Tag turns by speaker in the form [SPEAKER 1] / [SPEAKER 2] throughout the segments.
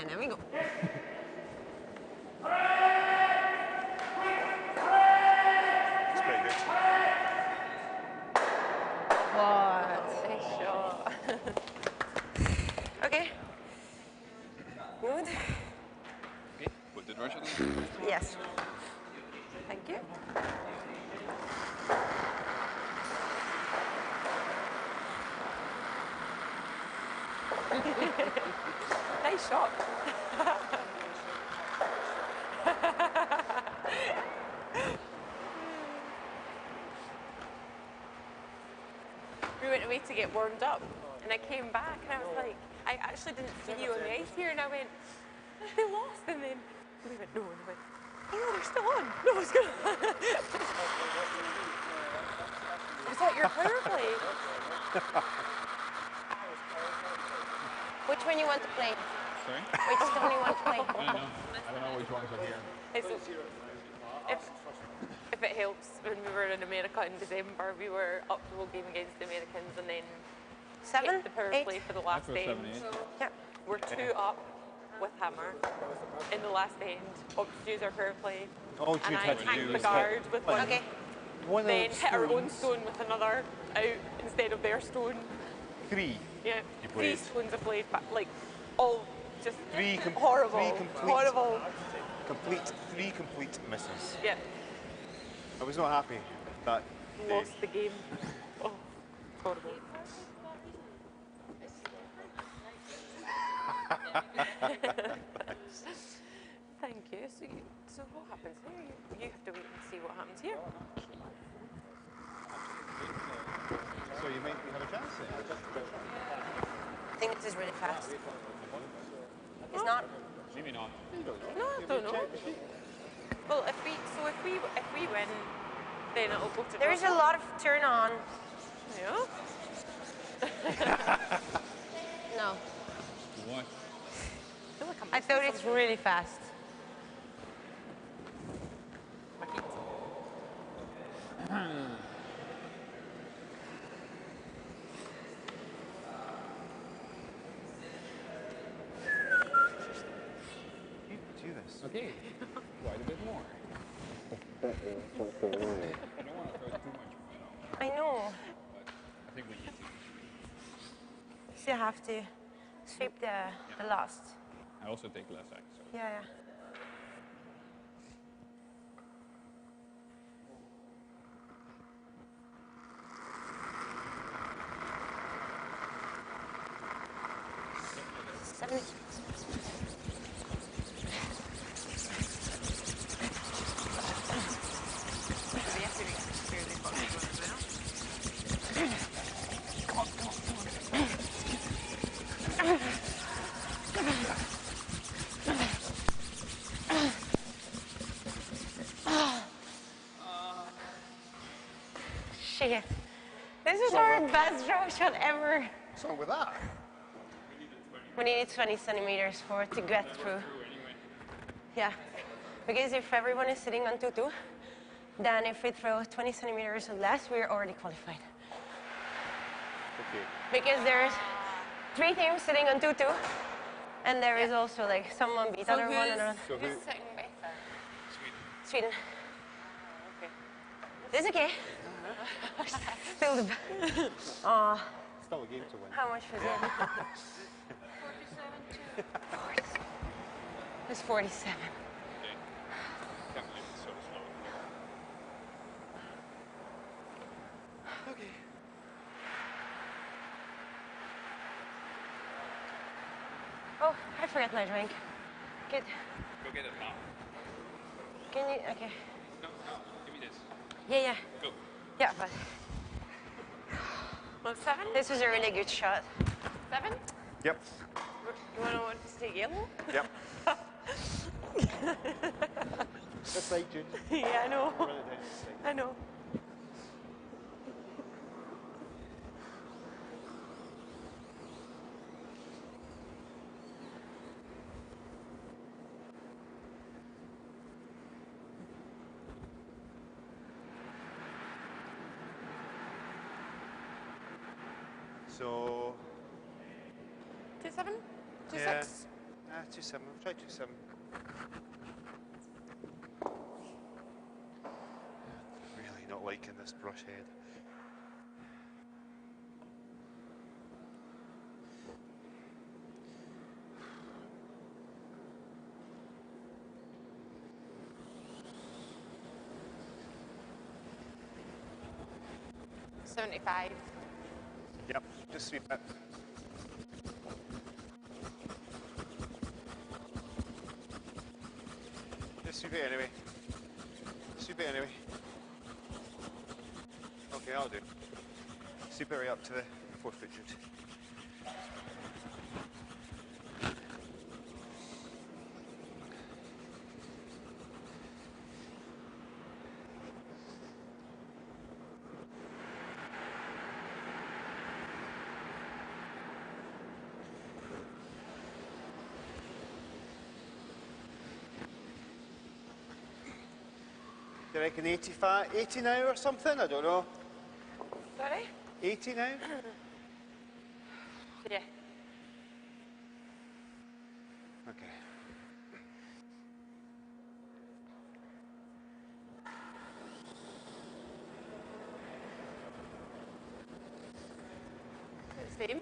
[SPEAKER 1] And there we go.
[SPEAKER 2] It's pretty good.
[SPEAKER 1] What a shot. Okay. Good.
[SPEAKER 3] Okay, put the brush on.
[SPEAKER 1] Yes. Thank you. Nice shot. We went away to get warmed up, and I came back and I was like, I actually didn't see you on the ice here, and I went, they lost, and then we went, no, and I went, oh, they're still on. No, it's good. Was that your power play? Which one you want to play?
[SPEAKER 3] Sorry?
[SPEAKER 1] Which one you want to play?
[SPEAKER 3] I don't know which ones are here.
[SPEAKER 1] If it helps, when we were in America in December, we were up the whole game against the Americans and then hit the power play for the last end.
[SPEAKER 3] Yeah.
[SPEAKER 1] We're 2 up with Hammer in the last end, up to use our power play.
[SPEAKER 2] All
[SPEAKER 1] and
[SPEAKER 2] you
[SPEAKER 1] I
[SPEAKER 2] had to do
[SPEAKER 1] tanked the
[SPEAKER 2] was
[SPEAKER 1] guard with one.
[SPEAKER 2] Okay. One
[SPEAKER 1] Then
[SPEAKER 2] of
[SPEAKER 1] hit our own
[SPEAKER 2] stones.
[SPEAKER 1] stone with another out instead of their stone.
[SPEAKER 2] 3.
[SPEAKER 1] Yeah,
[SPEAKER 2] You
[SPEAKER 1] 3
[SPEAKER 2] played.
[SPEAKER 1] stones I played, but like all just
[SPEAKER 2] 3
[SPEAKER 1] horrible.
[SPEAKER 2] 3 complete.
[SPEAKER 1] Horrible.
[SPEAKER 2] 3 complete misses.
[SPEAKER 1] Yeah.
[SPEAKER 2] I was not happy that day.
[SPEAKER 1] Lost the game. Oh, horrible. Thank you. So what happens here? You have to wait and see what happens here.
[SPEAKER 2] So you might have a chance then.
[SPEAKER 1] I think this is really fast. It's not.
[SPEAKER 3] Maybe not.
[SPEAKER 1] No, I don't know. Well, if we win, then it'll go to. There is a lot of turn on. Yeah. No.
[SPEAKER 3] What?
[SPEAKER 1] I thought it's really fast.
[SPEAKER 2] You do this.
[SPEAKER 3] Okay. Quite a bit more. I don't want to throw too much,
[SPEAKER 1] I know.
[SPEAKER 3] but I think we need to.
[SPEAKER 1] Still have to sweep the last.
[SPEAKER 3] I also take less X. So.
[SPEAKER 1] Yeah. Shit. This is our best draw shot ever.
[SPEAKER 2] What's wrong with that?
[SPEAKER 1] We needed 20 centimeters for it to get through. Yeah. Because if everyone is sitting on 2-2, then if we throw 20 centimeters or less, we're already qualified.
[SPEAKER 2] Okay.
[SPEAKER 1] Because there's 3 teams sitting on 2-2, and there is also like someone beat other one another.
[SPEAKER 2] So who's
[SPEAKER 1] sitting better? Sweden. Okay. It's okay. Still the best.
[SPEAKER 2] still a game to win?
[SPEAKER 1] How much was it? 47. It's 47.
[SPEAKER 3] Can't believe it's so slow.
[SPEAKER 2] Okay.
[SPEAKER 1] Oh, I forgot my drink. Good.
[SPEAKER 3] Go get it now.
[SPEAKER 1] Can you? Okay.
[SPEAKER 3] No, give me this.
[SPEAKER 1] Yeah.
[SPEAKER 3] Go.
[SPEAKER 1] Yeah, but. Well, 7? This was a really good shot. 7?
[SPEAKER 2] Yep.
[SPEAKER 1] You want to take yellow?
[SPEAKER 2] Yep. That's right, Jude.
[SPEAKER 1] Yeah, I know. I know.
[SPEAKER 2] So.
[SPEAKER 1] 2-7? 2-6?
[SPEAKER 2] Yeah. 2.7. We'll try 2.7. Really not liking this brush head.
[SPEAKER 1] $75.
[SPEAKER 2] Yep, just sweep it. Just sweep it anyway. Sweep it anyway. Okay, I'll do. Sweep it right up to the 4-foot jute. Do you reckon 85, 80 now or something? I don't know.
[SPEAKER 1] Sorry?
[SPEAKER 2] 80 now?
[SPEAKER 1] Yeah.
[SPEAKER 2] Okay.
[SPEAKER 1] It's the same.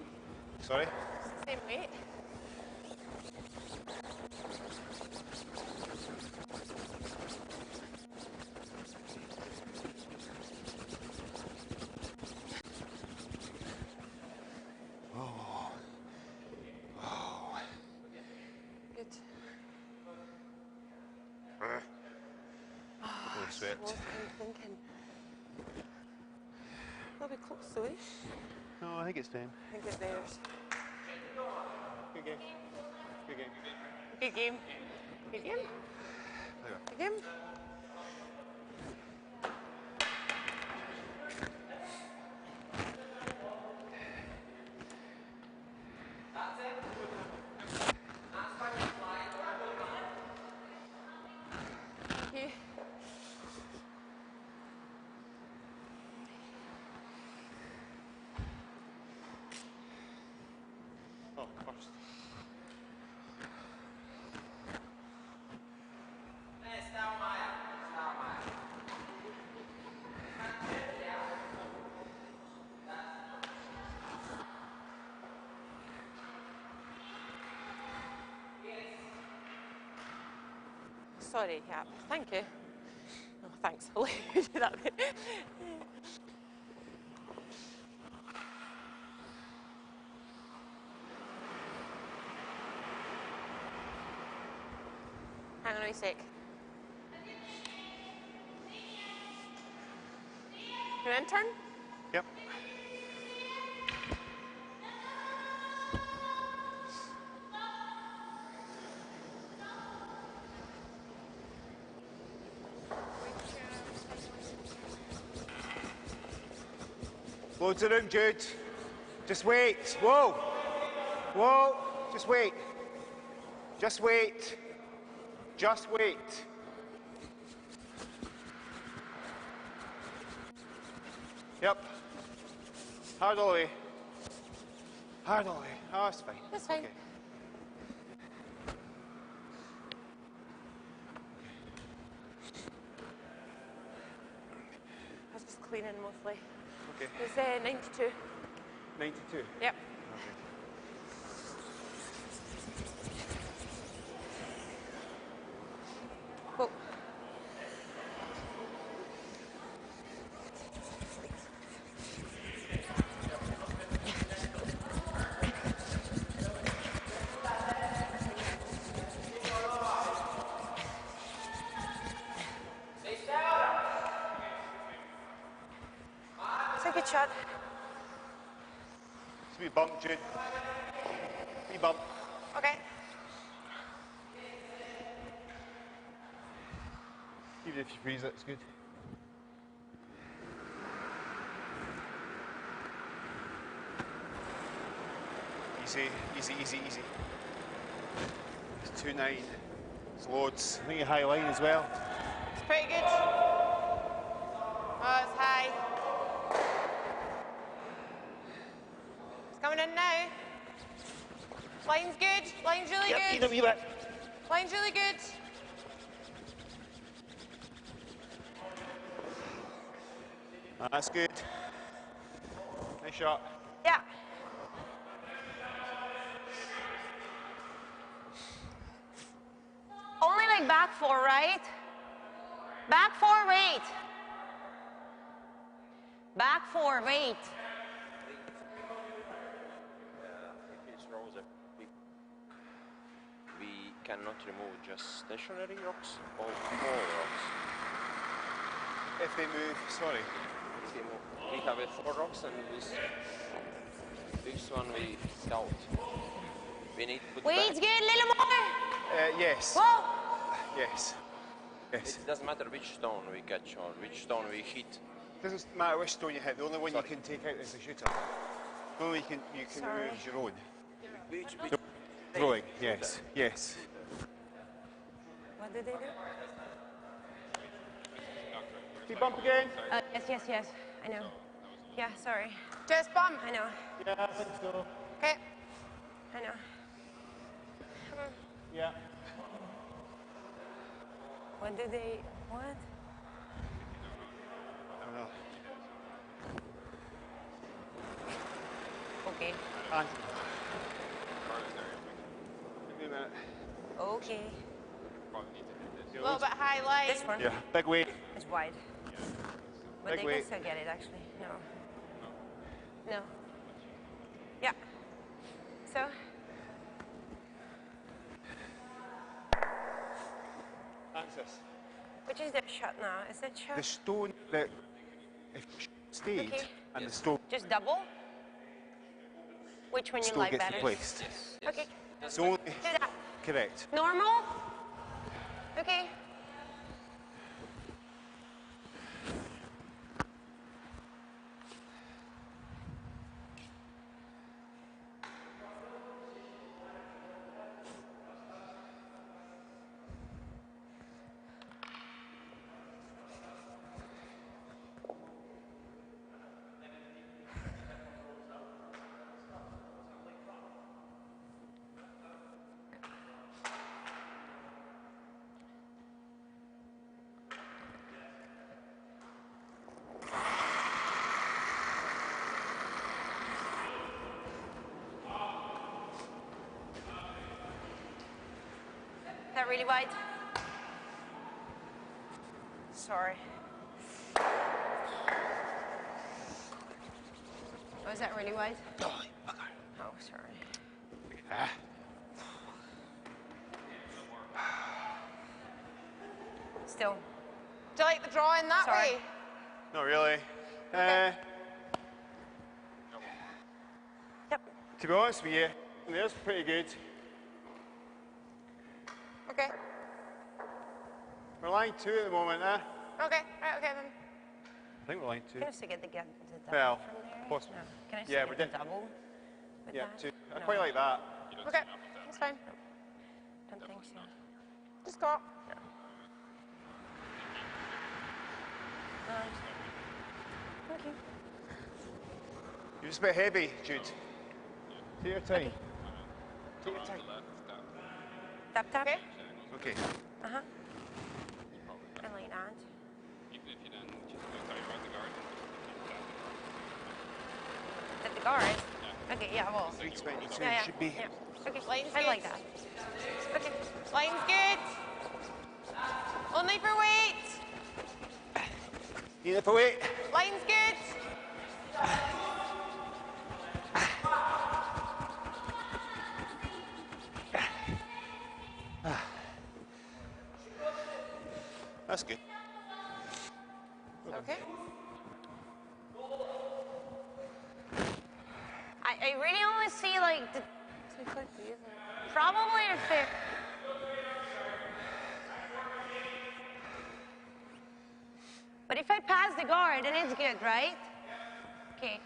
[SPEAKER 2] Sorry?
[SPEAKER 1] It's the same weight. Good.
[SPEAKER 2] Sweat.
[SPEAKER 1] I'm thinking. That'll be close though, eh?
[SPEAKER 2] No, I think it's time.
[SPEAKER 1] I think it's theirs.
[SPEAKER 2] Good game. Good game.
[SPEAKER 1] Good game. Good game. Good game. Thank you.
[SPEAKER 2] Oh, first.
[SPEAKER 1] Sorry, yeah. Thank you. Oh, thanks. I'll let you do that bit. Hang on a sec. You intern?
[SPEAKER 2] Yep. Loads of room, Jude. Just wait. Whoa. Whoa. Just wait. Just wait. Just wait. Yep. Hard all the way. Hard all the way. Oh, that's fine.
[SPEAKER 1] That's fine.
[SPEAKER 2] Okay.
[SPEAKER 1] I was just cleaning mostly.
[SPEAKER 2] Okay.
[SPEAKER 1] It's 92.
[SPEAKER 2] 92.
[SPEAKER 1] Yep.
[SPEAKER 2] Okay.
[SPEAKER 1] Whoa. It's a good shot.
[SPEAKER 2] It's a wee bump, Jude. Wee bump.
[SPEAKER 1] Okay.
[SPEAKER 2] Even if you freeze it, it's good. Easy, easy, easy, easy. It's 2.9. It's loads. I think a high line as well.
[SPEAKER 1] It's pretty good. Oh, it's high. It's coming in now. Line's good. Line's really
[SPEAKER 2] Yep,
[SPEAKER 1] good.
[SPEAKER 2] need a wee bit.
[SPEAKER 1] Line's really good.
[SPEAKER 2] That's good. Nice shot.
[SPEAKER 1] Yeah. Only like back four, right? Back four, wait. Back four, wait.
[SPEAKER 4] If it's rose, we cannot remove just stationary rocks or all rocks.
[SPEAKER 2] If they move, sorry.
[SPEAKER 4] If we move, we have 4 rocks and this one we scout. We need to put
[SPEAKER 1] Weight's
[SPEAKER 4] back.
[SPEAKER 1] good, little more.
[SPEAKER 2] Yes.
[SPEAKER 1] Whoa.
[SPEAKER 2] Yes. Yes.
[SPEAKER 4] It doesn't matter which stone we catch or which stone we hit.
[SPEAKER 2] Doesn't matter which stone you hit. The only one
[SPEAKER 4] Sorry.
[SPEAKER 2] you can take out is the shooter. The only one you can
[SPEAKER 1] Sorry.
[SPEAKER 2] remove is your own.
[SPEAKER 4] Which
[SPEAKER 2] Throwing. Yes. Yes.
[SPEAKER 1] What did they do?
[SPEAKER 2] Speed bump again.
[SPEAKER 1] Yes. I know. Yeah, sorry. Just bump. I know.
[SPEAKER 2] Yeah, I think so.
[SPEAKER 1] Okay. I know.
[SPEAKER 2] Yeah.
[SPEAKER 1] What did they? What?
[SPEAKER 2] I don't know.
[SPEAKER 1] Okay.
[SPEAKER 2] And give me a minute.
[SPEAKER 1] Okay.
[SPEAKER 2] Good.
[SPEAKER 1] A little bit high line. This one.
[SPEAKER 2] Yeah. Big weight.
[SPEAKER 1] It's wide. But
[SPEAKER 2] Big
[SPEAKER 1] they
[SPEAKER 2] weight.
[SPEAKER 1] can still get it, actually. No. Yeah. So.
[SPEAKER 2] Access.
[SPEAKER 1] Which is the shot now? Is that shot?
[SPEAKER 2] The stone that if stayed
[SPEAKER 1] Okay.
[SPEAKER 2] and the stone
[SPEAKER 1] Just double? Which one you
[SPEAKER 2] still
[SPEAKER 1] like
[SPEAKER 2] gets
[SPEAKER 1] better?
[SPEAKER 2] replaced.
[SPEAKER 1] Okay.
[SPEAKER 2] It's only
[SPEAKER 1] Do that.
[SPEAKER 2] correct.
[SPEAKER 1] Normal? Okay. Is that really wide? Sorry. Oh, is that really wide?
[SPEAKER 2] Oh,
[SPEAKER 1] Oh, sorry.
[SPEAKER 2] ah.
[SPEAKER 1] Still.
[SPEAKER 5] Do you like the drawing that
[SPEAKER 1] Sorry.
[SPEAKER 5] way?
[SPEAKER 2] Not really.
[SPEAKER 1] Yep.
[SPEAKER 2] To be honest with you, there's pretty good.
[SPEAKER 5] Okay.
[SPEAKER 2] We're line 2 at the moment,
[SPEAKER 5] Okay. Right, okay then.
[SPEAKER 2] I think we're line 2.
[SPEAKER 1] Can I still get the double
[SPEAKER 2] Well,
[SPEAKER 1] from there?
[SPEAKER 2] possible.
[SPEAKER 1] No. Can I still
[SPEAKER 2] Yeah,
[SPEAKER 1] get
[SPEAKER 2] we
[SPEAKER 1] the
[SPEAKER 2] did.
[SPEAKER 1] double with
[SPEAKER 2] Yeah,
[SPEAKER 1] that?
[SPEAKER 2] 2. I
[SPEAKER 1] No,
[SPEAKER 2] quite like that.
[SPEAKER 5] Okay. That's fine.
[SPEAKER 1] don't think so.
[SPEAKER 5] Just got.
[SPEAKER 1] Okay.
[SPEAKER 2] You're just a bit heavy, Jude. Take your time. Take your time.
[SPEAKER 1] Tap, tap.
[SPEAKER 5] Okay.
[SPEAKER 2] Okay.
[SPEAKER 1] Uh-huh. I like that. At the guard? Okay, yeah, well.
[SPEAKER 2] 322
[SPEAKER 1] Yeah.
[SPEAKER 2] should be.
[SPEAKER 1] Yeah. Okay,
[SPEAKER 5] Line's
[SPEAKER 1] I
[SPEAKER 5] good.
[SPEAKER 1] like that. Okay.
[SPEAKER 5] Line's good. Only for weight.
[SPEAKER 2] Need it for weight.
[SPEAKER 5] Line's good.
[SPEAKER 2] That's good.
[SPEAKER 5] Okay.
[SPEAKER 1] I really only see like the probably a fair. But if I pass the guard, then it's good, right? Okay.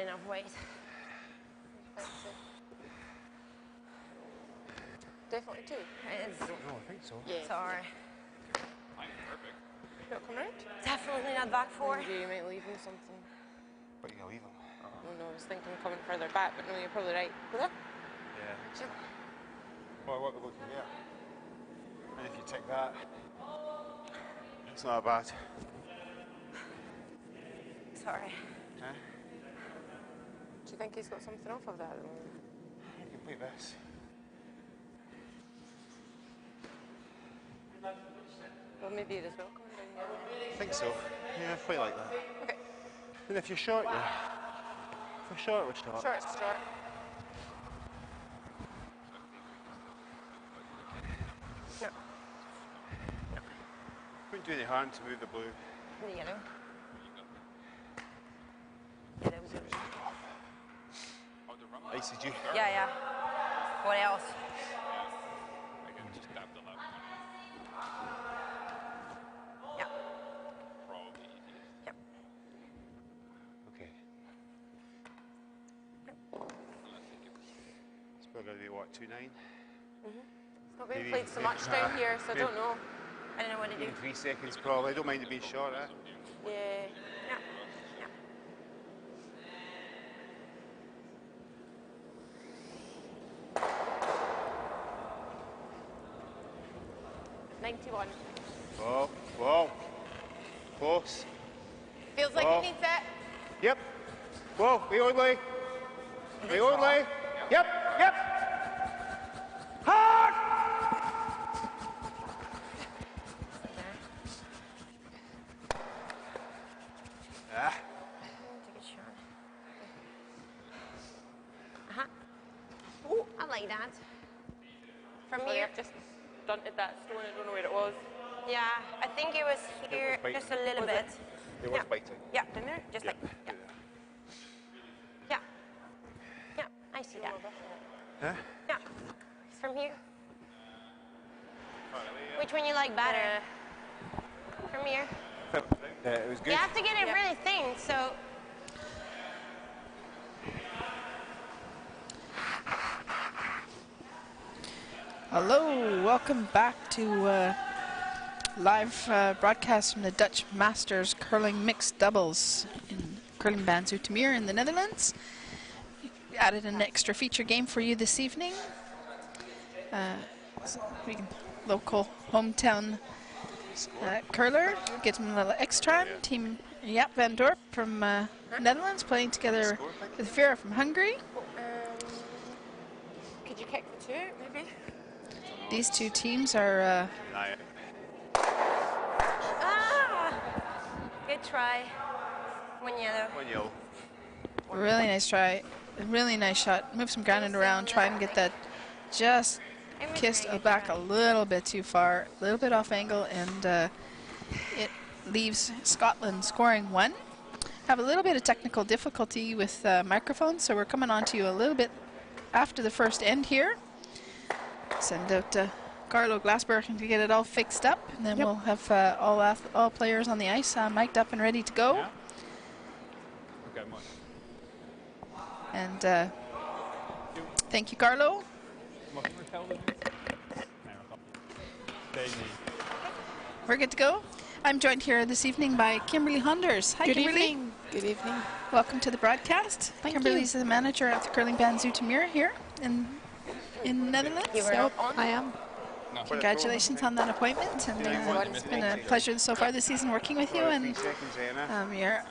[SPEAKER 6] not enough weight.
[SPEAKER 5] Definitely two.
[SPEAKER 6] It is.
[SPEAKER 2] I don't know, I think so.
[SPEAKER 5] Yeah.
[SPEAKER 6] Sorry.
[SPEAKER 5] You not coming around?
[SPEAKER 6] Definitely not back four.
[SPEAKER 5] You might leave him something.
[SPEAKER 2] But you can leave them.
[SPEAKER 5] Oh no, I was thinking coming further back, but no, you're probably right. Go there.
[SPEAKER 2] Yeah, I think so. Well, what we're looking here. And if you take that, it's not bad.
[SPEAKER 6] Sorry.
[SPEAKER 2] Huh?
[SPEAKER 5] Do you think he's got something off of that at the moment?
[SPEAKER 2] You can play this.
[SPEAKER 5] Well, maybe it is well coming down there.
[SPEAKER 2] I think so. Yeah, play like that.
[SPEAKER 5] Okay.
[SPEAKER 2] And if you're short, yeah. If you're short, we're short.
[SPEAKER 5] Short, short.
[SPEAKER 6] No.
[SPEAKER 2] Wouldn't do any harm to move the blue.
[SPEAKER 6] The yellow. Yellow's good.
[SPEAKER 2] ICG.
[SPEAKER 6] Yeah, yeah. What else? Yeah. Yep.
[SPEAKER 2] Okay. It's probably what, 2-9?
[SPEAKER 5] It's not being
[SPEAKER 2] Maybe-
[SPEAKER 5] played so much down here, so I don't know.
[SPEAKER 6] I don't know what to do.
[SPEAKER 2] In 3 seconds probably. I don't mind it being short, eh?
[SPEAKER 5] Yeah.
[SPEAKER 6] Yeah. Yeah.
[SPEAKER 5] 91.
[SPEAKER 2] Whoa, whoa. Close.
[SPEAKER 5] Feels like
[SPEAKER 2] Oh.
[SPEAKER 5] he needs it.
[SPEAKER 2] Yep. Whoa, wait only. Wait only. Yep, yep. Hard! Ah.
[SPEAKER 6] Take a shot. Uh-huh. Oh, I like that. From
[SPEAKER 5] Sorry,
[SPEAKER 6] here.
[SPEAKER 5] I've just stunted that stone. I don't know where it was.
[SPEAKER 6] Yeah, I think it was here
[SPEAKER 2] biting.
[SPEAKER 6] just a little
[SPEAKER 5] Was
[SPEAKER 6] bit.
[SPEAKER 5] it?
[SPEAKER 2] It was
[SPEAKER 6] Yeah.
[SPEAKER 2] biting.
[SPEAKER 6] Yeah,
[SPEAKER 5] In there?
[SPEAKER 6] just
[SPEAKER 2] Yeah.
[SPEAKER 6] like, yeah. Yeah. Yeah, I see that.
[SPEAKER 2] Huh?
[SPEAKER 6] Yeah. From here. Which one you like better? From here.
[SPEAKER 2] It was good.
[SPEAKER 6] You have to get it
[SPEAKER 5] Yeah.
[SPEAKER 6] really thin, so.
[SPEAKER 7] Hello, welcome back to live broadcast from the Dutch Masters Curling Mixed Doubles in Curling Baan Zoetermeer in the Netherlands. We added an extra feature game for you this evening. Local hometown curler, get them a little extra. Team Van Dorp from Netherlands playing together with Vera from Hungary.
[SPEAKER 5] Could you kick the two, maybe?
[SPEAKER 7] These two teams are
[SPEAKER 6] Ah! Good try. One yellow.
[SPEAKER 2] 1-0.
[SPEAKER 7] really nice try, really nice shot. Move some ground around, try and get that just
[SPEAKER 6] It was
[SPEAKER 7] kissed
[SPEAKER 6] very good
[SPEAKER 7] back
[SPEAKER 6] try.
[SPEAKER 7] a little bit too far, a little bit off angle, and it leaves Scotland scoring one. Have a little bit of technical difficulty with microphones, so we're coming on to you a little bit after the first end here. Send out Carlo Glasberg to get it all fixed up, and then we'll have all players on the ice mic'd up and ready to go.
[SPEAKER 3] Yeah. Okay, much.
[SPEAKER 7] And thank you, Carlo.
[SPEAKER 3] Mag ik vertellen? Nee, dat kan.
[SPEAKER 7] We're good to go. I'm joined here this evening by Kimberly Honders. Hi,
[SPEAKER 8] Good
[SPEAKER 7] Kimberly.
[SPEAKER 8] evening. Good evening.
[SPEAKER 7] Welcome to the broadcast.
[SPEAKER 8] Thank
[SPEAKER 7] Kimberly's
[SPEAKER 8] you.
[SPEAKER 7] the manager at the Curling Baan Zoetermeer here in the Netherlands.
[SPEAKER 6] You were
[SPEAKER 7] So
[SPEAKER 6] on.
[SPEAKER 8] I am.
[SPEAKER 7] congratulations on that appointment, and it's been a pleasure so far this season working with you.
[SPEAKER 2] 3
[SPEAKER 7] And
[SPEAKER 2] seconds in, eh?
[SPEAKER 7] you're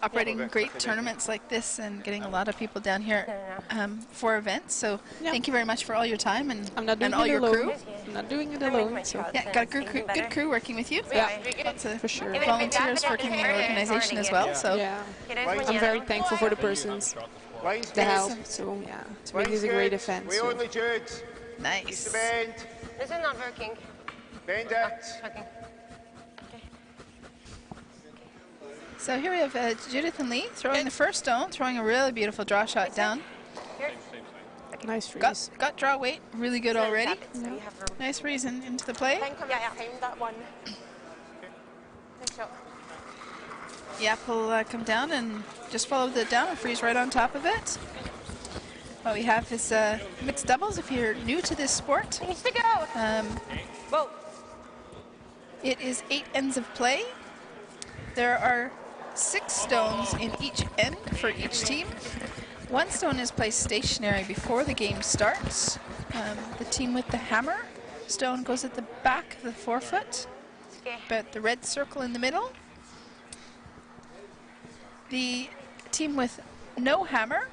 [SPEAKER 7] operating
[SPEAKER 2] Yeah.
[SPEAKER 7] great tournaments like this and getting a lot of people down here for events. So
[SPEAKER 8] Yeah.
[SPEAKER 7] thank you very much for all your time and
[SPEAKER 8] I'm not doing
[SPEAKER 7] all
[SPEAKER 8] it
[SPEAKER 7] your
[SPEAKER 8] alone.
[SPEAKER 7] crew.
[SPEAKER 8] I'm not doing it
[SPEAKER 6] I make my
[SPEAKER 8] alone. So
[SPEAKER 6] shots
[SPEAKER 7] Yeah,
[SPEAKER 6] and
[SPEAKER 7] got a
[SPEAKER 6] it's even
[SPEAKER 7] good
[SPEAKER 6] better.
[SPEAKER 7] crew working with you.
[SPEAKER 8] yeah,
[SPEAKER 7] Lots of
[SPEAKER 8] for sure.
[SPEAKER 6] Even if we
[SPEAKER 7] volunteers
[SPEAKER 6] tap it
[SPEAKER 7] working in
[SPEAKER 6] at
[SPEAKER 7] the
[SPEAKER 6] the end,
[SPEAKER 7] organization
[SPEAKER 6] it's
[SPEAKER 7] as
[SPEAKER 6] already
[SPEAKER 7] well.
[SPEAKER 6] good.
[SPEAKER 7] So
[SPEAKER 8] Yeah.
[SPEAKER 6] It is
[SPEAKER 2] Why
[SPEAKER 6] one
[SPEAKER 2] is
[SPEAKER 8] I'm
[SPEAKER 6] yellow.
[SPEAKER 8] very thankful for the persons,
[SPEAKER 2] Line's
[SPEAKER 8] the
[SPEAKER 2] good.
[SPEAKER 8] help. So yeah, it's been
[SPEAKER 2] Line's
[SPEAKER 8] a great
[SPEAKER 2] good.
[SPEAKER 8] event.
[SPEAKER 2] We
[SPEAKER 8] So.
[SPEAKER 2] only Jude. Needs
[SPEAKER 7] nice.
[SPEAKER 2] to bend.
[SPEAKER 6] This is not working.
[SPEAKER 2] Bend it.
[SPEAKER 6] Okay.
[SPEAKER 7] So here we have Judith and Lee throwing the first stone, throwing a really beautiful draw shot down.
[SPEAKER 6] Here.
[SPEAKER 8] Nice freeze.
[SPEAKER 7] Got draw weight, really good already.
[SPEAKER 6] Tap it so you have room.
[SPEAKER 7] Nice reason into the play.
[SPEAKER 5] I think I might have timed that one. Nice shot.
[SPEAKER 7] Yap will come down and just follow the down and freeze right on top of it. What we have is mixed doubles. If you're new to this sport,
[SPEAKER 6] Needs to go.
[SPEAKER 1] Whoa.
[SPEAKER 7] it is 8 ends of play. There are 6 stones in each end for each team. 1 stone is placed stationary before the game starts. The team with the hammer stone goes at the back of the forefoot, but the red circle in the middle. The team with no hammer,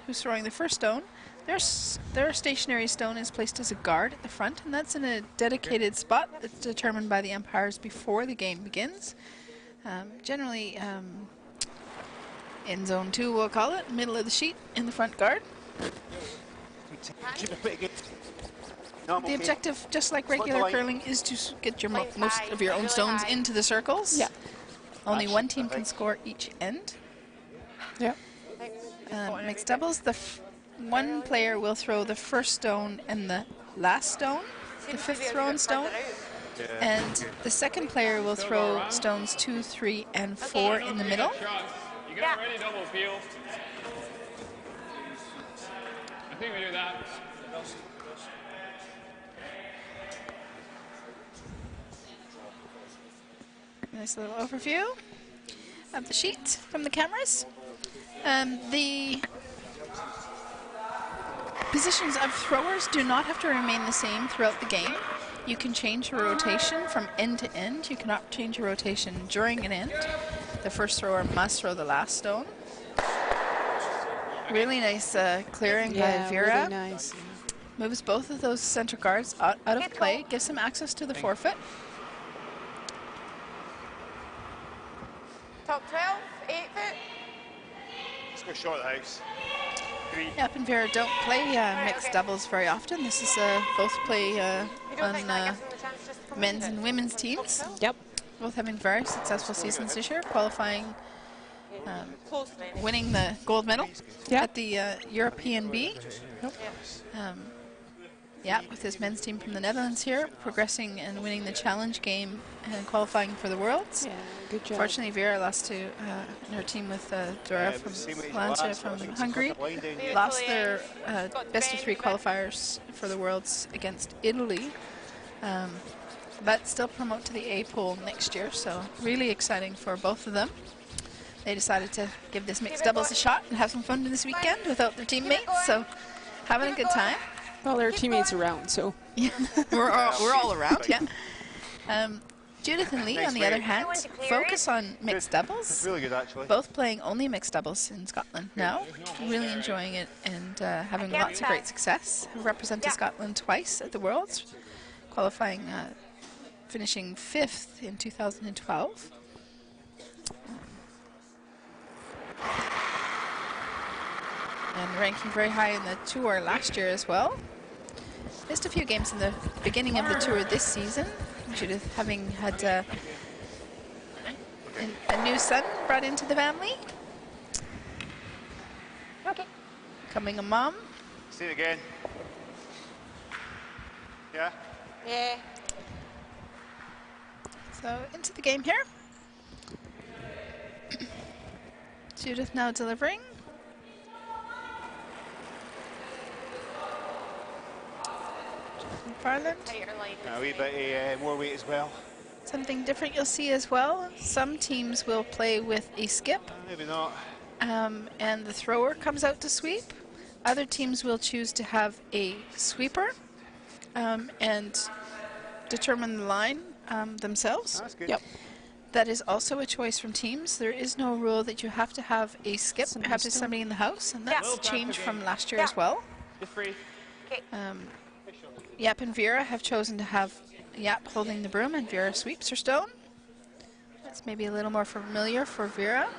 [SPEAKER 7] who's throwing the first stone, their stationary stone is placed as a guard at the front, and that's in a dedicated spot that's determined by the umpires before the game begins. Generally, in zone 2, we'll call it, middle of the sheet in the front guard. The objective, just like regular curling, is to get your most of your own stones into the circles.
[SPEAKER 8] Yeah.
[SPEAKER 7] Only one team can score each end.
[SPEAKER 8] Yeah.
[SPEAKER 7] Mixed doubles, one player will throw the first stone and the last stone, the fifth thrown stone, and the second player will throw stones 2, 3, and 4 in the middle.
[SPEAKER 3] You got ready, double field. I think we do that.
[SPEAKER 7] Nice little overview of the sheet from the cameras. The positions of throwers do not have to remain the same throughout the game. You can change your rotation from end to end. You cannot change your rotation during an end. The first thrower must throw the last stone. Really nice clearing by Vera.
[SPEAKER 8] Really nice.
[SPEAKER 7] Moves both of those center guards out of play, gives them access to the forefoot.
[SPEAKER 1] Top 12, 8 foot.
[SPEAKER 2] Let's go short house. 3.
[SPEAKER 7] Yap and Vera don't play mixed doubles very often. This is both play on men's and women's teams.
[SPEAKER 8] Yep.
[SPEAKER 7] Both having very successful seasons this year, qualifying, winning the gold medal at the European B. Yeah, with his men's team from the Netherlands here, progressing and winning the challenge game and qualifying for the Worlds.
[SPEAKER 8] Yeah, good job.
[SPEAKER 7] Fortunately, Vera lost to her team with Dorp from Lancia from Hungary. Lost their best of 3 qualifiers for the Worlds against Italy, but still promote to the A pool next year. So really exciting for both of them. They decided to give this mixed doubles a shot and have some fun this weekend without their teammates. So having a good time.
[SPEAKER 8] Well, there are teammates around, so.
[SPEAKER 7] Yeah, we're all around, yeah. Judith and Lee, on the other hand, focus on mixed doubles.
[SPEAKER 2] That's really good, actually.
[SPEAKER 7] Both playing only mixed doubles in Scotland now. Really enjoying it and having lots of great success. Have represented Scotland twice at the Worlds, qualifying, finishing 5th in 2012. And ranking very high in the tour last year as well. Missed a few games in the beginning of the tour this season. Judith having had a new son brought into the family.
[SPEAKER 6] Okay.
[SPEAKER 7] Becoming a mom.
[SPEAKER 2] See it again. Yeah?
[SPEAKER 6] Yeah.
[SPEAKER 7] So into the game here. Judith now delivering. Farland.
[SPEAKER 2] A wee bit more weight as well.
[SPEAKER 7] Something different you'll see as well. Some teams will play with a skip.
[SPEAKER 2] Maybe not.
[SPEAKER 7] And the thrower comes out to sweep. Other teams will choose to have a sweeper and determine the line themselves.
[SPEAKER 2] That's good.
[SPEAKER 8] Yep.
[SPEAKER 7] That is also a choice from teams. There is no rule that you have to have a skip, have to somebody in the house, and that's changed from last year as well.
[SPEAKER 3] You're free.
[SPEAKER 7] Yap and Vera have chosen to have Yap holding the broom and Vera sweeps her stone. That's maybe a little more familiar for Vera.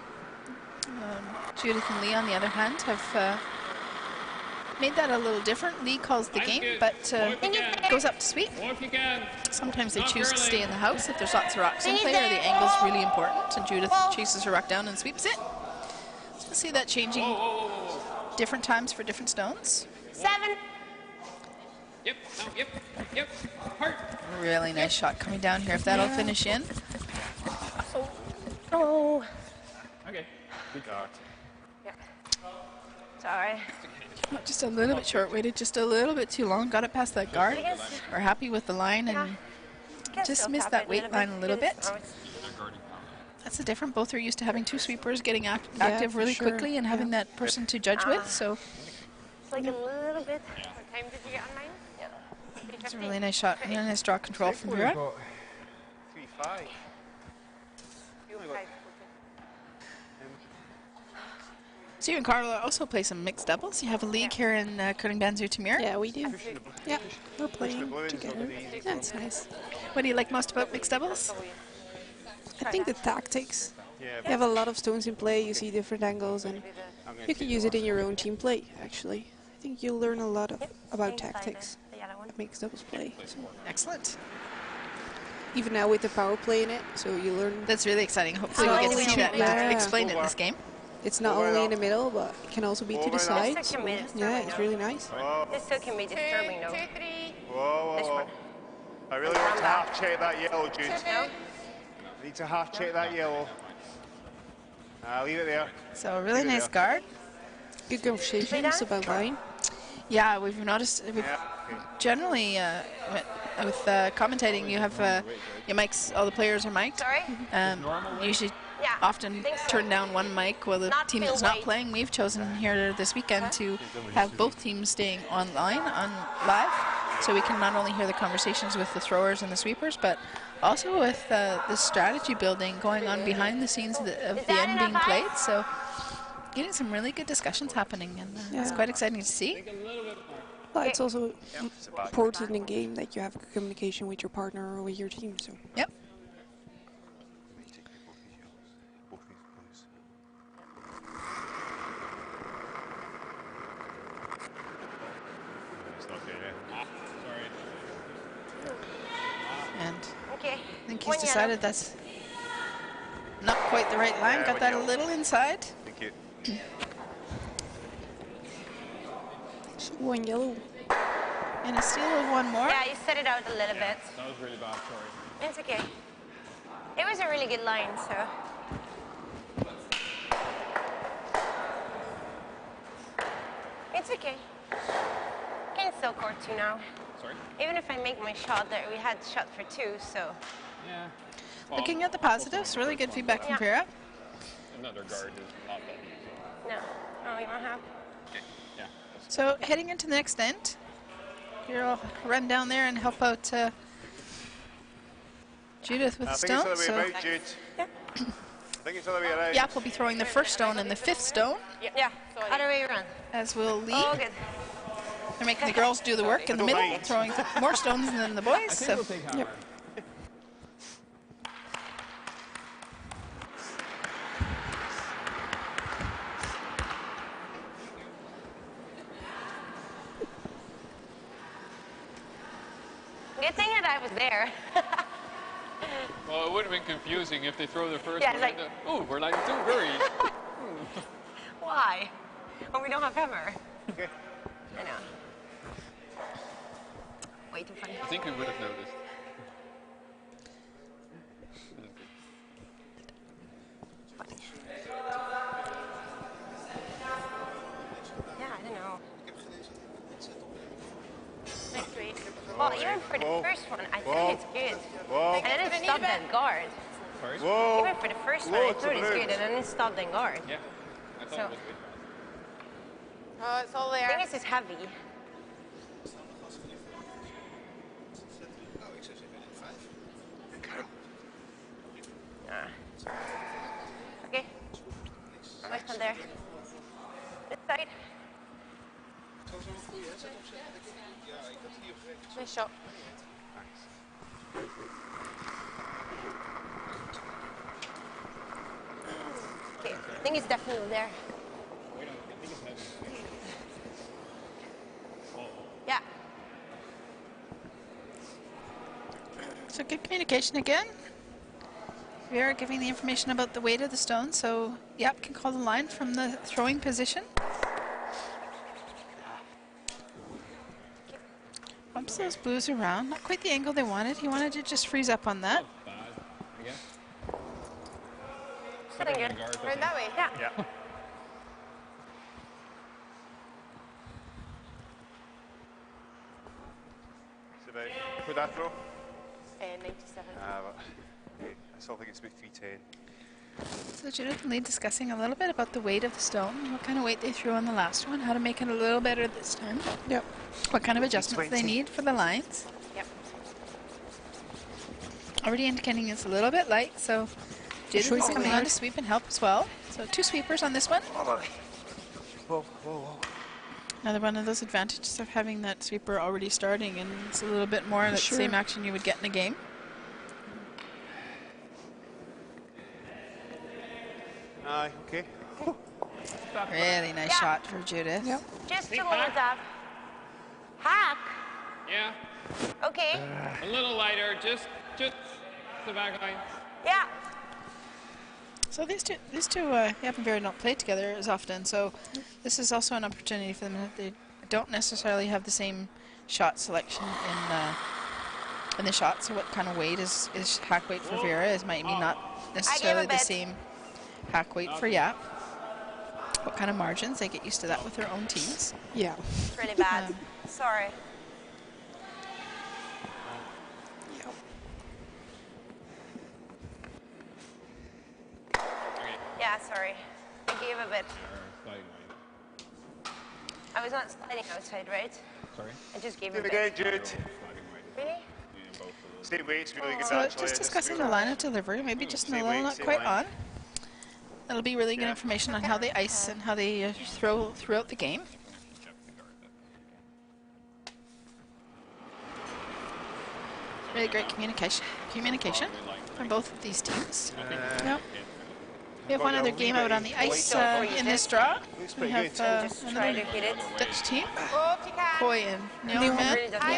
[SPEAKER 7] Judith and Lee, on the other hand, have made that a little different. Lee calls the game, but goes up to sweep. Sometimes they choose to stay in the house if there's lots of rocks in play or the angle's really important, and Judith chases her rock down and sweeps it. So we'll see that changing different times for different stones.
[SPEAKER 6] 7.
[SPEAKER 3] Yep, yep. Heart.
[SPEAKER 7] Really nice shot coming down here. If that'll finish in.
[SPEAKER 6] Oh.
[SPEAKER 3] Good shot.
[SPEAKER 1] Yeah.
[SPEAKER 6] Sorry.
[SPEAKER 7] Just a little bit short, waited just a little bit too long, got it past that guard. We're happy with the line and just missed that weight line a little bit. That's the difference. Both are used to having two sweepers getting active
[SPEAKER 8] for
[SPEAKER 7] really
[SPEAKER 8] sure.
[SPEAKER 7] quickly and having that person to judge with. So
[SPEAKER 6] It's like a little bit.
[SPEAKER 1] What time did you get on mine? Yeah.
[SPEAKER 7] it's a really nice shot. Really nice draw control from Vera.
[SPEAKER 2] 3-5. You only got
[SPEAKER 7] So you and Carla also play some mixed doubles. You have a league here in Curling Banzu Tamir.
[SPEAKER 8] Yeah, we do. Yeah, we're
[SPEAKER 2] the
[SPEAKER 8] playing
[SPEAKER 2] blue is not
[SPEAKER 8] together.
[SPEAKER 2] gonna be easy.
[SPEAKER 8] Yeah, it's nice.
[SPEAKER 7] What do you like most about mixed doubles?
[SPEAKER 8] I think the tactics.
[SPEAKER 2] Yeah,
[SPEAKER 8] You have a lot of stones in play, you see different angles, and
[SPEAKER 2] I'm gonna
[SPEAKER 8] you can
[SPEAKER 2] take
[SPEAKER 8] use
[SPEAKER 2] the
[SPEAKER 8] it in your own team play, actually. I think you'll learn a lot about
[SPEAKER 6] Inside
[SPEAKER 8] tactics.
[SPEAKER 6] The yellow one.
[SPEAKER 8] That makes doubles play. So
[SPEAKER 7] Excellent.
[SPEAKER 8] even now with the power play in it, so you learn.
[SPEAKER 7] That's really exciting. Hopefully
[SPEAKER 6] Oh,
[SPEAKER 7] we'll get to
[SPEAKER 6] yeah.
[SPEAKER 7] see that
[SPEAKER 8] Yeah.
[SPEAKER 7] explained in this game.
[SPEAKER 8] It's not only in the middle, but it can also be to the side.
[SPEAKER 6] This can be
[SPEAKER 8] Yeah,
[SPEAKER 6] disturbing,
[SPEAKER 8] it's
[SPEAKER 6] though.
[SPEAKER 8] really nice.
[SPEAKER 6] This still can be disturbing though.
[SPEAKER 1] 2, 3.
[SPEAKER 2] Whoa, whoa,
[SPEAKER 6] This
[SPEAKER 2] whoa.
[SPEAKER 6] one.
[SPEAKER 2] I really want to half check that yellow, Jude.
[SPEAKER 6] No?
[SPEAKER 2] I need to half check that yellow. Leave it there.
[SPEAKER 7] So a really
[SPEAKER 2] Leave it
[SPEAKER 7] nice
[SPEAKER 2] there.
[SPEAKER 7] guard.
[SPEAKER 8] Good conversations about line.
[SPEAKER 7] Yeah, we've noticed.
[SPEAKER 2] Yeah. Okay.
[SPEAKER 7] Generally, with commentating, you have your mics. All the players are mic'd.
[SPEAKER 6] Sorry?
[SPEAKER 7] Usually,
[SPEAKER 6] Yeah,
[SPEAKER 7] often
[SPEAKER 6] think so.
[SPEAKER 7] turn down one mic while the
[SPEAKER 6] Not
[SPEAKER 7] team
[SPEAKER 6] feel
[SPEAKER 7] that's not
[SPEAKER 6] weight.
[SPEAKER 7] playing. We've chosen here this weekend to have both teams staying online, on live, so we can not only hear the conversations with the throwers and the sweepers, but also with the strategy building going on behind the scenes of the
[SPEAKER 6] that
[SPEAKER 7] end being
[SPEAKER 6] enough
[SPEAKER 7] played.
[SPEAKER 6] ice?
[SPEAKER 7] So, getting some really good discussions happening, and it's
[SPEAKER 8] Yeah.
[SPEAKER 7] quite exciting to see.
[SPEAKER 8] But it's also important in a game that you have communication with your partner or with your team. So
[SPEAKER 7] Yep.
[SPEAKER 2] Both these blues. It's not there yet.
[SPEAKER 7] And
[SPEAKER 6] Okay.
[SPEAKER 7] I think he's
[SPEAKER 6] One yellow.
[SPEAKER 7] decided that's not quite the right line.
[SPEAKER 2] Yeah,
[SPEAKER 7] Got
[SPEAKER 2] one
[SPEAKER 7] that a
[SPEAKER 2] yellow.
[SPEAKER 7] little inside.
[SPEAKER 2] Thank you.
[SPEAKER 8] one yellow.
[SPEAKER 7] And a steal of one more.
[SPEAKER 6] Yeah, you set it out a little bit.
[SPEAKER 3] That was really bad, sorry.
[SPEAKER 6] It's okay. It was a really good line, so. It's okay. Can still court 2 now.
[SPEAKER 3] Sorry?
[SPEAKER 6] Even if I make my shot there, we had shot for 2, so.
[SPEAKER 3] Yeah.
[SPEAKER 7] Looking at the positives, really good feedback from
[SPEAKER 6] Yeah.
[SPEAKER 7] Vera.
[SPEAKER 3] Another guard is not that easy.
[SPEAKER 6] No. Oh, you don't have?
[SPEAKER 3] Okay, yeah.
[SPEAKER 7] So heading into the next end, you'll run down there and help out Judith with
[SPEAKER 2] I
[SPEAKER 7] the
[SPEAKER 2] think it's the
[SPEAKER 7] stone.
[SPEAKER 2] other way
[SPEAKER 7] So
[SPEAKER 2] about, Jude.
[SPEAKER 6] Yeah.
[SPEAKER 2] I think it's the other way around.
[SPEAKER 7] Yap will be throwing the first stone and the fifth stone,
[SPEAKER 6] Yeah. Other way around.
[SPEAKER 7] as will Lee.
[SPEAKER 6] Oh, good.
[SPEAKER 7] They're making the girls do the work in the
[SPEAKER 2] Don't
[SPEAKER 7] middle,
[SPEAKER 2] mind.
[SPEAKER 7] throwing more stones than the boys. So
[SPEAKER 3] We'll take hammer.
[SPEAKER 6] Good thing that I was there.
[SPEAKER 3] Well, it would have been confusing if they throw the first
[SPEAKER 6] Yeah,
[SPEAKER 3] one.
[SPEAKER 6] it's like-
[SPEAKER 3] and oh, we're line 2, very.
[SPEAKER 6] Why? Oh, we don't have hammer.
[SPEAKER 2] Okay.
[SPEAKER 6] I know. Way too funny.
[SPEAKER 3] I think we would have noticed.
[SPEAKER 6] Yeah, I don't know.
[SPEAKER 1] Next week.
[SPEAKER 6] Well, even for the
[SPEAKER 2] Whoa.
[SPEAKER 6] first one, I
[SPEAKER 2] Whoa.
[SPEAKER 6] think it's good.
[SPEAKER 2] Whoa.
[SPEAKER 6] I didn't stop that guard.
[SPEAKER 3] Sorry?
[SPEAKER 2] Whoa.
[SPEAKER 6] Even for the first one, I
[SPEAKER 2] Loads
[SPEAKER 6] thought
[SPEAKER 2] of
[SPEAKER 6] it's good,
[SPEAKER 2] moves.
[SPEAKER 6] and I didn't stop that guard.
[SPEAKER 3] Yeah, I thought
[SPEAKER 6] So-
[SPEAKER 3] it was good.
[SPEAKER 1] Oh, it's all
[SPEAKER 6] The
[SPEAKER 1] there.
[SPEAKER 6] thing is, it's heavy. Ah. Okay. Nice one there. This side.
[SPEAKER 1] Nice shot.
[SPEAKER 6] Okay. I think it's definitely there. Yeah.
[SPEAKER 7] So good communication again. We are giving the information about the weight of the stone, so Yap can call the line from the throwing position. Bumps those blues around. Not quite the angle they wanted. He wanted to just freeze up on that.
[SPEAKER 3] Bad, I guess.
[SPEAKER 1] Sitting good. Right that way. Yeah.
[SPEAKER 2] Yeah. It's about, what'd that throw?
[SPEAKER 1] 97.
[SPEAKER 2] I still think it's about 310.
[SPEAKER 7] So Judith and Lee discussing a little bit about the weight of the stone, what kind of weight they threw on the last one, how to make it a little better this time.
[SPEAKER 8] Yep.
[SPEAKER 7] What kind of adjustments they
[SPEAKER 2] 20.
[SPEAKER 7] need for the lines.
[SPEAKER 1] Yep.
[SPEAKER 7] Already indicating it's a little bit light, so Judith
[SPEAKER 8] Sure,
[SPEAKER 7] is
[SPEAKER 8] you
[SPEAKER 7] coming
[SPEAKER 8] can.
[SPEAKER 7] on to sweep and help as well. So 2 sweepers on this one.
[SPEAKER 2] Whoa, whoa, whoa.
[SPEAKER 7] Another one of those advantages of having that sweeper already starting, and it's a little bit more of the
[SPEAKER 8] Sure.
[SPEAKER 7] same action you would get in a game.
[SPEAKER 2] Aye, okay.
[SPEAKER 7] Really nice shot for Judith.
[SPEAKER 8] Yep.
[SPEAKER 6] Just a little dab. Hack.
[SPEAKER 3] Yeah,
[SPEAKER 6] Okay.
[SPEAKER 3] a little lighter, just the back line.
[SPEAKER 6] Yeah.
[SPEAKER 7] So these two haven't very not played together as often, so this is also an opportunity for them. They don't necessarily have the same shot selection in the shot. So what kind of weight is hack weight for Vera is might be not necessarily the
[SPEAKER 6] bit.
[SPEAKER 7] same hack weight for Yap. What kind of margins? They get used to that with their own teams.
[SPEAKER 8] Yeah.
[SPEAKER 6] It's really bad. Sorry. Yeah, sorry. I gave a bit.
[SPEAKER 3] Sliding weight.
[SPEAKER 6] I was not sliding outside, right?
[SPEAKER 3] Sorry?
[SPEAKER 6] I just gave
[SPEAKER 2] Do
[SPEAKER 6] a
[SPEAKER 2] it
[SPEAKER 6] bit.
[SPEAKER 2] again, Jude.
[SPEAKER 3] Sliding weight.
[SPEAKER 6] Really?
[SPEAKER 3] Yeah, both of those.
[SPEAKER 2] Same weight's really good,
[SPEAKER 7] So
[SPEAKER 2] actually.
[SPEAKER 7] just discussing the line of delivery, maybe just a
[SPEAKER 2] Same
[SPEAKER 7] little
[SPEAKER 2] weight,
[SPEAKER 7] not
[SPEAKER 2] same
[SPEAKER 7] quite
[SPEAKER 2] line.
[SPEAKER 7] on. That'll be really good
[SPEAKER 2] Yeah.
[SPEAKER 7] information on how they ice and how they throw throughout the game. Really great communication from both of these teams. Yep. We have one other game out on the ice in this draw.
[SPEAKER 2] Looks
[SPEAKER 7] We
[SPEAKER 2] pretty
[SPEAKER 7] have
[SPEAKER 2] good.
[SPEAKER 6] Just try to
[SPEAKER 7] another
[SPEAKER 6] hit it.
[SPEAKER 7] Dutch team,
[SPEAKER 6] Oh, if you can.
[SPEAKER 7] Koy and
[SPEAKER 6] Really
[SPEAKER 7] Neilman,
[SPEAKER 6] doesn't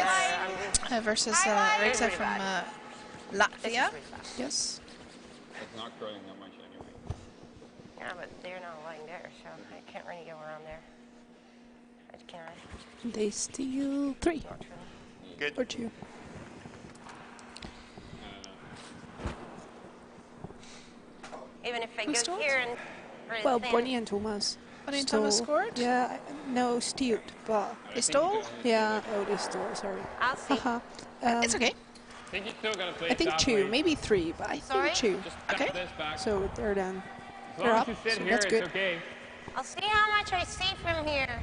[SPEAKER 6] matter.
[SPEAKER 7] versus
[SPEAKER 6] Highlight.
[SPEAKER 7] Rigza from
[SPEAKER 6] This is
[SPEAKER 7] Latvia.
[SPEAKER 6] really fast.
[SPEAKER 8] Yes.
[SPEAKER 3] It's not curling that much anyway.
[SPEAKER 6] Yeah, but they're not lying there, so I can't really go around there. Can I?
[SPEAKER 8] They steal 3
[SPEAKER 6] Not really.
[SPEAKER 2] Good.
[SPEAKER 8] or 2.
[SPEAKER 6] Even if I
[SPEAKER 7] Who
[SPEAKER 6] go
[SPEAKER 7] stole?
[SPEAKER 6] here and really
[SPEAKER 8] Well,
[SPEAKER 6] thin.
[SPEAKER 8] Bonnie and Thomas.
[SPEAKER 7] Bonnie and Thomas
[SPEAKER 8] stole-
[SPEAKER 7] scored?
[SPEAKER 8] Yeah, no, stealed, but
[SPEAKER 7] They stole?
[SPEAKER 8] yeah, oh, they stole. Sorry.
[SPEAKER 6] I'll see.
[SPEAKER 8] Haha.
[SPEAKER 7] It's okay.
[SPEAKER 3] I think you still gotta play
[SPEAKER 8] I think
[SPEAKER 3] that
[SPEAKER 8] 2,
[SPEAKER 3] way.
[SPEAKER 8] maybe 3, but I
[SPEAKER 6] Sorry?
[SPEAKER 8] think 2.
[SPEAKER 3] Just cut
[SPEAKER 7] Okay.
[SPEAKER 3] this back.
[SPEAKER 8] So they're done.
[SPEAKER 3] As
[SPEAKER 8] They're
[SPEAKER 3] long
[SPEAKER 8] up,
[SPEAKER 3] as you sit
[SPEAKER 8] so
[SPEAKER 3] here,
[SPEAKER 8] that's
[SPEAKER 3] it's
[SPEAKER 8] good.
[SPEAKER 3] okay.
[SPEAKER 6] I'll see how much I see from here.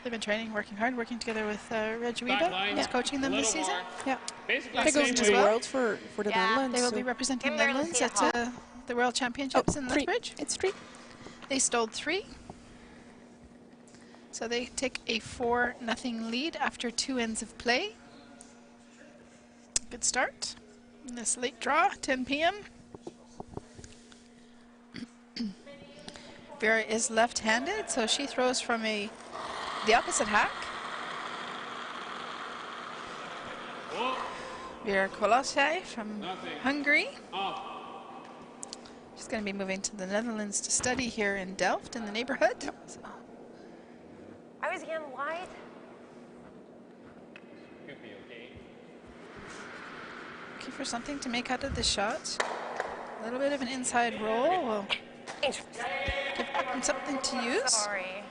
[SPEAKER 7] They've been training, working hard, working together with Reg
[SPEAKER 3] Back
[SPEAKER 7] Wiebe,
[SPEAKER 3] line,
[SPEAKER 7] who's coaching them
[SPEAKER 3] a
[SPEAKER 7] this
[SPEAKER 3] little
[SPEAKER 7] season.
[SPEAKER 3] more.
[SPEAKER 8] Yeah.
[SPEAKER 3] Basically,
[SPEAKER 8] They go
[SPEAKER 3] same
[SPEAKER 8] to
[SPEAKER 3] way.
[SPEAKER 8] the Worlds for the
[SPEAKER 6] Yeah,
[SPEAKER 8] Netherlands.
[SPEAKER 7] They will
[SPEAKER 8] so-
[SPEAKER 7] be representing
[SPEAKER 6] Can barely
[SPEAKER 7] Netherlands
[SPEAKER 6] see a
[SPEAKER 7] at
[SPEAKER 6] hop.
[SPEAKER 7] the World Championships in
[SPEAKER 8] 3.
[SPEAKER 7] Lethbridge.
[SPEAKER 8] It's 3.
[SPEAKER 7] They stole 3. So they take a 4-0 lead after 2 ends of play. Good start. In this late draw, 10 p.m. Vera is left-handed, so she throws from the opposite hack. Vera Kalocsai from Hungary. She's going to be moving to the Netherlands to study here in Delft in the neighborhood. So
[SPEAKER 6] I was getting wide.
[SPEAKER 3] Could be okay.
[SPEAKER 7] looking for something to make out of the shot. A little bit of an inside roll will give them something to use.
[SPEAKER 6] Sorry.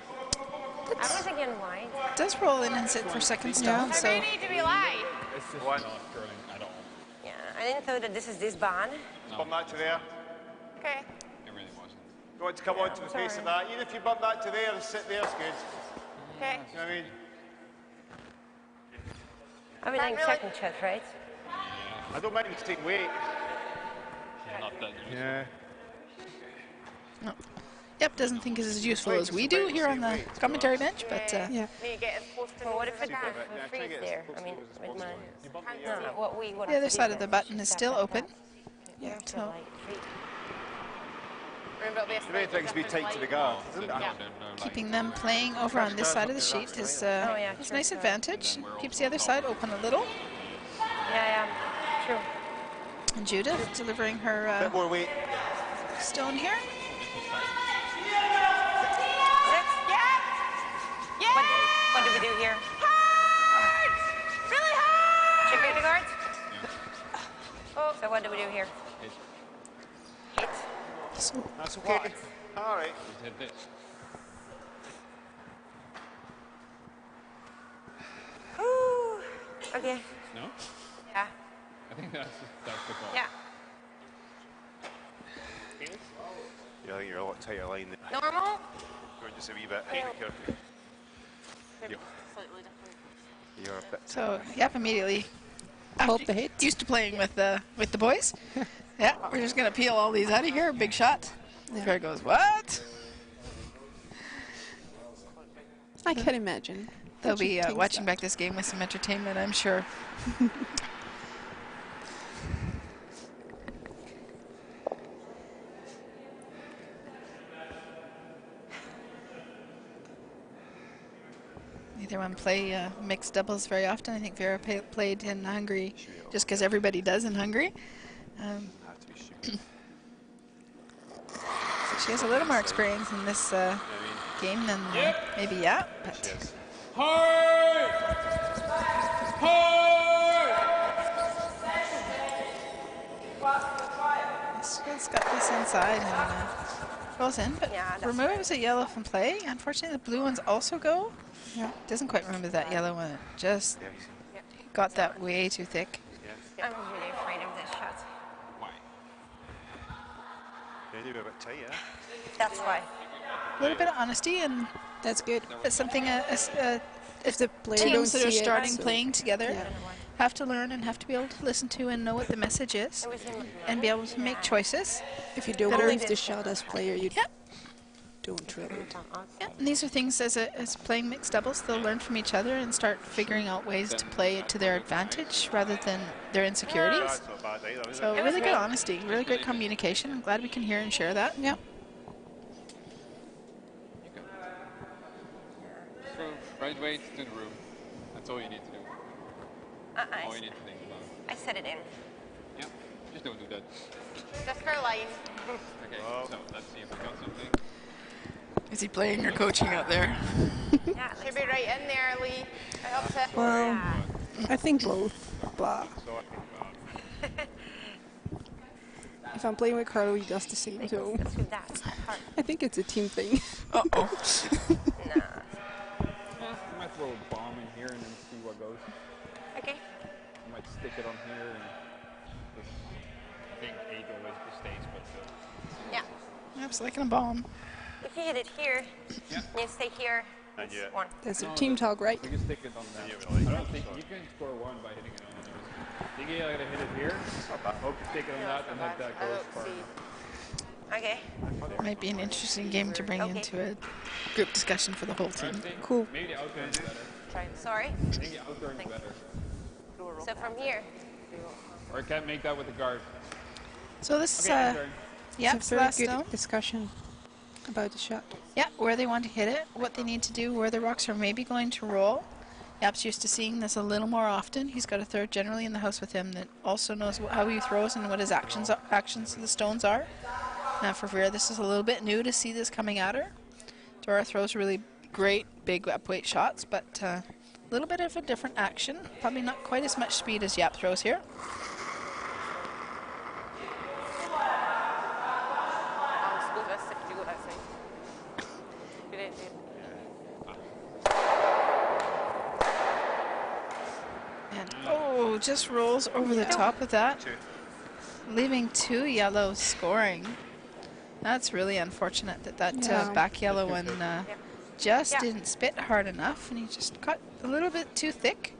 [SPEAKER 6] I was again wide.
[SPEAKER 7] It does roll in and sit for second stone, so
[SPEAKER 1] need to be light.
[SPEAKER 3] It's just
[SPEAKER 2] One.
[SPEAKER 3] not curling at all.
[SPEAKER 6] Yeah, I didn't know that this is this bad.
[SPEAKER 2] Bump that to there.
[SPEAKER 1] Okay.
[SPEAKER 3] It really wasn't.
[SPEAKER 2] You want to come on to the face of that. Even if you bump that to there and sit there, it's good.
[SPEAKER 1] Okay.
[SPEAKER 2] You know what I mean?
[SPEAKER 6] I've been doing
[SPEAKER 1] really-
[SPEAKER 6] second shot, right?
[SPEAKER 2] I don't mind taking weight.
[SPEAKER 4] Not that
[SPEAKER 2] Yeah.
[SPEAKER 7] no. Yep, doesn't think it's as useful as we do here on the commentary bench, but
[SPEAKER 8] Yeah.
[SPEAKER 1] Need to get as close to
[SPEAKER 6] Well, what if it
[SPEAKER 2] Yeah,
[SPEAKER 6] can
[SPEAKER 2] try and
[SPEAKER 6] freeze
[SPEAKER 2] get as
[SPEAKER 6] there?
[SPEAKER 2] close
[SPEAKER 6] I
[SPEAKER 2] to
[SPEAKER 6] mean,
[SPEAKER 2] it as
[SPEAKER 6] with
[SPEAKER 2] possible.
[SPEAKER 6] mine. No, what we would
[SPEAKER 7] the other side of the button is still open.
[SPEAKER 8] Yeah.
[SPEAKER 7] So
[SPEAKER 1] Remember, it'll be a
[SPEAKER 2] The main thing is to be tight to the guard, isn't it?
[SPEAKER 7] keeping them playing over on this side of the sheet is
[SPEAKER 6] yeah,
[SPEAKER 7] is a
[SPEAKER 6] true,
[SPEAKER 7] nice
[SPEAKER 6] sorry.
[SPEAKER 7] advantage. Keeps the other side open a little.
[SPEAKER 6] Yeah, true.
[SPEAKER 7] And Judith delivering her
[SPEAKER 2] Bit more weight.
[SPEAKER 7] stone here.
[SPEAKER 6] What do we do here?
[SPEAKER 1] hard! Really hard!
[SPEAKER 6] Chip the guards? Oh, so what do we do here? Hit.
[SPEAKER 8] So
[SPEAKER 2] That's okay. All right.
[SPEAKER 3] Just hit this.
[SPEAKER 6] Ooh. Okay.
[SPEAKER 3] No?
[SPEAKER 6] Yeah.
[SPEAKER 3] I think that's the call.
[SPEAKER 6] Yeah.
[SPEAKER 2] Yeah, I think you're a lot tighter line there.
[SPEAKER 6] Normal?
[SPEAKER 2] Go just a wee bit. Hey, here.
[SPEAKER 1] They're slightly different.
[SPEAKER 2] You're a bit.
[SPEAKER 7] So, yep, immediately.
[SPEAKER 8] Pop
[SPEAKER 7] After
[SPEAKER 8] the hit.
[SPEAKER 7] Used to playing with the boys. Yeah, we're just gonna peel all these out of here. Big shot. Bear goes, what?
[SPEAKER 8] I can imagine.
[SPEAKER 7] They'll
[SPEAKER 8] What you
[SPEAKER 7] be
[SPEAKER 8] think
[SPEAKER 7] watching
[SPEAKER 8] that?
[SPEAKER 7] back this game with some entertainment, I'm sure. Neither one play mixed doubles very often. I think Vera played in Hungary just because everybody does in Hungary.
[SPEAKER 2] Have to be shooting.
[SPEAKER 7] She has a little more experience in this game than maybe but
[SPEAKER 2] She is.
[SPEAKER 3] Hard! Hard!
[SPEAKER 7] it's got this inside and rolls in, but
[SPEAKER 6] Yeah, that's
[SPEAKER 7] removes a yellow from play. Unfortunately, the blue ones also go.
[SPEAKER 8] Yeah.
[SPEAKER 7] Doesn't quite remember that yellow one. It just got that way too thick.
[SPEAKER 6] I'm really afraid of this shot.
[SPEAKER 3] Why?
[SPEAKER 2] Yeah, you do a bit tight, yeah?
[SPEAKER 6] That's why.
[SPEAKER 7] A little bit of honesty, and
[SPEAKER 8] That's good.
[SPEAKER 7] it's something
[SPEAKER 8] If the player don't
[SPEAKER 7] teams that are
[SPEAKER 8] see it,
[SPEAKER 7] starting
[SPEAKER 8] so-
[SPEAKER 7] playing together
[SPEAKER 8] Yeah.
[SPEAKER 7] have to learn and have to be able to listen to and know what the message is
[SPEAKER 6] It was in my
[SPEAKER 7] and be able to make choices.
[SPEAKER 8] If you don't
[SPEAKER 7] That are-
[SPEAKER 8] believe the shot as player, you
[SPEAKER 7] Yep.
[SPEAKER 8] don't drill it.
[SPEAKER 7] Yeah, and these are things as playing mixed doubles, they'll learn from each other and start figuring out ways to play it to their advantage rather than their insecurities.
[SPEAKER 2] That's not bad either, is
[SPEAKER 7] So
[SPEAKER 2] it?
[SPEAKER 7] really good honesty, really great communication. I'm glad we can hear and share that.
[SPEAKER 8] Yeah.
[SPEAKER 3] Throw right weight to the room. That's all you need to do. All you need to think about.
[SPEAKER 6] I set it in.
[SPEAKER 3] Yeah. Just don't do that.
[SPEAKER 1] Just for line.
[SPEAKER 3] Okay. So let's see if we got something.
[SPEAKER 7] Is he playing or coaching out there?
[SPEAKER 6] Yeah,
[SPEAKER 1] Should be right in there, Lee. I hope so.
[SPEAKER 8] Well, I think both. But if I'm playing with Carlo, he does the same. So
[SPEAKER 6] let's do that part.
[SPEAKER 8] I think it's a team thing.
[SPEAKER 7] Uh-oh.
[SPEAKER 6] Nah.
[SPEAKER 3] I might throw a bomb in here and then see what goes.
[SPEAKER 6] Okay.
[SPEAKER 3] I might stick it on here and just, I think 8 always stays, but
[SPEAKER 6] Yeah.
[SPEAKER 7] Yep, it's like in a bomb.
[SPEAKER 6] If you hit it here, you stay here.
[SPEAKER 2] And
[SPEAKER 6] It's
[SPEAKER 2] you-
[SPEAKER 6] one.
[SPEAKER 8] That's a team talk, right?
[SPEAKER 3] we can stick it on that.
[SPEAKER 2] Yeah, we like
[SPEAKER 3] I don't think you can score 1 by hitting it on the I think you gotta hit it here. Hope you stick it on that and hope that
[SPEAKER 1] I
[SPEAKER 3] goes
[SPEAKER 1] don't
[SPEAKER 3] far
[SPEAKER 1] see.
[SPEAKER 3] enough.
[SPEAKER 6] Okay.
[SPEAKER 7] Might be an interesting game to bring
[SPEAKER 6] Okay.
[SPEAKER 7] into a group discussion for the whole
[SPEAKER 3] I
[SPEAKER 7] team.
[SPEAKER 3] think
[SPEAKER 8] Cool.
[SPEAKER 3] maybe the outturn is better.
[SPEAKER 6] Sorry.
[SPEAKER 3] I think the outturn is better.
[SPEAKER 6] So from here.
[SPEAKER 3] Or I can't make that with the guard.
[SPEAKER 7] So this is,
[SPEAKER 3] Okay, outturn.
[SPEAKER 7] yep,
[SPEAKER 8] It's a very
[SPEAKER 7] last
[SPEAKER 8] good
[SPEAKER 7] stone.
[SPEAKER 8] discussion about the shot.
[SPEAKER 7] Yeah, where they want to hit it, what they need to do, where the rocks are maybe going to roll. Yap's used to seeing this a little more often. He's got a third generally in the house with him that also knows how he throws and what his actions of the stones are. Now for Vera, this is a little bit new to see this coming at her. Dora throws really great big upweight shots, but a little bit of a different action. Probably not quite as much speed as Yap throws here.
[SPEAKER 1] I'll split this if you go that side. Good idea.
[SPEAKER 7] And oh, just rolls over the top of that, leaving 2 yellows scoring. That's really unfortunate that
[SPEAKER 8] Yeah.
[SPEAKER 7] back yellow one just
[SPEAKER 6] Yeah.
[SPEAKER 7] didn't spit hard enough, and he just got a little bit too thick.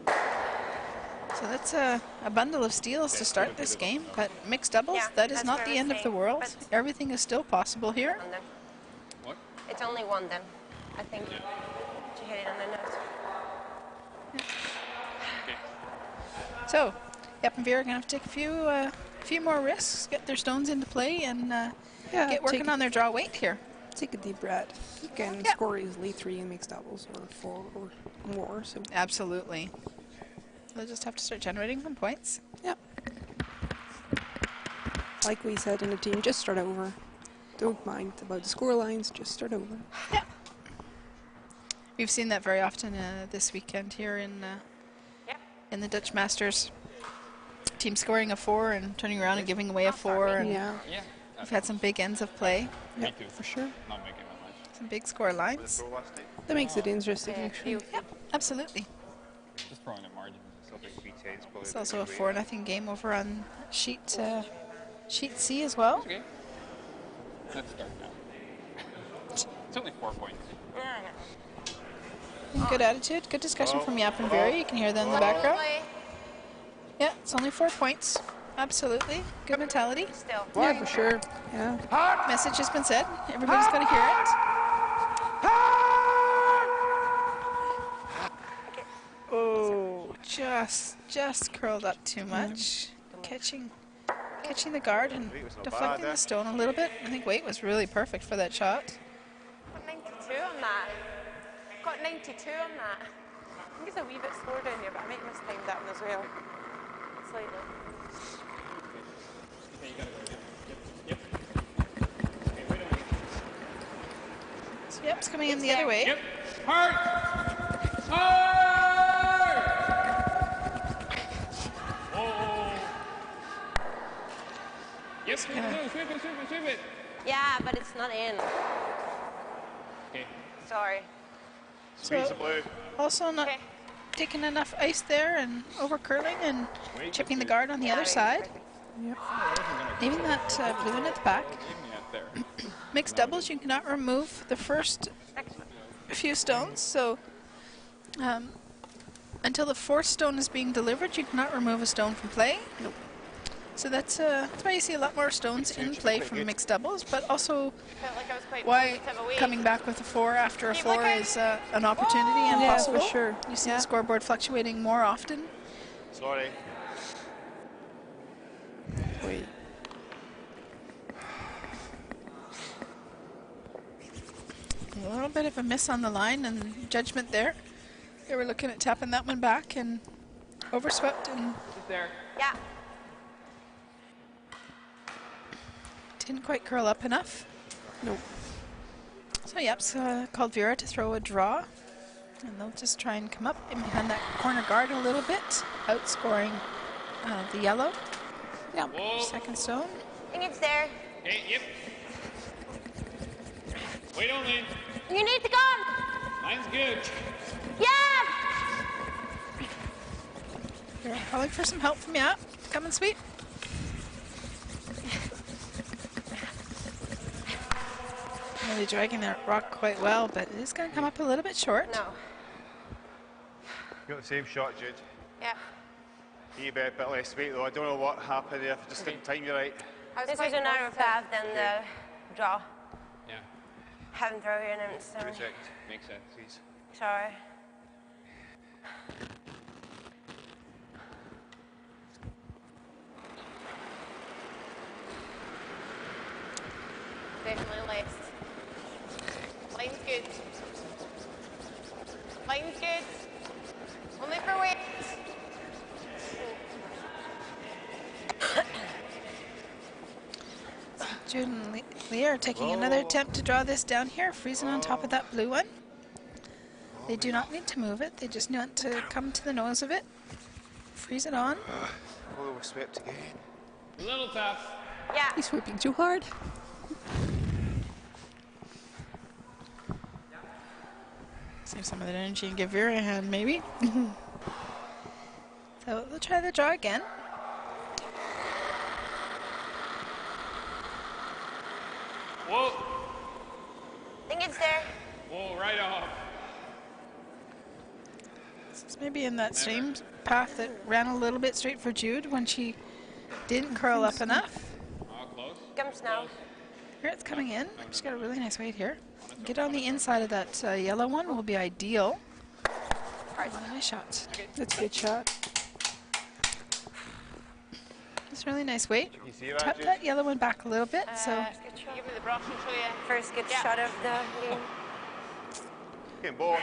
[SPEAKER 7] So that's a bundle of steals to start this game, but mixed doubles,
[SPEAKER 6] Yeah,
[SPEAKER 7] that is
[SPEAKER 6] that's
[SPEAKER 7] not
[SPEAKER 6] what
[SPEAKER 7] the
[SPEAKER 6] I was
[SPEAKER 7] end of the
[SPEAKER 6] saying,
[SPEAKER 7] world.
[SPEAKER 6] but-
[SPEAKER 7] Everything is still possible here.
[SPEAKER 6] And then
[SPEAKER 3] What?
[SPEAKER 6] it's only one then. I think. To hit it on the nose.
[SPEAKER 7] So, Yep and Vera are going to have to take a few more risks, get their stones into play, and
[SPEAKER 8] Yeah,
[SPEAKER 7] get working on their draw weight here.
[SPEAKER 8] Take a deep breath. You can
[SPEAKER 7] Yeah.
[SPEAKER 8] score easily 3 in mixed doubles or 4 or more. So
[SPEAKER 7] Absolutely. They'll just have to start generating some points.
[SPEAKER 8] yeah, like we said in the team, just start over. Don't mind about the score lines. Just start over.
[SPEAKER 7] Yeah. We've seen that very often this weekend here in the Dutch Masters. team scoring a 4 and turning around and giving away a 4. And
[SPEAKER 8] Yeah,
[SPEAKER 3] Yeah.
[SPEAKER 7] we've had some big ends of play,
[SPEAKER 3] Me too.
[SPEAKER 8] for sure.
[SPEAKER 3] Not making that much.
[SPEAKER 7] some big score lines.
[SPEAKER 2] Pro last night.
[SPEAKER 8] That makes it interesting,
[SPEAKER 1] Yeah,
[SPEAKER 8] actually.
[SPEAKER 7] Yep, absolutely.
[SPEAKER 3] Just throwing at margins.
[SPEAKER 2] Celtic V10's probably
[SPEAKER 7] It's
[SPEAKER 2] the
[SPEAKER 7] also a
[SPEAKER 2] big
[SPEAKER 7] 4-0 game over on sheet C as well.
[SPEAKER 3] Okay. Let's start now. It's only 4 points.
[SPEAKER 7] Good attitude, good discussion from Yap and Vera. You can hear them in the background. Yeah, it's only 4 points. Absolutely. Good mentality.
[SPEAKER 6] Still.
[SPEAKER 8] Yeah, for sure. Yeah.
[SPEAKER 7] Message has been said. Everybody's got to hear it. Oh, just curled up too much. Catching the guard and deflecting the stone a little bit. I think weight was really perfect for that shot.
[SPEAKER 1] Got 92 on that. Got 92 on that. I think it's a wee bit slower down there, but I might have mistimed that one as well. Slightly.
[SPEAKER 3] Okay, you gotta go. Yep. Okay, wait a minute.
[SPEAKER 7] So Yap's coming in the other way.
[SPEAKER 3] Yep. Hard! Hard! Oh. Yep, sweep it.
[SPEAKER 6] Yeah, but it's not in.
[SPEAKER 3] Okay.
[SPEAKER 6] Sorry.
[SPEAKER 2] Squeeze the blue.
[SPEAKER 7] Also not
[SPEAKER 6] Okay.
[SPEAKER 7] taking enough ice there and over curling and chipping the guard on the other side. Leaving that blue in at the back.
[SPEAKER 3] There.
[SPEAKER 7] Mixed doubles, you cannot remove the first few stones, so until the fourth stone is being delivered, you cannot remove a stone from play. Nope. So that's why you see a lot more stones in play from mixed doubles, but also
[SPEAKER 1] Felt like I was quite
[SPEAKER 7] why
[SPEAKER 1] positive away.
[SPEAKER 7] coming back with a 4 after a
[SPEAKER 1] Keep
[SPEAKER 7] 4
[SPEAKER 1] looking.
[SPEAKER 7] is an opportunity and
[SPEAKER 8] Yeah,
[SPEAKER 7] possible.
[SPEAKER 8] for sure.
[SPEAKER 7] You see the scoreboard fluctuating more often.
[SPEAKER 2] Sorry.
[SPEAKER 8] Wait.
[SPEAKER 7] A little bit of a miss on the line and judgment there. They were looking at tapping that one back and overswept and
[SPEAKER 3] Sit there.
[SPEAKER 6] Yeah.
[SPEAKER 7] didn't quite curl up enough.
[SPEAKER 8] Nope.
[SPEAKER 7] So Yap's called Vera to throw a draw. And they'll just try and come up in behind that corner guard a little bit, outscoring the yellow.
[SPEAKER 8] Yeah.
[SPEAKER 3] Whoa.
[SPEAKER 7] Second stone.
[SPEAKER 6] I think it's there.
[SPEAKER 3] Hey, yep. Wait only.
[SPEAKER 6] You need to come.
[SPEAKER 3] Mine's good.
[SPEAKER 6] Yeah.
[SPEAKER 7] Vera calling for some help from Yap. Come and sweep. Really dragging that rock quite well, but it is going to come up a little bit short.
[SPEAKER 6] No.
[SPEAKER 2] You got the same shot, Jude.
[SPEAKER 1] Yeah.
[SPEAKER 2] You bet a bit less weight though. I don't know what happened there. Just didn't time you right.
[SPEAKER 1] I was
[SPEAKER 6] This
[SPEAKER 1] quite
[SPEAKER 6] is another
[SPEAKER 1] positive.
[SPEAKER 6] path than the draw.
[SPEAKER 3] Yeah.
[SPEAKER 6] Haven't thrown in and stone.
[SPEAKER 2] Reject.
[SPEAKER 3] Makes sense.
[SPEAKER 2] Please.
[SPEAKER 6] Sorry.
[SPEAKER 1] Definitely less. Line's good. Line's good. Only for weight.
[SPEAKER 7] Jude and Leah are taking another attempt to draw this down here, freezing on top of that blue one. They do not need to move it, they just want to come to the nose of it, freeze it on.
[SPEAKER 2] Oh, we're swept again.
[SPEAKER 3] A little tough.
[SPEAKER 6] Yeah.
[SPEAKER 8] He's sweeping too hard.
[SPEAKER 7] Save some of that energy and give Vera a hand, maybe. So they'll try the draw again.
[SPEAKER 3] Whoa.
[SPEAKER 6] I think it's there.
[SPEAKER 3] Whoa, right off.
[SPEAKER 7] It's maybe in that same path that ran a little bit straight for Jude when she didn't curl up enough.
[SPEAKER 3] Oh, close.
[SPEAKER 6] Comes now.
[SPEAKER 3] Close.
[SPEAKER 7] Here it's coming in. She's got a really nice weight here. Get on the inside of that yellow one will be ideal. Nice shot.
[SPEAKER 8] That's a good shot.
[SPEAKER 7] It's really nice weight.
[SPEAKER 2] You see that,
[SPEAKER 7] Tap
[SPEAKER 2] Jude?
[SPEAKER 7] that yellow one back a little bit. So
[SPEAKER 1] Give me the brush and show you.
[SPEAKER 6] First good
[SPEAKER 1] Yeah.
[SPEAKER 6] shot of the game.
[SPEAKER 2] Getting bored.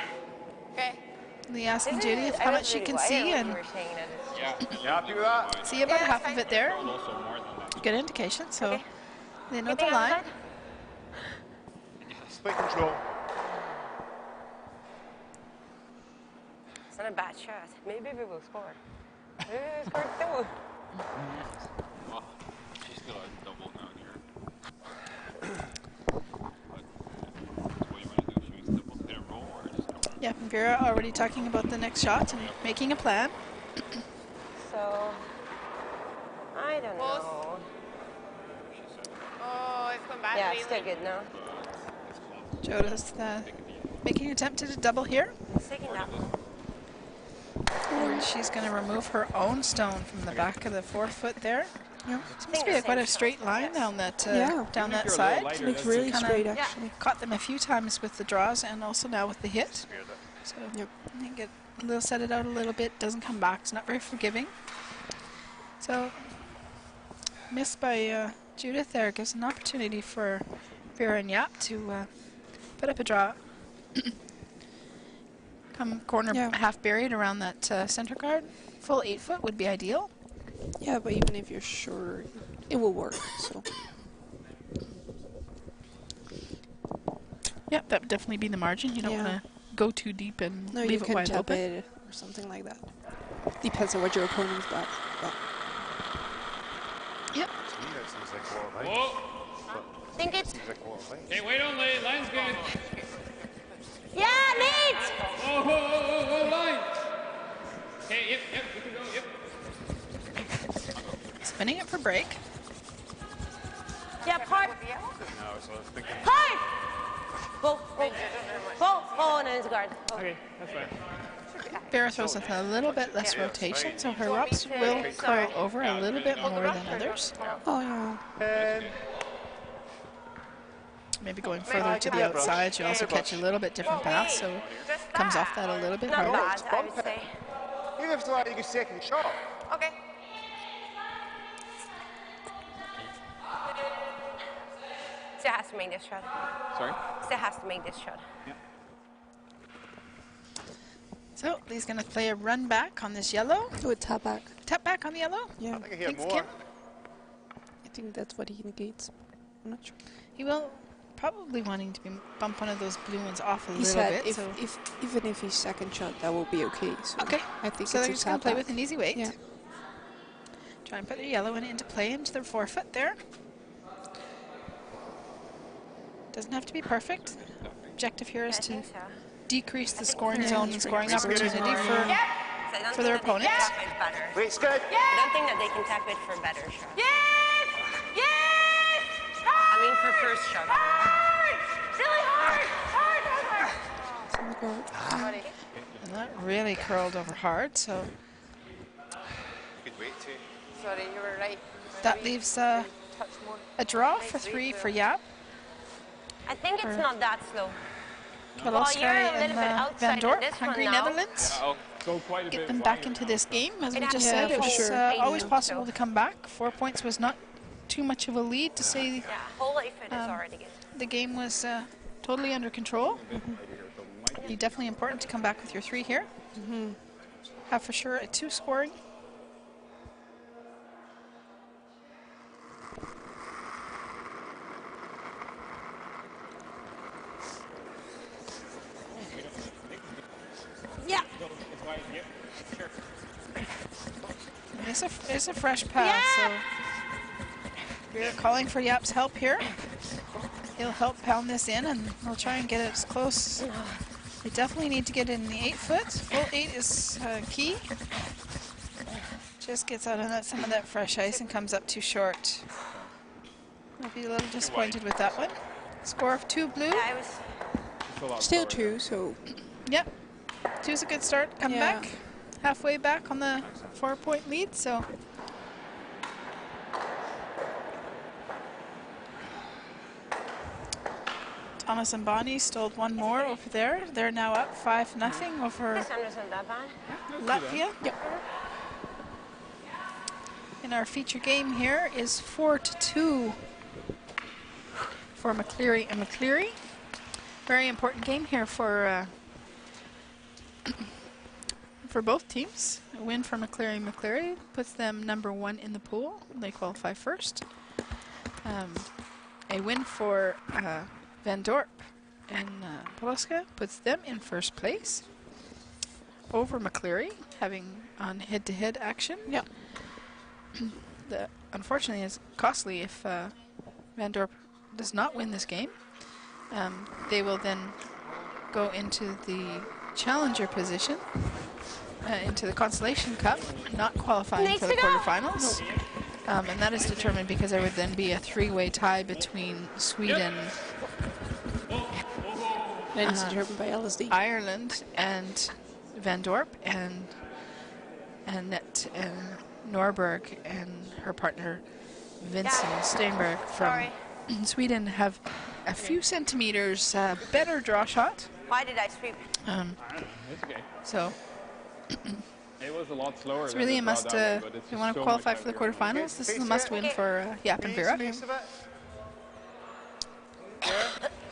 [SPEAKER 1] Okay.
[SPEAKER 7] Lee asking
[SPEAKER 6] This
[SPEAKER 7] Judy
[SPEAKER 6] is-
[SPEAKER 7] how
[SPEAKER 6] I
[SPEAKER 7] much
[SPEAKER 6] was
[SPEAKER 7] she
[SPEAKER 6] really
[SPEAKER 7] can
[SPEAKER 6] wide. I
[SPEAKER 7] see
[SPEAKER 6] don't know
[SPEAKER 7] and
[SPEAKER 6] if you were saying that it's-
[SPEAKER 3] Yeah.
[SPEAKER 2] You happy with that?
[SPEAKER 7] see about
[SPEAKER 1] Yeah,
[SPEAKER 7] half
[SPEAKER 1] that's
[SPEAKER 7] of it
[SPEAKER 1] fine.
[SPEAKER 7] there.
[SPEAKER 3] Also more than that.
[SPEAKER 7] Good indication. So
[SPEAKER 6] Okay.
[SPEAKER 7] they know the
[SPEAKER 6] Keeping on
[SPEAKER 7] line.
[SPEAKER 6] side?
[SPEAKER 2] Split control.
[SPEAKER 6] It's not a bad shot. Maybe we will score. Maybe we will score too.
[SPEAKER 3] Oh, she's still a double down here. What do you want to do? Should we double hit and roll or just go?
[SPEAKER 7] Yeah, Vera already talking about the next shot and making a plan.
[SPEAKER 6] So, I don't know.
[SPEAKER 1] Oh, it's going back.
[SPEAKER 6] Yeah, it's still good now.
[SPEAKER 7] Joda's making an attempt at a double here.
[SPEAKER 6] It's taking that.
[SPEAKER 7] Or she's going to remove her own stone from the back of the 4-foot there.
[SPEAKER 8] Yeah.
[SPEAKER 7] Seems to be quite a straight line down that down that
[SPEAKER 3] You're a little
[SPEAKER 7] side.
[SPEAKER 3] lighter,
[SPEAKER 8] Looks
[SPEAKER 3] that's
[SPEAKER 8] really
[SPEAKER 7] Kinda-
[SPEAKER 8] straight, actually.
[SPEAKER 7] Caught them a few times with the draws and also now with the hit. So
[SPEAKER 8] Yep.
[SPEAKER 7] I think they'll set it out a little bit, doesn't come back. It's not very forgiving. So missed by Judith there gives an opportunity for Vera and Yap to put up a draw. Come corner
[SPEAKER 8] Yeah.
[SPEAKER 7] half buried around that center guard. Full 8-foot would be ideal.
[SPEAKER 8] Yeah, but even if you're shorter, it will work. So
[SPEAKER 7] Yeah, that would definitely be the margin. You don't
[SPEAKER 8] Yeah.
[SPEAKER 7] want to go too deep and
[SPEAKER 8] no, you
[SPEAKER 7] leave it
[SPEAKER 8] can
[SPEAKER 7] wide
[SPEAKER 8] tap
[SPEAKER 7] open.
[SPEAKER 8] it or something like that. Depends on what your opponent's got. But
[SPEAKER 7] Yep.
[SPEAKER 2] To me, that seems like a lot of lines.
[SPEAKER 3] Whoa!
[SPEAKER 6] I think it's.
[SPEAKER 2] Seems like a lot of lines.
[SPEAKER 3] Okay, wait on lane. Line's good.
[SPEAKER 6] Yeah, Nate!
[SPEAKER 3] Oh, whoa, whoa, whoa, whoa, line! Okay, yep, we can go, yep.
[SPEAKER 7] Spinning it for break.
[SPEAKER 6] Yeah, hard.
[SPEAKER 2] No, so I was thinking.
[SPEAKER 6] Hard! Go. Oh, no, it's guard. Go.
[SPEAKER 3] Okay, that's fine.
[SPEAKER 7] Vera throws with a little bit less rotation, so her ropes will curl over a little bit more than others.
[SPEAKER 8] oh yeah.
[SPEAKER 7] Maybe going further to the outside, you also catch a little bit different path, so comes off that a little bit
[SPEAKER 6] Not
[SPEAKER 7] harder.
[SPEAKER 6] bad, I would say.
[SPEAKER 2] Even if it's not like a second shot.
[SPEAKER 1] Okay.
[SPEAKER 6] Still has to make this shot.
[SPEAKER 3] Sorry?
[SPEAKER 6] Still has to make this shot.
[SPEAKER 7] So he's going to play a run back on this yellow.
[SPEAKER 8] Do a tap back.
[SPEAKER 7] Tap back on the yellow.
[SPEAKER 8] Yeah,
[SPEAKER 2] I think he had
[SPEAKER 7] Thanks,
[SPEAKER 2] more.
[SPEAKER 7] Kim.
[SPEAKER 8] I think that's what he negates. I'm not sure.
[SPEAKER 7] He will probably wanting to bump one of those blue ones off a
[SPEAKER 8] He
[SPEAKER 7] little
[SPEAKER 8] said
[SPEAKER 7] bit.
[SPEAKER 8] if even if he's second shot, that will be okay. So
[SPEAKER 7] Okay,
[SPEAKER 8] I think
[SPEAKER 7] so
[SPEAKER 8] it's
[SPEAKER 7] they're
[SPEAKER 8] a
[SPEAKER 7] just going
[SPEAKER 8] tap
[SPEAKER 7] to play
[SPEAKER 8] back.
[SPEAKER 7] with an easy weight.
[SPEAKER 8] Yeah.
[SPEAKER 7] Try and put the yellow one into play into their 4-foot there. Doesn't have to be perfect. Objective here is
[SPEAKER 6] I
[SPEAKER 7] to
[SPEAKER 6] think so.
[SPEAKER 7] decrease the scoring
[SPEAKER 8] Yeah.
[SPEAKER 7] zone and scoring opportunity
[SPEAKER 6] So I don't
[SPEAKER 7] for
[SPEAKER 6] think
[SPEAKER 7] their
[SPEAKER 6] that they can
[SPEAKER 7] opponents.
[SPEAKER 6] tap it better.
[SPEAKER 2] Wait, it's good.
[SPEAKER 6] I don't think that they can tap it for better shot.
[SPEAKER 1] Yes! Yes!
[SPEAKER 6] I mean, for first shot.
[SPEAKER 1] Hard! Really hard! Hard!
[SPEAKER 8] Sorry.
[SPEAKER 7] And that really curled over hard, so
[SPEAKER 2] Good weight too.
[SPEAKER 1] Sorry, you were right.
[SPEAKER 7] that leaves
[SPEAKER 1] Touch more.
[SPEAKER 7] a draw for 3 for Yap.
[SPEAKER 6] I think it's not that slow.
[SPEAKER 7] Kalocsai
[SPEAKER 6] you're a little
[SPEAKER 7] and
[SPEAKER 6] bit
[SPEAKER 7] Van
[SPEAKER 6] outside in
[SPEAKER 7] Dorp,
[SPEAKER 6] this one
[SPEAKER 7] Hungry
[SPEAKER 6] now.
[SPEAKER 7] Netherlands.
[SPEAKER 3] I'll go quite a bit
[SPEAKER 7] Get them back
[SPEAKER 3] wider
[SPEAKER 7] into
[SPEAKER 3] now.
[SPEAKER 7] this game. As we
[SPEAKER 6] It
[SPEAKER 7] just
[SPEAKER 6] has
[SPEAKER 7] said,
[SPEAKER 6] to
[SPEAKER 7] it
[SPEAKER 6] be
[SPEAKER 7] was
[SPEAKER 6] full
[SPEAKER 7] always
[SPEAKER 6] 80,
[SPEAKER 7] possible
[SPEAKER 6] so.
[SPEAKER 7] to come back. 4 points was not too much of a lead to say
[SPEAKER 6] Yeah, whole life it is already good.
[SPEAKER 7] the game was totally under control. Be definitely important to come back with your 3 here. Have for sure a 2 scoring.
[SPEAKER 6] Yeah.
[SPEAKER 7] It's a fresh pass, so we're calling for Yap's help here. He'll help pound this in, and we'll try and get it as close. We definitely need to get it in the 8-foot. Full 8 is key. Just gets out of that, some of that fresh ice and comes up too short. I'll be a little disappointed with that one. Score of 2 blue.
[SPEAKER 6] I was.
[SPEAKER 3] It's a lot
[SPEAKER 8] Still
[SPEAKER 3] slower
[SPEAKER 8] 2, so
[SPEAKER 7] Yep. 2's a good start. Come
[SPEAKER 8] Yeah.
[SPEAKER 7] back. Halfway back on the 4-point lead, so. Thomas and Bonnie stole 1 more over there. They're now up 5-0 over
[SPEAKER 6] This one wasn't that bad.
[SPEAKER 7] Latvia.
[SPEAKER 8] Yep.
[SPEAKER 7] And our feature game here is 4-2 for McCleary and McCleary. Very important game here for both teams. A win for McCleary and McCleary puts them number 1 in the pool. They qualify first. A win for Van Dorp and Kalocsai puts them in first place over McCleary, having on head-to-head action.
[SPEAKER 8] yeah.
[SPEAKER 7] unfortunately is costly if Van Dorp does not win this game. They will then go into the challenger position, into the Consolation Cup, not qualifying for the quarterfinals. And that is determined because there would then be a three-way tie between Sweden,
[SPEAKER 8] And it's determined by LSD.
[SPEAKER 7] Ireland, and Van Dorp, and Annette and Norberg and her partner Vincent Steinberg from Sweden have a few centimeters better draw shot.
[SPEAKER 6] Why did I sweep?
[SPEAKER 3] I don't know. It's okay.
[SPEAKER 7] So
[SPEAKER 3] It was a lot slower.
[SPEAKER 7] it's
[SPEAKER 3] than
[SPEAKER 7] really
[SPEAKER 3] the
[SPEAKER 7] a
[SPEAKER 3] draw
[SPEAKER 7] must.
[SPEAKER 3] that way,
[SPEAKER 7] If
[SPEAKER 3] but it's
[SPEAKER 7] you
[SPEAKER 3] just
[SPEAKER 7] want to
[SPEAKER 3] so
[SPEAKER 7] qualify
[SPEAKER 3] much
[SPEAKER 7] for the
[SPEAKER 3] easier.
[SPEAKER 7] quarterfinals, this is a must-win for Jaap and Vera,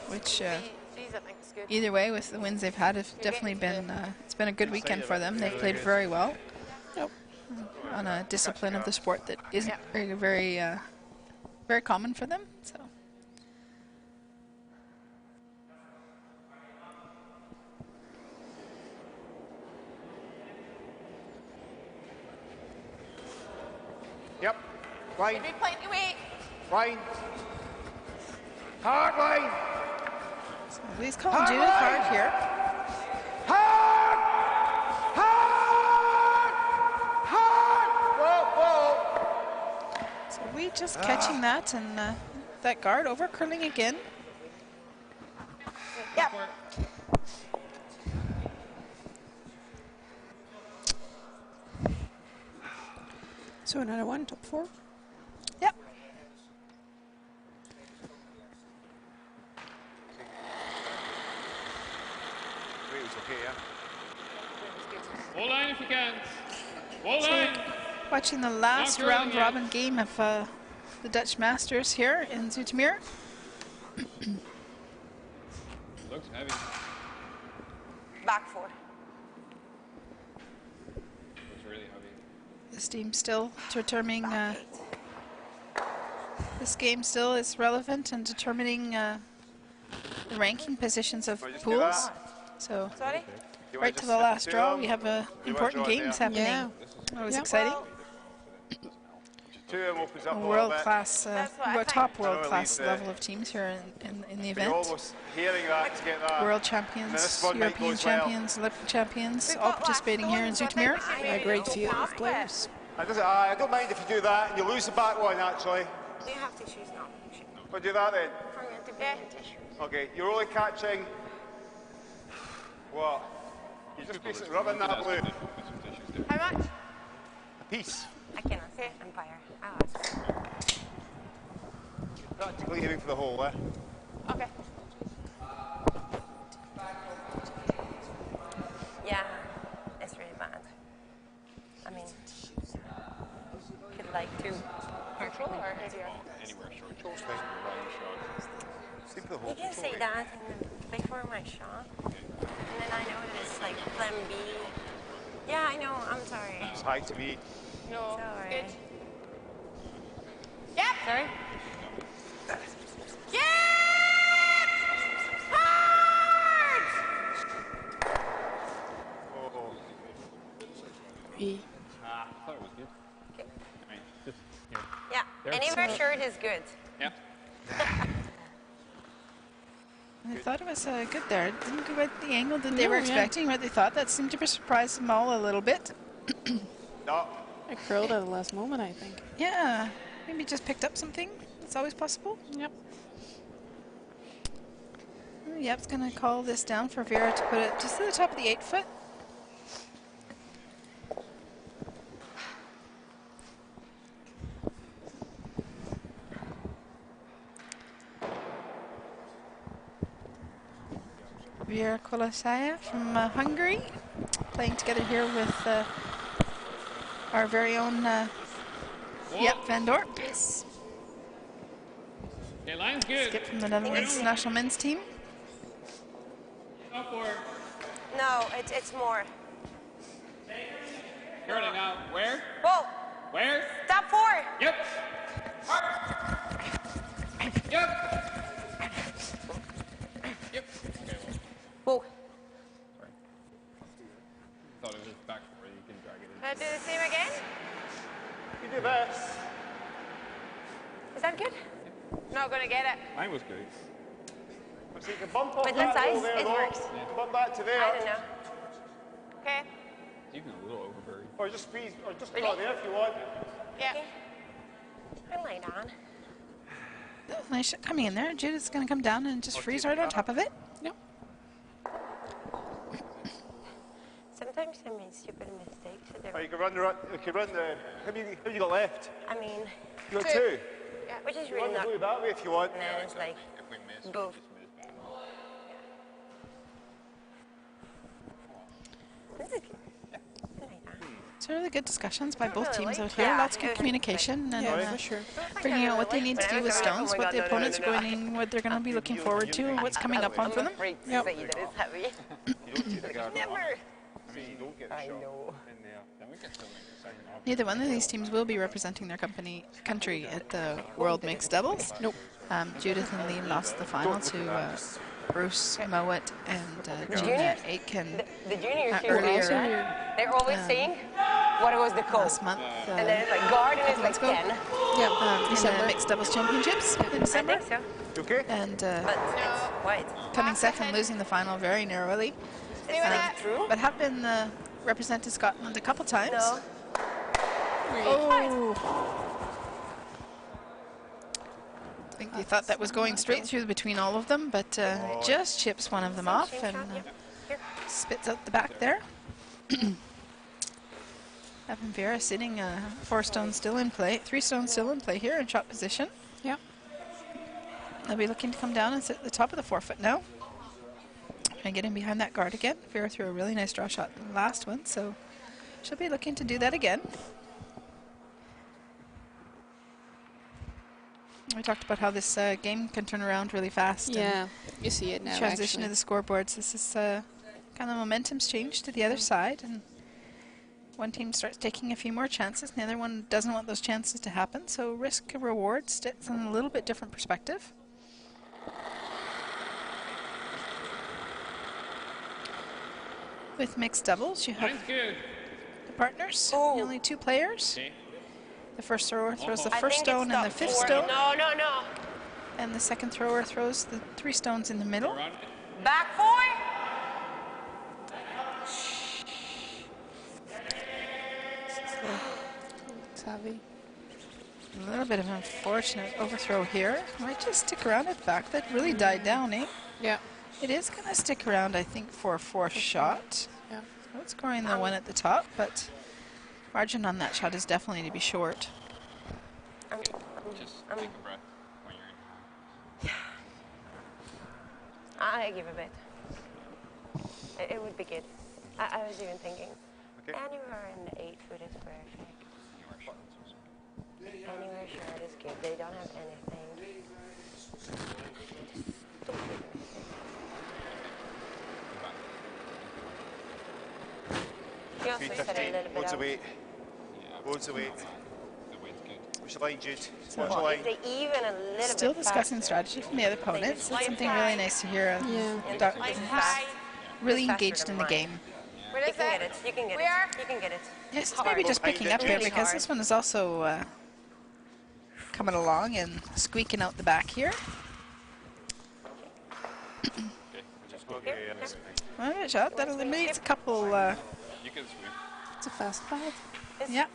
[SPEAKER 7] which
[SPEAKER 5] Jeez, I think it's good.
[SPEAKER 7] either way, with the wins they've had, have definitely been. It's been a good weekend for them. They've played very well on a discipline of the sport that isn't very common for them. So.
[SPEAKER 2] Yep. Line.
[SPEAKER 5] Did we plenty weight?
[SPEAKER 2] Line. Hard line.
[SPEAKER 7] So please call Judith hard here.
[SPEAKER 2] Hard. Hard. Hard. Whoa, whoa.
[SPEAKER 7] So we just catching that and that guard over curling again.
[SPEAKER 6] Yep.
[SPEAKER 8] So another one, top 4.
[SPEAKER 7] Yep.
[SPEAKER 2] Wait, it's okay, yeah?
[SPEAKER 3] Hold line if you can. Hold line.
[SPEAKER 7] Watching the last
[SPEAKER 3] Not curling
[SPEAKER 7] round
[SPEAKER 3] yet.
[SPEAKER 7] robin game of the Dutch Masters here in Zoetermeer.
[SPEAKER 3] Looks heavy.
[SPEAKER 6] Back 4.
[SPEAKER 3] Looks really heavy.
[SPEAKER 7] This team still determining. This game still is relevant and determining the ranking positions of
[SPEAKER 2] Wanna just do
[SPEAKER 7] pools.
[SPEAKER 2] that?
[SPEAKER 7] So
[SPEAKER 5] Sorry?
[SPEAKER 2] You wanna
[SPEAKER 7] right to
[SPEAKER 2] just
[SPEAKER 7] the last
[SPEAKER 2] do
[SPEAKER 7] draw,
[SPEAKER 2] them?
[SPEAKER 7] we have
[SPEAKER 2] You
[SPEAKER 7] important
[SPEAKER 2] wanna draw it
[SPEAKER 7] games
[SPEAKER 2] there?
[SPEAKER 7] happening.
[SPEAKER 8] Yeah.
[SPEAKER 7] Always
[SPEAKER 8] Yeah.
[SPEAKER 7] exciting.
[SPEAKER 2] Two of them opens up a little
[SPEAKER 7] World
[SPEAKER 2] bit.
[SPEAKER 7] class,
[SPEAKER 5] That's what I think.
[SPEAKER 7] top
[SPEAKER 2] I know
[SPEAKER 7] world
[SPEAKER 2] it
[SPEAKER 7] class
[SPEAKER 2] leaves,
[SPEAKER 7] level of teams here in the
[SPEAKER 2] But you're
[SPEAKER 7] event.
[SPEAKER 2] almost hearing that to get that.
[SPEAKER 7] World
[SPEAKER 2] this
[SPEAKER 7] champions,
[SPEAKER 2] one might go
[SPEAKER 7] European
[SPEAKER 2] as well.
[SPEAKER 7] champions, Olympic champions,
[SPEAKER 5] We've
[SPEAKER 7] all
[SPEAKER 5] got last
[SPEAKER 7] participating here in
[SPEAKER 5] stones, so I think
[SPEAKER 7] Zoetermeer.
[SPEAKER 5] we should
[SPEAKER 8] A
[SPEAKER 5] maybe
[SPEAKER 8] great
[SPEAKER 5] go
[SPEAKER 8] field
[SPEAKER 5] off
[SPEAKER 8] of
[SPEAKER 5] it.
[SPEAKER 8] players.
[SPEAKER 2] I don't mind if you do that and you lose the back one, actually.
[SPEAKER 6] Do you have tissues now?
[SPEAKER 2] We'll do that then.
[SPEAKER 6] I'm going to
[SPEAKER 5] Yeah.
[SPEAKER 6] bring the tissues.
[SPEAKER 2] Okay, you're only catching. What? You're just basically rubbing that blue.
[SPEAKER 5] How much?
[SPEAKER 2] A piece.
[SPEAKER 6] I cannot say Empire. I'll ask.
[SPEAKER 2] Practically aiming for the hole, eh?
[SPEAKER 5] Okay.
[SPEAKER 6] Yeah, it's really bad. I mean, could like to.
[SPEAKER 5] Neutral or heavier?
[SPEAKER 4] Anywhere short.
[SPEAKER 2] Short thing. Aim for the hole.
[SPEAKER 6] You can say that before my shot, and then I know that it's like plan B. Yeah, I know. I'm sorry.
[SPEAKER 2] It's high to me.
[SPEAKER 5] No.
[SPEAKER 6] Sorry.
[SPEAKER 5] Good. Yep.
[SPEAKER 6] Sorry.
[SPEAKER 5] Yep. Hard.
[SPEAKER 2] Oh.
[SPEAKER 8] 3.
[SPEAKER 3] I thought it was good.
[SPEAKER 6] Okay.
[SPEAKER 3] I mean, just here.
[SPEAKER 6] Yeah,
[SPEAKER 3] There.
[SPEAKER 6] anywhere short is good.
[SPEAKER 3] Yeah.
[SPEAKER 7] I thought it was good there. It didn't go at the angle that they were
[SPEAKER 8] No, yeah.
[SPEAKER 7] expecting, what they thought. That seemed to surprise them all a little bit.
[SPEAKER 2] No.
[SPEAKER 8] I curled at the last moment, I think.
[SPEAKER 7] Yeah, maybe just picked up something. It's always possible.
[SPEAKER 8] Yep.
[SPEAKER 7] Yep, it's going to call this down for Vera to put it just to the top of the 8 foot. Vera Kalocsai from Hungary, playing together here with our very own Van Dorp.
[SPEAKER 8] Yes.
[SPEAKER 3] Okay, line's good.
[SPEAKER 7] Skip from the Netherlands national men's team.
[SPEAKER 3] Up for
[SPEAKER 6] No, it's more.
[SPEAKER 3] curling now. Where?
[SPEAKER 6] Whoa,
[SPEAKER 3] Where?
[SPEAKER 6] stop 4.
[SPEAKER 3] Yep. Yep. Yep. Okay, well,
[SPEAKER 6] Whoa.
[SPEAKER 3] sorry. Thought it was just back where you can drag it in.
[SPEAKER 5] Can I do the same again?
[SPEAKER 2] You do best.
[SPEAKER 1] sound good? Not gonna get it.
[SPEAKER 3] Mine was good.
[SPEAKER 2] So you can bump off
[SPEAKER 6] With
[SPEAKER 2] that
[SPEAKER 6] this
[SPEAKER 2] wall
[SPEAKER 6] ice,
[SPEAKER 2] there,
[SPEAKER 6] it
[SPEAKER 2] though.
[SPEAKER 6] works.
[SPEAKER 2] Bump that to there.
[SPEAKER 6] I don't know.
[SPEAKER 1] Okay.
[SPEAKER 3] Even a little overburied.
[SPEAKER 2] Or just squeeze, or just cut there if you want.
[SPEAKER 1] Yeah.
[SPEAKER 6] Okay. I lay down.
[SPEAKER 7] Nice shot coming in there. Judith's going to come down and just freeze right on top of it. Yep.
[SPEAKER 6] Sometimes I make stupid mistakes. So
[SPEAKER 2] Or you can run the, how many you got left?
[SPEAKER 6] I mean,
[SPEAKER 2] You got two.
[SPEAKER 6] which is
[SPEAKER 2] You
[SPEAKER 6] really
[SPEAKER 2] run the
[SPEAKER 6] not.
[SPEAKER 2] blue that way if you want.
[SPEAKER 6] And then it's like both. This is good. I like that.
[SPEAKER 7] So really good discussions by both
[SPEAKER 1] really
[SPEAKER 7] teams
[SPEAKER 1] like
[SPEAKER 7] out here.
[SPEAKER 6] that.
[SPEAKER 7] Lots of
[SPEAKER 6] Yeah,
[SPEAKER 7] good communication and
[SPEAKER 8] Yeah, for sure.
[SPEAKER 7] bringing out what they need to do with
[SPEAKER 6] When I was
[SPEAKER 7] stones,
[SPEAKER 6] like, oh my
[SPEAKER 7] what the
[SPEAKER 6] God, no, no,
[SPEAKER 7] opponents
[SPEAKER 6] no,
[SPEAKER 7] are
[SPEAKER 6] no.
[SPEAKER 7] going, what they're going to be looking forward to, and what's coming up on for them.
[SPEAKER 6] I'm afraid to
[SPEAKER 7] Yep.
[SPEAKER 6] say that it's heavy.
[SPEAKER 2] You don't take the guard
[SPEAKER 6] Never.
[SPEAKER 2] off, so you don't get the
[SPEAKER 6] I
[SPEAKER 2] shot
[SPEAKER 6] know.
[SPEAKER 2] in there.
[SPEAKER 3] Then we get to the second off.
[SPEAKER 7] Neither one of these teams will be representing their country at the World Mixed Doubles.
[SPEAKER 8] Nope.
[SPEAKER 7] Judith and Liam lost the final to Bruce Mowat and Gina
[SPEAKER 6] juniors?
[SPEAKER 7] Aitken
[SPEAKER 6] The juniors here,
[SPEAKER 7] earlier
[SPEAKER 6] they're always saying, what was the code?
[SPEAKER 7] last month.
[SPEAKER 6] And then it's like, garden is like
[SPEAKER 7] let's go.
[SPEAKER 6] 10.
[SPEAKER 7] In the Mixed Doubles Championships in
[SPEAKER 6] I
[SPEAKER 7] December.
[SPEAKER 6] think so.
[SPEAKER 2] You okay?
[SPEAKER 7] And
[SPEAKER 6] But it's white.
[SPEAKER 7] coming second, losing the final very narrowly.
[SPEAKER 6] Is that true?
[SPEAKER 7] But have been represented Scotland a couple times.
[SPEAKER 6] No.
[SPEAKER 7] Oh. I think they thought that was going straight through between all of them, but it just chips one of them off and spits out the back there. Evan Vera sitting 4 stones still in play, 3 stones still in play here in shot position.
[SPEAKER 8] Yep.
[SPEAKER 7] They'll be looking to come down and sit at the top of the 4-foot now. And get in behind that guard again. Vera threw a really nice draw shot in the last one, so she'll be looking to do that again. We talked about how this game can turn around really fast.
[SPEAKER 8] Yeah, you see it
[SPEAKER 7] And
[SPEAKER 8] now.
[SPEAKER 7] transition
[SPEAKER 8] actually.
[SPEAKER 7] to the scoreboards. This is kind of momentum's changed to the other side, and one team starts taking a few more chances, and the other one doesn't want those chances to happen. So risk reward sits in a little bit different perspective. With mixed doubles, you have
[SPEAKER 3] Mine's good.
[SPEAKER 7] the partners, only 2 players.
[SPEAKER 3] Okay.
[SPEAKER 7] The first thrower throws the
[SPEAKER 6] I
[SPEAKER 7] first
[SPEAKER 6] think
[SPEAKER 7] stone
[SPEAKER 6] it's
[SPEAKER 7] and the
[SPEAKER 6] the
[SPEAKER 7] 5th
[SPEAKER 6] 4.
[SPEAKER 7] stone,
[SPEAKER 6] No, no, no.
[SPEAKER 7] and the second thrower throws the 3 stones in the middle.
[SPEAKER 3] Run.
[SPEAKER 6] Back 4.
[SPEAKER 8] Savvy.
[SPEAKER 7] A little bit of an unfortunate overthrow here. Might just stick around at the back. That really died down, eh?
[SPEAKER 8] Yeah.
[SPEAKER 7] It is going to stick around, I think, for a 4th shot.
[SPEAKER 8] Yeah.
[SPEAKER 7] Not scoring the one at the top, but margin on that shot is definitely to be short.
[SPEAKER 3] Just take a breath when you're in.
[SPEAKER 6] I give a bit. It would be good. I was even thinking.
[SPEAKER 2] Okay.
[SPEAKER 6] Anywhere in the 8-foot is perfect. Anywhere short is good. They don't have anything. He also said a
[SPEAKER 2] 315.
[SPEAKER 6] little bit
[SPEAKER 2] Loads of
[SPEAKER 6] of.
[SPEAKER 2] weight.
[SPEAKER 3] Yeah.
[SPEAKER 2] Loads of weight.
[SPEAKER 3] The weight's good.
[SPEAKER 2] What's your line, Jude?
[SPEAKER 7] So-
[SPEAKER 2] What's your line?
[SPEAKER 6] If they even a little
[SPEAKER 7] Still
[SPEAKER 6] bit
[SPEAKER 7] discussing
[SPEAKER 6] faster,
[SPEAKER 7] strategy from the other opponents. It's something really nice to hear.
[SPEAKER 8] Yeah.
[SPEAKER 7] Doc-
[SPEAKER 1] Hi.
[SPEAKER 7] really
[SPEAKER 6] Faster
[SPEAKER 7] engaged
[SPEAKER 6] than
[SPEAKER 7] in the
[SPEAKER 6] mine.
[SPEAKER 7] game.
[SPEAKER 1] What
[SPEAKER 6] You
[SPEAKER 1] is
[SPEAKER 6] can get
[SPEAKER 1] it?
[SPEAKER 6] it. You can get
[SPEAKER 1] Where?
[SPEAKER 6] it. You can get it.
[SPEAKER 7] Yes, it's maybe just picking up here
[SPEAKER 6] Really
[SPEAKER 7] because
[SPEAKER 6] hard.
[SPEAKER 7] this one is also coming along and squeaking out the back here.
[SPEAKER 2] Okay, yeah, that's
[SPEAKER 7] Well, good shot. That eliminates a couple.
[SPEAKER 3] You can swim.
[SPEAKER 8] It's a fast 5.
[SPEAKER 7] Yeah.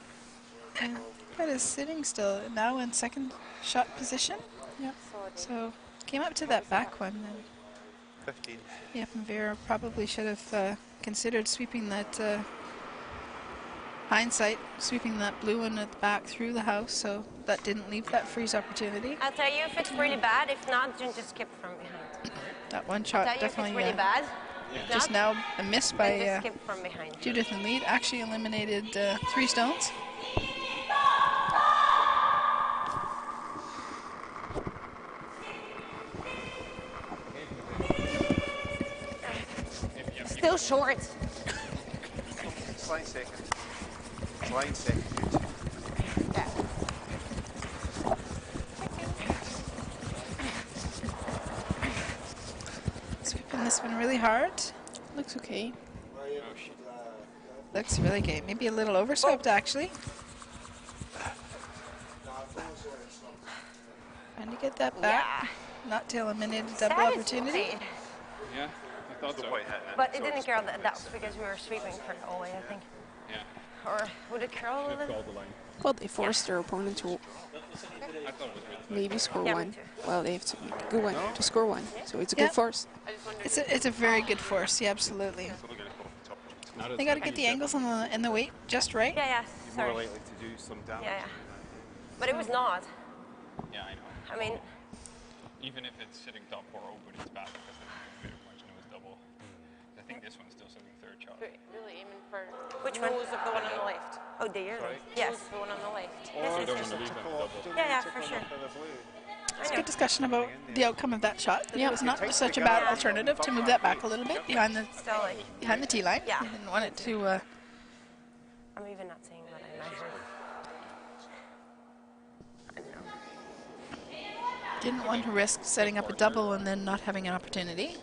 [SPEAKER 7] And that is sitting still now in 2nd shot position.
[SPEAKER 8] Yeah.
[SPEAKER 7] So came up to that back one. And
[SPEAKER 2] 15.
[SPEAKER 7] yep, and Vera probably should have considered sweeping that. Hindsight, sweeping that blue one at the back through the house, so that didn't leave that freeze opportunity.
[SPEAKER 6] I'll tell you if it's really bad. If not, then just skip from behind.
[SPEAKER 7] That one
[SPEAKER 6] I'll
[SPEAKER 7] shot
[SPEAKER 6] tell you if it's
[SPEAKER 7] definitely
[SPEAKER 6] really bad. If
[SPEAKER 7] just
[SPEAKER 6] not,
[SPEAKER 7] now a miss
[SPEAKER 6] then
[SPEAKER 7] by
[SPEAKER 6] just skip from behind.
[SPEAKER 7] Judith in lead. Actually eliminated 3 stones.
[SPEAKER 6] Still short.
[SPEAKER 2] Line second. Line second, Jude.
[SPEAKER 7] Sweeping this one really hard.
[SPEAKER 8] Looks okay.
[SPEAKER 7] Looks really good. Maybe a little overswept actually. Trying to get that back. Not till a minute double
[SPEAKER 6] That is
[SPEAKER 7] opportunity.
[SPEAKER 6] insane.
[SPEAKER 3] Yeah, I thought so.
[SPEAKER 6] But it didn't curl. That was because we were sweeping for the whole way, I think.
[SPEAKER 3] Yeah.
[SPEAKER 6] Or would it curl a
[SPEAKER 3] Should have
[SPEAKER 6] little?
[SPEAKER 3] called the line.
[SPEAKER 8] Well, they forced their opponent to
[SPEAKER 3] I thought it was good.
[SPEAKER 8] maybe score
[SPEAKER 6] Yeah, me
[SPEAKER 8] one.
[SPEAKER 6] too.
[SPEAKER 8] Well, they have to make a good one to score one. So it's a
[SPEAKER 7] Yeah.
[SPEAKER 8] good force.
[SPEAKER 1] I just wondered.
[SPEAKER 7] It's a very good force. Yeah, absolutely.
[SPEAKER 3] Not as
[SPEAKER 7] They got to
[SPEAKER 3] good.
[SPEAKER 7] get the angles and the weight just right.
[SPEAKER 6] Yeah, yeah.
[SPEAKER 2] More
[SPEAKER 6] Sorry.
[SPEAKER 2] likely to do some damage.
[SPEAKER 6] Yeah, yeah. But it was not.
[SPEAKER 3] Yeah, I know.
[SPEAKER 6] I mean,
[SPEAKER 3] Even if it's sitting top or open, it's bad because the much nose double. I think this one's still sitting third shot.
[SPEAKER 1] Really aiming for
[SPEAKER 6] which one?
[SPEAKER 1] nose of the one on the left.
[SPEAKER 6] Oh, dear.
[SPEAKER 2] Sorry?
[SPEAKER 6] Yes.
[SPEAKER 1] Nose of the one on the left.
[SPEAKER 6] Yes,
[SPEAKER 3] I
[SPEAKER 6] yes,
[SPEAKER 3] don't
[SPEAKER 6] yes.
[SPEAKER 3] want to leave them double.
[SPEAKER 6] Yeah, yeah, for sure.
[SPEAKER 7] It's a good discussion about the outcome of that shot. That
[SPEAKER 8] Yeah.
[SPEAKER 7] it was not such a bad alternative to move that back a little bit behind the
[SPEAKER 6] Still, like,
[SPEAKER 7] tee line.
[SPEAKER 6] Yeah.
[SPEAKER 7] You didn't want it to.
[SPEAKER 6] I'm even not saying what I measured. I don't know.
[SPEAKER 7] Didn't want to risk setting up a double and then not having an opportunity.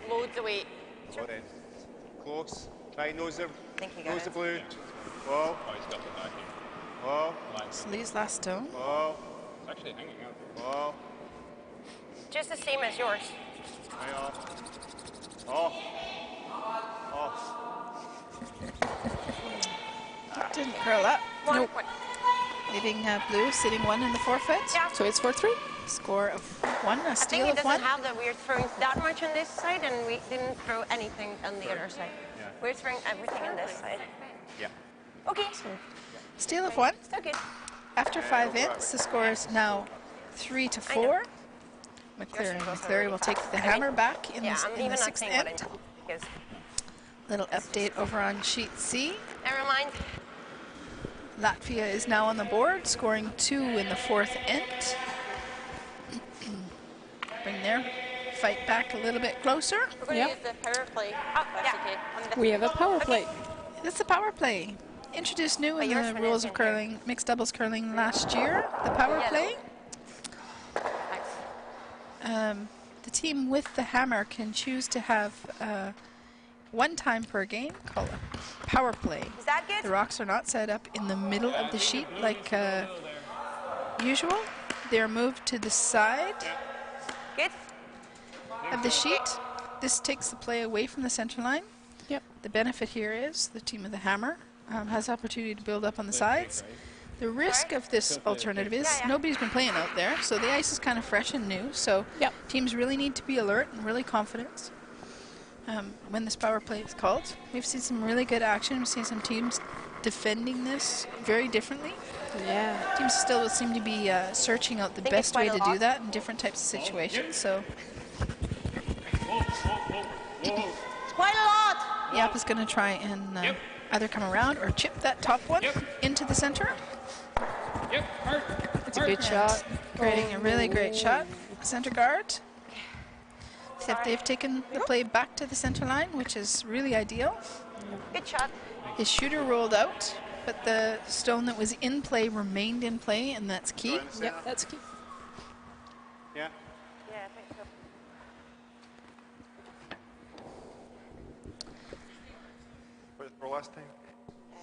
[SPEAKER 1] Loads of weight.
[SPEAKER 2] Close. Right, nose the,
[SPEAKER 6] Think you got
[SPEAKER 2] nose the
[SPEAKER 6] it.
[SPEAKER 2] blue. Whoa,
[SPEAKER 3] Oh, he's got the backing.
[SPEAKER 2] whoa,
[SPEAKER 7] So Lee's last stone.
[SPEAKER 2] whoa,
[SPEAKER 3] It's actually hanging out.
[SPEAKER 2] whoa.
[SPEAKER 6] Just the same as yours.
[SPEAKER 2] Right off. Off. Off.
[SPEAKER 7] Didn't curl up.
[SPEAKER 6] Nope.
[SPEAKER 7] Leaving blue sitting one in the forfeit.
[SPEAKER 6] Yeah.
[SPEAKER 8] So it's 4-3.
[SPEAKER 7] Score of one, a
[SPEAKER 6] I think
[SPEAKER 7] steal
[SPEAKER 6] it
[SPEAKER 7] of
[SPEAKER 6] doesn't
[SPEAKER 7] one.
[SPEAKER 6] have that we're throwing that much on this side and we didn't throw anything on the other side.
[SPEAKER 2] Yeah.
[SPEAKER 6] We're throwing everything on this side.
[SPEAKER 2] Yeah.
[SPEAKER 6] Okay.
[SPEAKER 7] Steal of one.
[SPEAKER 6] Still good.
[SPEAKER 7] After 5 ins, the score is now 3-4. McCleary will take the hammer back in
[SPEAKER 6] Yeah,
[SPEAKER 7] the,
[SPEAKER 6] I'm
[SPEAKER 7] in
[SPEAKER 6] even
[SPEAKER 7] the
[SPEAKER 6] not
[SPEAKER 7] sixth
[SPEAKER 6] saying what I
[SPEAKER 7] end.
[SPEAKER 6] meant because
[SPEAKER 7] Little update over on sheet C.
[SPEAKER 6] never mind.
[SPEAKER 7] Latvia is now on the board, scoring 2 in the fourth end. Bring their fight back a little bit closer.
[SPEAKER 1] We're going to use the power play. Oh, that's
[SPEAKER 6] yeah.
[SPEAKER 1] okay. On this
[SPEAKER 8] We have a power play.
[SPEAKER 7] That's the power play. Introduced new in
[SPEAKER 6] yours
[SPEAKER 7] the
[SPEAKER 6] one
[SPEAKER 7] rules
[SPEAKER 6] is
[SPEAKER 7] of
[SPEAKER 6] in here.
[SPEAKER 7] curling, mixed doubles curling last year. The power
[SPEAKER 6] Yellow.
[SPEAKER 7] play.
[SPEAKER 1] Thanks.
[SPEAKER 7] The team with the hammer can choose to have one time per game called a power play.
[SPEAKER 6] Is that
[SPEAKER 7] The
[SPEAKER 6] good?
[SPEAKER 7] rocks are not set up in the middle of the sheet like usual. They're moved to the side
[SPEAKER 6] Good?
[SPEAKER 7] of the sheet. This takes the play away from the center line.
[SPEAKER 8] Yep.
[SPEAKER 7] The benefit here is the team with the hammer has opportunity to build up on the sides. The risk of this alternative is nobody's been playing out there, so the ice is kind of fresh and new. So
[SPEAKER 8] Yep.
[SPEAKER 7] teams really need to be alert and really confident when this power play is called. We've seen some really good action. We've seen some teams defending this very differently.
[SPEAKER 8] Yeah.
[SPEAKER 7] Teams still seem to be searching out the
[SPEAKER 6] Think
[SPEAKER 7] best
[SPEAKER 6] it's
[SPEAKER 7] way
[SPEAKER 6] quite
[SPEAKER 7] to
[SPEAKER 6] a
[SPEAKER 7] do
[SPEAKER 6] lot.
[SPEAKER 7] that in different types of situations. So
[SPEAKER 6] It's quite a lot.
[SPEAKER 7] Yap is going to try and either come around or chip that top one into the center.
[SPEAKER 3] Yep, hard.
[SPEAKER 8] It's a good shot.
[SPEAKER 7] Creating a really great shot. Center guard. Except they've taken the play back to the center line, which is really ideal.
[SPEAKER 6] Good shot.
[SPEAKER 7] His shooter rolled out, but the stone that was in play remained in play, and that's key.
[SPEAKER 8] Yep, that's key.
[SPEAKER 2] Yeah.
[SPEAKER 6] Yeah, I think so.
[SPEAKER 2] What for last time?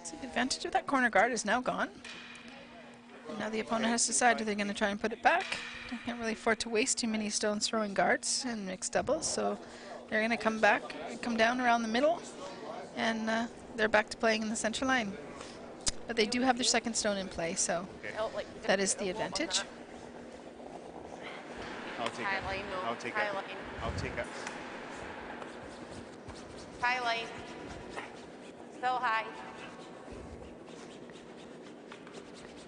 [SPEAKER 7] So the advantage of that corner guard is now gone. And now the opponent has to decide if they're going to try and put it back. They can't really afford to waste too many stones throwing guards in mixed doubles, so they're going to come back, come down around the middle, and they're back to playing in the center line. But they do have their second stone in play, so that is the advantage.
[SPEAKER 2] I'll take
[SPEAKER 1] High
[SPEAKER 2] it.
[SPEAKER 1] line, though.
[SPEAKER 2] I'll take
[SPEAKER 1] High
[SPEAKER 2] it.
[SPEAKER 1] line.
[SPEAKER 2] I'll take it.
[SPEAKER 1] High line. Still high.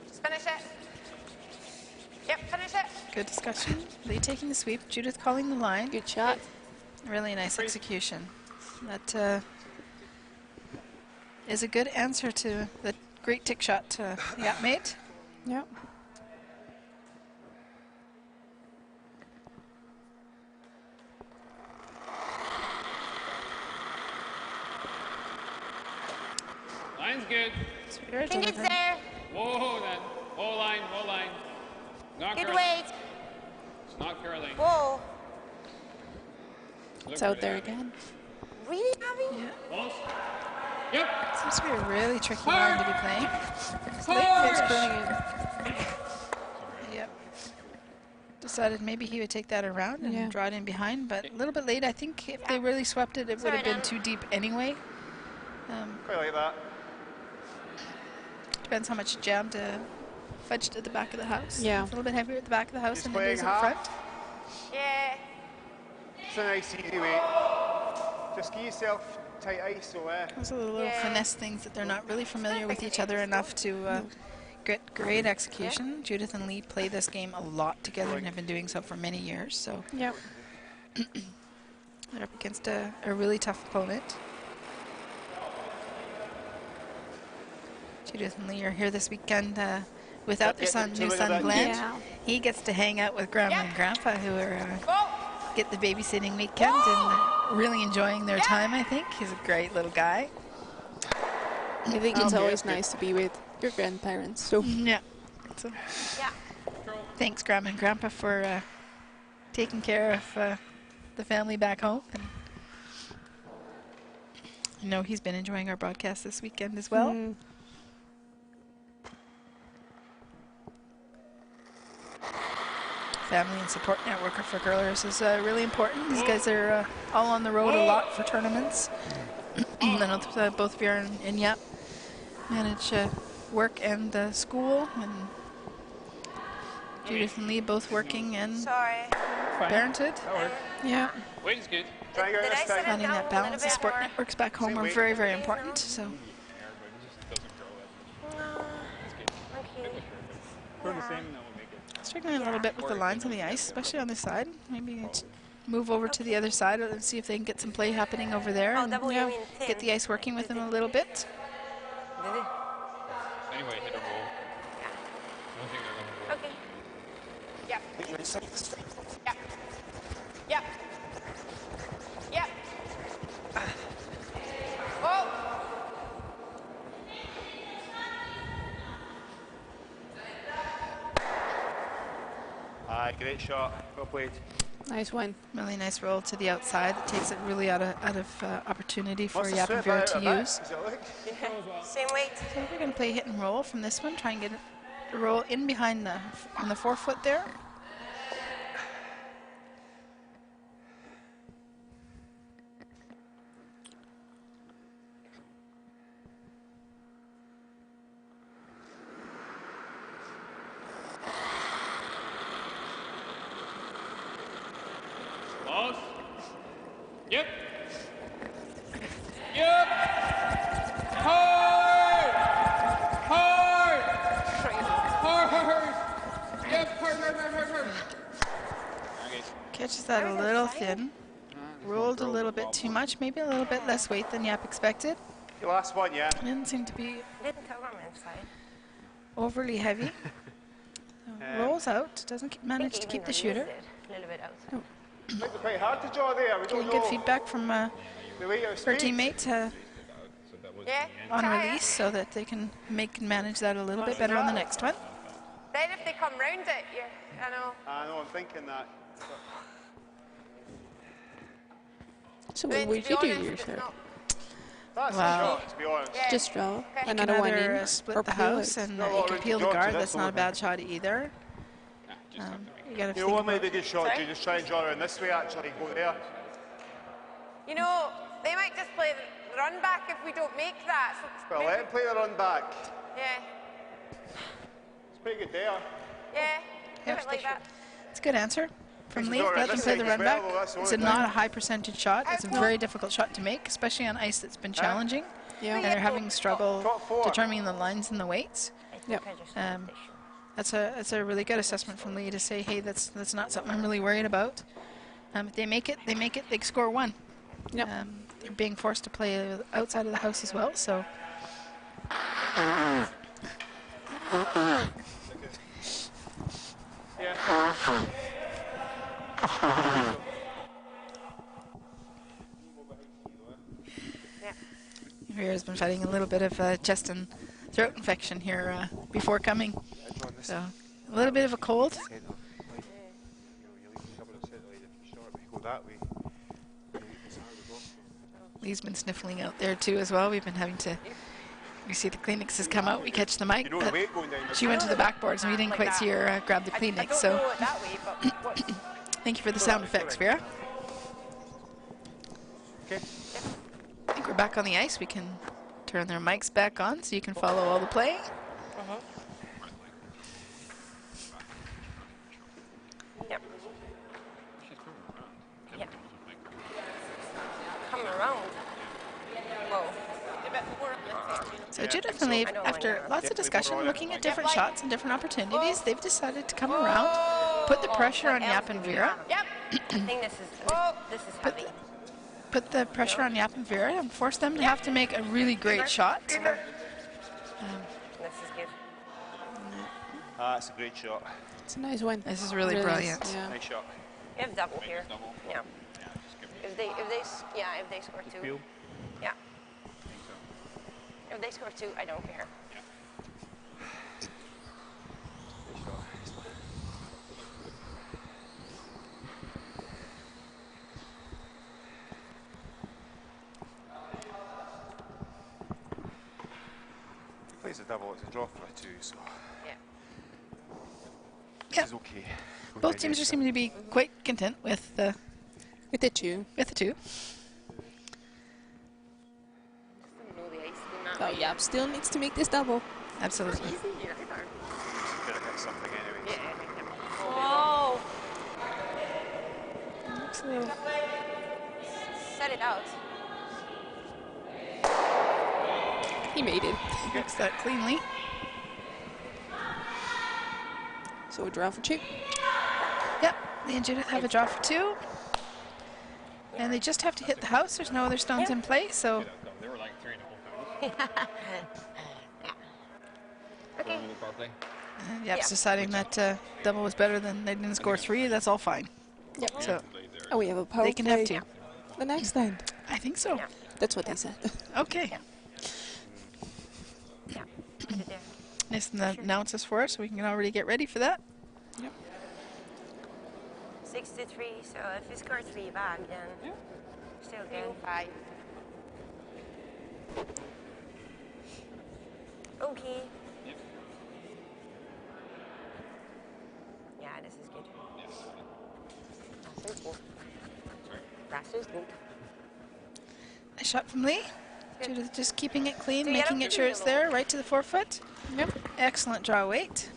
[SPEAKER 1] Just finish it. Yep, finish it.
[SPEAKER 7] Good discussion. Lee taking the sweep, Judith calling the line.
[SPEAKER 8] Good shot.
[SPEAKER 7] Really nice execution. That is a good answer to the great tick shot Yap made.
[SPEAKER 8] Yep.
[SPEAKER 3] Line's good.
[SPEAKER 7] Spirit
[SPEAKER 6] Think it's
[SPEAKER 7] delivering.
[SPEAKER 6] there.
[SPEAKER 3] Whoa, then. Whole line, whole line. Not
[SPEAKER 6] Good
[SPEAKER 3] curling.
[SPEAKER 6] weight.
[SPEAKER 3] It's not curling.
[SPEAKER 6] Whoa.
[SPEAKER 3] Look
[SPEAKER 8] It's out
[SPEAKER 3] really
[SPEAKER 8] there
[SPEAKER 3] heavy.
[SPEAKER 8] again.
[SPEAKER 6] Really heavy?
[SPEAKER 7] Yeah.
[SPEAKER 3] Close. Yep.
[SPEAKER 7] Seems to be a really tricky line to be playing.
[SPEAKER 8] It's curling in.
[SPEAKER 7] Yep. decided maybe he would take that around and draw it in behind, but a little bit late. I think if they really swept it, it would have been too deep anyway.
[SPEAKER 2] Quite like that.
[SPEAKER 7] Depends how much jam to fudged at the back of the house.
[SPEAKER 8] Yeah.
[SPEAKER 7] It's a little bit heavier at the back of the house than it is at the
[SPEAKER 2] half.
[SPEAKER 7] front.
[SPEAKER 1] Yeah.
[SPEAKER 2] It's a nice easy way. Just give yourself tight ice, so
[SPEAKER 7] Those are the little finesse things that they're not really familiar with each other enough to get great execution. Judith and Lee play this game a lot together and have been doing so for many years. So
[SPEAKER 8] Yep.
[SPEAKER 7] they're up against a really tough opponent. Judith and Lee are here this weekend without their new son Glenn.
[SPEAKER 8] Yeah.
[SPEAKER 7] He gets to hang out with Grandma and Grandpa, who are get the babysitting weekend and really enjoying their time. I think he's a great little guy.
[SPEAKER 8] I think it's always nice to be with your grandparents. So
[SPEAKER 7] Yeah. So, thanks, Grandma and Grandpa, for taking care of the family back home. And I know he's been enjoying our broadcast this weekend as well. Family and support network for curlers is really important. These guys are all on the road a lot for tournaments. I know both Vera and Yap manage work and school, and Judith and Lee both working and parented.
[SPEAKER 8] yeah.
[SPEAKER 3] Weight is good.
[SPEAKER 2] try and get this thing.
[SPEAKER 7] Finding that balance, the support networks back home are very, very important. So
[SPEAKER 3] We're the same, and then we'll make it.
[SPEAKER 7] struggling a little bit with the lines on the ice, especially on this side. Maybe move over to the other side and see if they can get some play happening over there and get the ice working with them a little bit.
[SPEAKER 3] Anyway, hit a roll. I don't think they're going to roll.
[SPEAKER 1] Okay. Yep. Yep. Yep. Yep. Oh!
[SPEAKER 2] Aye, great shot. Well played.
[SPEAKER 8] Nice one.
[SPEAKER 7] Really nice roll to the outside that takes it really out of opportunity for
[SPEAKER 2] Must have
[SPEAKER 7] Yap and
[SPEAKER 2] slipped
[SPEAKER 7] Vera
[SPEAKER 2] out
[SPEAKER 7] to
[SPEAKER 2] a bit.
[SPEAKER 7] use.
[SPEAKER 2] Does it look?
[SPEAKER 6] Same weight.
[SPEAKER 7] So we're going to play hit and roll from this one. Try and get the roll in behind on the forefoot there.
[SPEAKER 3] Close. Yep. Yep. Hard. Hard. Hard. Yep. Hard. Okay.
[SPEAKER 7] Catches that a little thin. Rolled a little bit too much, maybe a little bit less weight than Yap expected.
[SPEAKER 2] Your last one, yeah.
[SPEAKER 7] Didn't seem to be
[SPEAKER 6] Didn't tell them inside.
[SPEAKER 7] overly heavy. So rolls out, doesn't manage to keep the shooter.
[SPEAKER 6] A little bit outside.
[SPEAKER 2] I think it's quite hard to draw there. We don't
[SPEAKER 7] Getting
[SPEAKER 2] know.
[SPEAKER 7] good feedback from
[SPEAKER 2] The weight of
[SPEAKER 7] her
[SPEAKER 2] speed.
[SPEAKER 7] teammate
[SPEAKER 1] Yeah.
[SPEAKER 7] on
[SPEAKER 1] try
[SPEAKER 7] release so that they can manage that a little bit better on the next one.
[SPEAKER 1] Then if they come round it, I know.
[SPEAKER 2] I know, I'm thinking that.
[SPEAKER 8] So
[SPEAKER 1] Then
[SPEAKER 8] what
[SPEAKER 1] to
[SPEAKER 8] would
[SPEAKER 1] be
[SPEAKER 8] you do
[SPEAKER 1] honest,
[SPEAKER 8] to
[SPEAKER 1] it's
[SPEAKER 8] yourself?
[SPEAKER 1] not-
[SPEAKER 2] That's
[SPEAKER 7] Wow.
[SPEAKER 2] a shot, to be honest.
[SPEAKER 1] Yeah.
[SPEAKER 8] Just draw
[SPEAKER 1] Okay.
[SPEAKER 8] another one
[SPEAKER 7] Either
[SPEAKER 8] in
[SPEAKER 7] split
[SPEAKER 8] or
[SPEAKER 7] the
[SPEAKER 8] peel
[SPEAKER 7] house
[SPEAKER 8] it.
[SPEAKER 7] and
[SPEAKER 2] No,
[SPEAKER 7] you
[SPEAKER 2] well,
[SPEAKER 7] can
[SPEAKER 2] we
[SPEAKER 7] peel
[SPEAKER 2] can
[SPEAKER 7] the
[SPEAKER 2] draw
[SPEAKER 7] guard.
[SPEAKER 2] to
[SPEAKER 7] That's
[SPEAKER 2] this
[SPEAKER 7] not a
[SPEAKER 2] one.
[SPEAKER 7] bad shot either.
[SPEAKER 3] Just have to make
[SPEAKER 7] You got to
[SPEAKER 2] You
[SPEAKER 7] think
[SPEAKER 2] know what
[SPEAKER 7] about
[SPEAKER 2] might be a good shot?
[SPEAKER 1] Sorry?
[SPEAKER 2] Do you just try and draw around this way, actually, and go there?
[SPEAKER 1] You know, they might just play the run back if we don't make that. So
[SPEAKER 2] Well, let him play the run back.
[SPEAKER 1] yeah.
[SPEAKER 2] It's pretty good there.
[SPEAKER 1] Yeah.
[SPEAKER 7] Yeah,
[SPEAKER 1] Do it like that.
[SPEAKER 7] It's a good answer from
[SPEAKER 2] He's
[SPEAKER 7] Lee.
[SPEAKER 2] already
[SPEAKER 7] Let them
[SPEAKER 2] this
[SPEAKER 7] play
[SPEAKER 2] side
[SPEAKER 7] the
[SPEAKER 2] as
[SPEAKER 7] run
[SPEAKER 2] well,
[SPEAKER 7] back.
[SPEAKER 2] though, that's the
[SPEAKER 7] It's
[SPEAKER 2] only
[SPEAKER 7] not
[SPEAKER 2] thing.
[SPEAKER 7] a high percentage shot. It's a very difficult shot to make, especially on ice that's been challenging.
[SPEAKER 8] Yeah.
[SPEAKER 7] And they're having struggle
[SPEAKER 2] Top four.
[SPEAKER 7] determining the lines and the weights.
[SPEAKER 8] Yep.
[SPEAKER 7] That's a really good assessment from Lee to say, hey, that's not something I'm really worried about. If they make it, they score one.
[SPEAKER 8] Yep.
[SPEAKER 7] They're being forced to play outside of the house as well, so.
[SPEAKER 2] Yeah.
[SPEAKER 7] Vera's been fighting a little bit of chest and throat infection here before coming. So, a little bit of a cold. Lee's been sniffling out there too as well. We've been having to We see the Kleenexes come out, we catch the mic,
[SPEAKER 2] You know the
[SPEAKER 7] but
[SPEAKER 2] weight going down.
[SPEAKER 7] she went to the backboard, so we didn't quite see her grab the
[SPEAKER 1] I
[SPEAKER 7] Kleenex.
[SPEAKER 1] don't
[SPEAKER 7] So
[SPEAKER 1] know it that way, but what's...
[SPEAKER 7] thank you for the sound effects, Vera.
[SPEAKER 2] Okay.
[SPEAKER 7] I think we're back on the ice. We can turn their mics back on so you can follow all the play.
[SPEAKER 6] Yep. Yeah. Come around. Whoa.
[SPEAKER 7] So Judith and Lee, after lots of discussion, looking at different shots and different opportunities, they've decided to come around, put the pressure on Yap and Vera.
[SPEAKER 6] Yep. I think this is heavy.
[SPEAKER 7] Put the pressure on Yap and Vera and force them to have to make a really great shot.
[SPEAKER 6] This is good.
[SPEAKER 2] That's a great shot.
[SPEAKER 8] It's a nice one.
[SPEAKER 7] This is really brilliant.
[SPEAKER 8] Yeah.
[SPEAKER 2] Nice shot.
[SPEAKER 6] We have double here.
[SPEAKER 3] Double.
[SPEAKER 6] Yeah.
[SPEAKER 3] Yeah, just give it.
[SPEAKER 6] If they score two.
[SPEAKER 2] Feel.
[SPEAKER 6] Yeah. If they score two, I don't care.
[SPEAKER 2] Nice shot. He plays a double, it's a draw for a two, so
[SPEAKER 6] Yeah.
[SPEAKER 2] this
[SPEAKER 7] Yep.
[SPEAKER 2] is okay.
[SPEAKER 7] Both teams are seeming to be quite content with the
[SPEAKER 8] With the two.
[SPEAKER 7] two.
[SPEAKER 8] Oh, yeah, still needs to make this double.
[SPEAKER 7] Absolutely.
[SPEAKER 2] Just could have hit something anyway.
[SPEAKER 6] Oh,
[SPEAKER 7] Looks a little-
[SPEAKER 6] set it out.
[SPEAKER 8] He made it.
[SPEAKER 7] Looks that cleanly.
[SPEAKER 8] So a draw for two.
[SPEAKER 7] Yep, Lee and Judith have a draw for two. And they just have to hit the house. There's no other stones in play, so
[SPEAKER 3] They were like 3 to 4 pounds.
[SPEAKER 6] Okay.
[SPEAKER 3] Little power play.
[SPEAKER 7] Yap's deciding that double was better than they didn't score three. That's all fine.
[SPEAKER 8] Yep.
[SPEAKER 7] So
[SPEAKER 8] Oh, we have a power
[SPEAKER 7] they can
[SPEAKER 8] play
[SPEAKER 7] have two.
[SPEAKER 8] the next end.
[SPEAKER 7] I think so.
[SPEAKER 6] Yeah.
[SPEAKER 8] That's what they said.
[SPEAKER 7] Okay.
[SPEAKER 6] Yeah. Put it there.
[SPEAKER 7] Nathan announces for us, so we can already get ready for that.
[SPEAKER 6] 6-3. So if you score 3 back, then still good.
[SPEAKER 1] 5.
[SPEAKER 6] Okay.
[SPEAKER 3] Yep.
[SPEAKER 6] Yeah, this is good.
[SPEAKER 3] Yes.
[SPEAKER 6] That is good.
[SPEAKER 3] Sorry.
[SPEAKER 6] That is good.
[SPEAKER 7] Nice shot from Lee. Judith just keeping it clean,
[SPEAKER 6] Do we get
[SPEAKER 7] making
[SPEAKER 6] up
[SPEAKER 7] it
[SPEAKER 6] to
[SPEAKER 7] sure
[SPEAKER 6] the
[SPEAKER 7] it's
[SPEAKER 6] middle?
[SPEAKER 7] there, right to the forefoot.
[SPEAKER 8] Yep.
[SPEAKER 7] Excellent draw weight.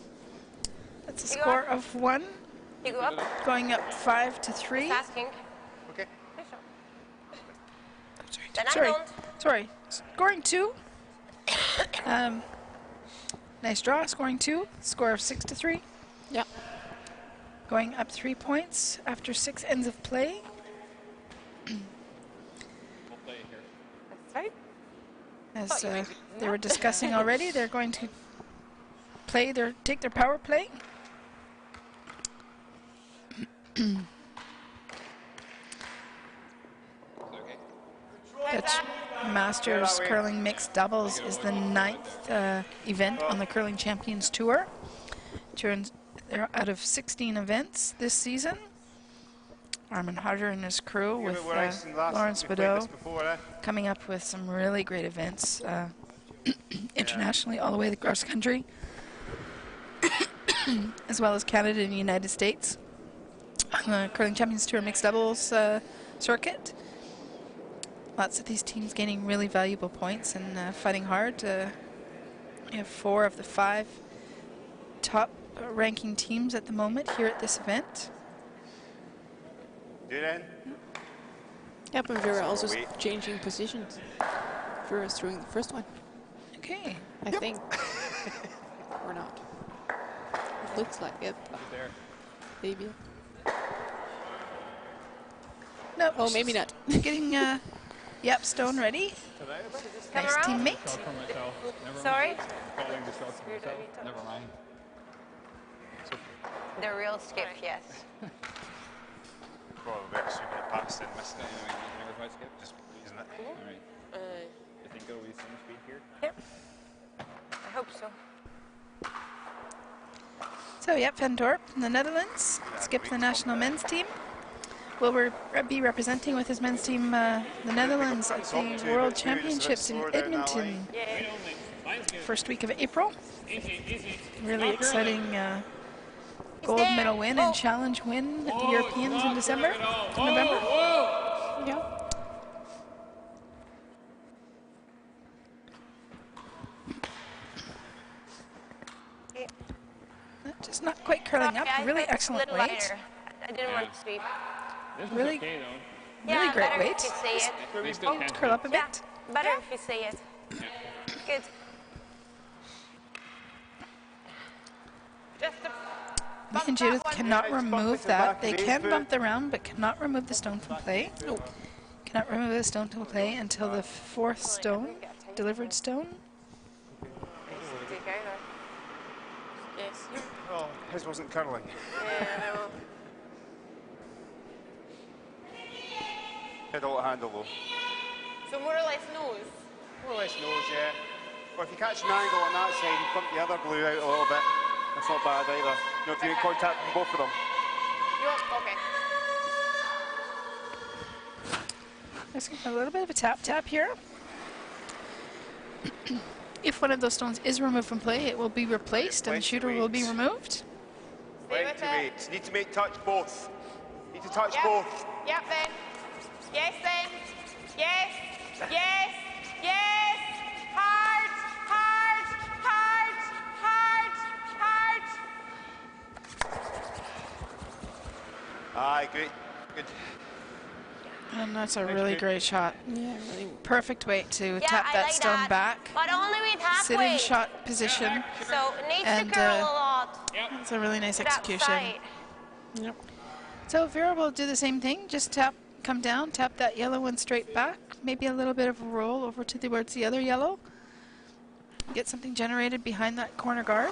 [SPEAKER 7] That's a
[SPEAKER 6] You go
[SPEAKER 7] score
[SPEAKER 6] up.
[SPEAKER 7] of 1,
[SPEAKER 6] You go up.
[SPEAKER 7] going up 5-3.
[SPEAKER 6] Asking.
[SPEAKER 2] Okay.
[SPEAKER 6] Then
[SPEAKER 7] Sorry.
[SPEAKER 6] I don't.
[SPEAKER 7] Sorry. Scoring 2. Nice draw, scoring 2. Score of 6-3.
[SPEAKER 8] Yep.
[SPEAKER 7] Going up 3 points after 6 ends of play.
[SPEAKER 3] We'll play here.
[SPEAKER 1] That's right.
[SPEAKER 7] As they were discussing already, they're going to take their power play.
[SPEAKER 3] Okay.
[SPEAKER 7] Dutch Masters Curling Mixed Doubles is the 9th event on the Curling Champions Tour. They're out of 16 events this season. Armin Harder and his crew with Lawrence Badeau coming up with some really great events internationally, all the way across country, as well as Canada and the United States on the Curling Champions Tour Mixed Doubles circuit. Lots of these teams gaining really valuable points and fighting hard. We have 4 of the 5 top ranking teams at the moment here at this event.
[SPEAKER 2] Do then.
[SPEAKER 8] Yep, and Vera also
[SPEAKER 2] Wait.
[SPEAKER 8] changing positions. Vera's throwing the first one,
[SPEAKER 7] Okay.
[SPEAKER 8] I think. Or not. It looks like it, but
[SPEAKER 3] There.
[SPEAKER 8] maybe.
[SPEAKER 7] No.
[SPEAKER 8] Oh, maybe not.
[SPEAKER 7] Getting Stone ready.
[SPEAKER 6] Come
[SPEAKER 7] Nice
[SPEAKER 6] around.
[SPEAKER 7] teammate.
[SPEAKER 3] Shot for myself. Never
[SPEAKER 6] Sorry?
[SPEAKER 3] mind. Calling the shot for myself. Never mind.
[SPEAKER 6] The real skip, yes.
[SPEAKER 2] Probably better swing it past and miss it.
[SPEAKER 3] Never quite skip.
[SPEAKER 2] Just isn't it?
[SPEAKER 3] All right. I think it'll be the same speed here.
[SPEAKER 6] Yep. I hope so.
[SPEAKER 7] So, Van Dorp in the Netherlands skipped the national men's team. Will be representing with his men's team the Netherlands at the World Championships in Edmonton first week of April.
[SPEAKER 3] Easy, easy.
[SPEAKER 7] Really
[SPEAKER 3] Not
[SPEAKER 7] exciting gold
[SPEAKER 6] there.
[SPEAKER 7] medal win and challenge win at the Europeans in December, November.
[SPEAKER 8] Yeah.
[SPEAKER 7] Just not quite curling up.
[SPEAKER 6] Sorry, I
[SPEAKER 7] Really
[SPEAKER 6] thought it was a
[SPEAKER 7] excellent
[SPEAKER 6] little
[SPEAKER 7] weight.
[SPEAKER 6] lighter. I didn't want to sweep.
[SPEAKER 3] This
[SPEAKER 7] Really-
[SPEAKER 3] is okay though.
[SPEAKER 7] Really
[SPEAKER 6] Yeah,
[SPEAKER 7] great
[SPEAKER 6] better
[SPEAKER 7] weight.
[SPEAKER 6] if you say it.
[SPEAKER 3] They still can't
[SPEAKER 7] Curl up a
[SPEAKER 6] Yeah,
[SPEAKER 7] bit.
[SPEAKER 6] better if you say it. Good.
[SPEAKER 1] Just to
[SPEAKER 7] Me and Judith cannot remove that. They can bump the round, but cannot remove the stone from play. Cannot remove the stone from play until the fourth stone, delivered stone.
[SPEAKER 1] take either. Yes.
[SPEAKER 2] Oh, his wasn't curling.
[SPEAKER 1] Yeah, I know.
[SPEAKER 2] Head all handle though.
[SPEAKER 1] So more or less nose.
[SPEAKER 2] More or less nose, yeah. Well, if you catch an angle on that side and bump the other glue out a little bit, that's not bad either. You know, if you can contact both of them.
[SPEAKER 1] Okay.
[SPEAKER 7] Let's get a little bit of a tap here. If one of those stones is removed from play, it will be replaced and the shooter will be removed.
[SPEAKER 1] Stay
[SPEAKER 2] Right
[SPEAKER 1] with
[SPEAKER 2] to
[SPEAKER 1] it.
[SPEAKER 2] wait. Need to make touch both. Need to touch
[SPEAKER 1] Yep.
[SPEAKER 2] both.
[SPEAKER 1] Yep, then. Yes, then. Yes. Yes. Yes. Hard. Hard. Hard. Hard. Hard.
[SPEAKER 2] Aye, great. Good.
[SPEAKER 7] And that's a really great shot.
[SPEAKER 8] Yeah, really.
[SPEAKER 7] Perfect weight to
[SPEAKER 6] Yeah,
[SPEAKER 7] tap
[SPEAKER 6] I
[SPEAKER 7] that
[SPEAKER 6] like
[SPEAKER 7] stone
[SPEAKER 6] that.
[SPEAKER 7] back.
[SPEAKER 6] But only with
[SPEAKER 7] Sit in
[SPEAKER 6] halfway.
[SPEAKER 7] shot position.
[SPEAKER 6] So it needs
[SPEAKER 7] And,
[SPEAKER 6] to curl a lot.
[SPEAKER 7] It's a really nice
[SPEAKER 6] to that
[SPEAKER 7] execution.
[SPEAKER 6] side.
[SPEAKER 8] Yep.
[SPEAKER 7] So Vera will do the same thing. Just tap, come down, tap that yellow one straight back. Maybe a little bit of a roll over to towards the other yellow. Get something generated behind that corner guard.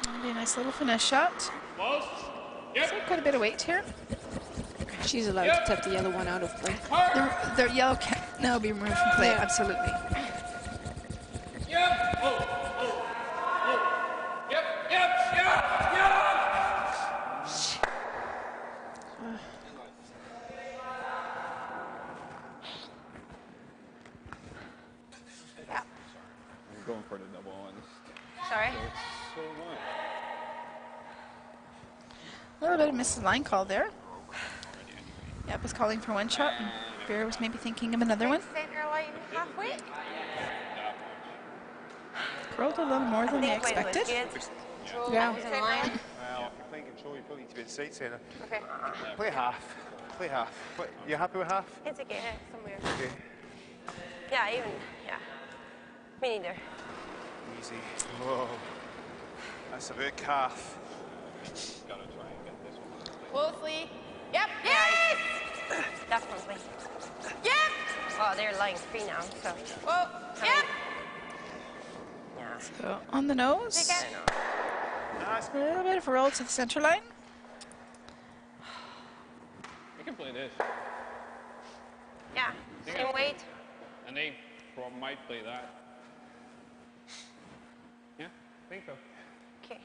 [SPEAKER 7] That'll be a nice little finesse shot.
[SPEAKER 3] Close. Yep.
[SPEAKER 7] So quite a bit of weight here.
[SPEAKER 8] She's allowed to tap the yellow one out of play.
[SPEAKER 7] The yellow can now be removed from play, absolutely.
[SPEAKER 3] Yep. Oh. Yep. Yep. Yep. Yep. I'm going for the double on this.
[SPEAKER 6] Sorry.
[SPEAKER 3] So what?
[SPEAKER 7] A little bit of missed line call there. Yep, was calling for one shot, and Vera was maybe thinking of another one.
[SPEAKER 1] Center line halfway.
[SPEAKER 7] Curled a little more than they
[SPEAKER 6] I think weight was
[SPEAKER 7] expected.
[SPEAKER 6] good.
[SPEAKER 8] Yeah.
[SPEAKER 6] Was in line.
[SPEAKER 2] Well, if you're playing control, you probably need to be at the side centre.
[SPEAKER 1] Okay.
[SPEAKER 2] Play half. Play half. What, you happy with half?
[SPEAKER 6] It's okay.
[SPEAKER 1] Somewhere.
[SPEAKER 2] Okay.
[SPEAKER 6] Yeah, even. Yeah. Me neither.
[SPEAKER 2] Easy. Whoa. That's about calf.
[SPEAKER 3] Gotta try and get this one.
[SPEAKER 1] Closely. Yep. Yes.
[SPEAKER 6] Definitely.
[SPEAKER 1] Yep.
[SPEAKER 6] Oh, they're line 3 now, so.
[SPEAKER 1] Whoa. Yep.
[SPEAKER 6] Yeah.
[SPEAKER 7] So on the nose,
[SPEAKER 1] Take it.
[SPEAKER 2] Nice.
[SPEAKER 7] a little bit of a roll to the center line.
[SPEAKER 3] We can play this.
[SPEAKER 6] Yeah. Same weight.
[SPEAKER 3] And they might play that. Yeah, I think so.
[SPEAKER 6] Okay.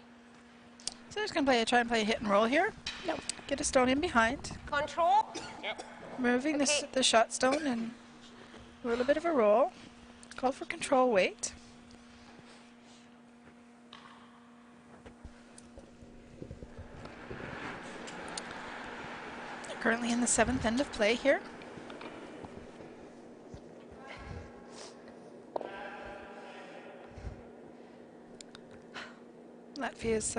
[SPEAKER 7] So they're just going to try and play a hit and roll here.
[SPEAKER 8] Yep.
[SPEAKER 7] Get a stone in behind,
[SPEAKER 6] Control.
[SPEAKER 3] Yep.
[SPEAKER 7] removing
[SPEAKER 6] Okay.
[SPEAKER 7] the shot stone and a little bit of a roll. Call for control weight. Currently in the 7th end of play here. Latvia's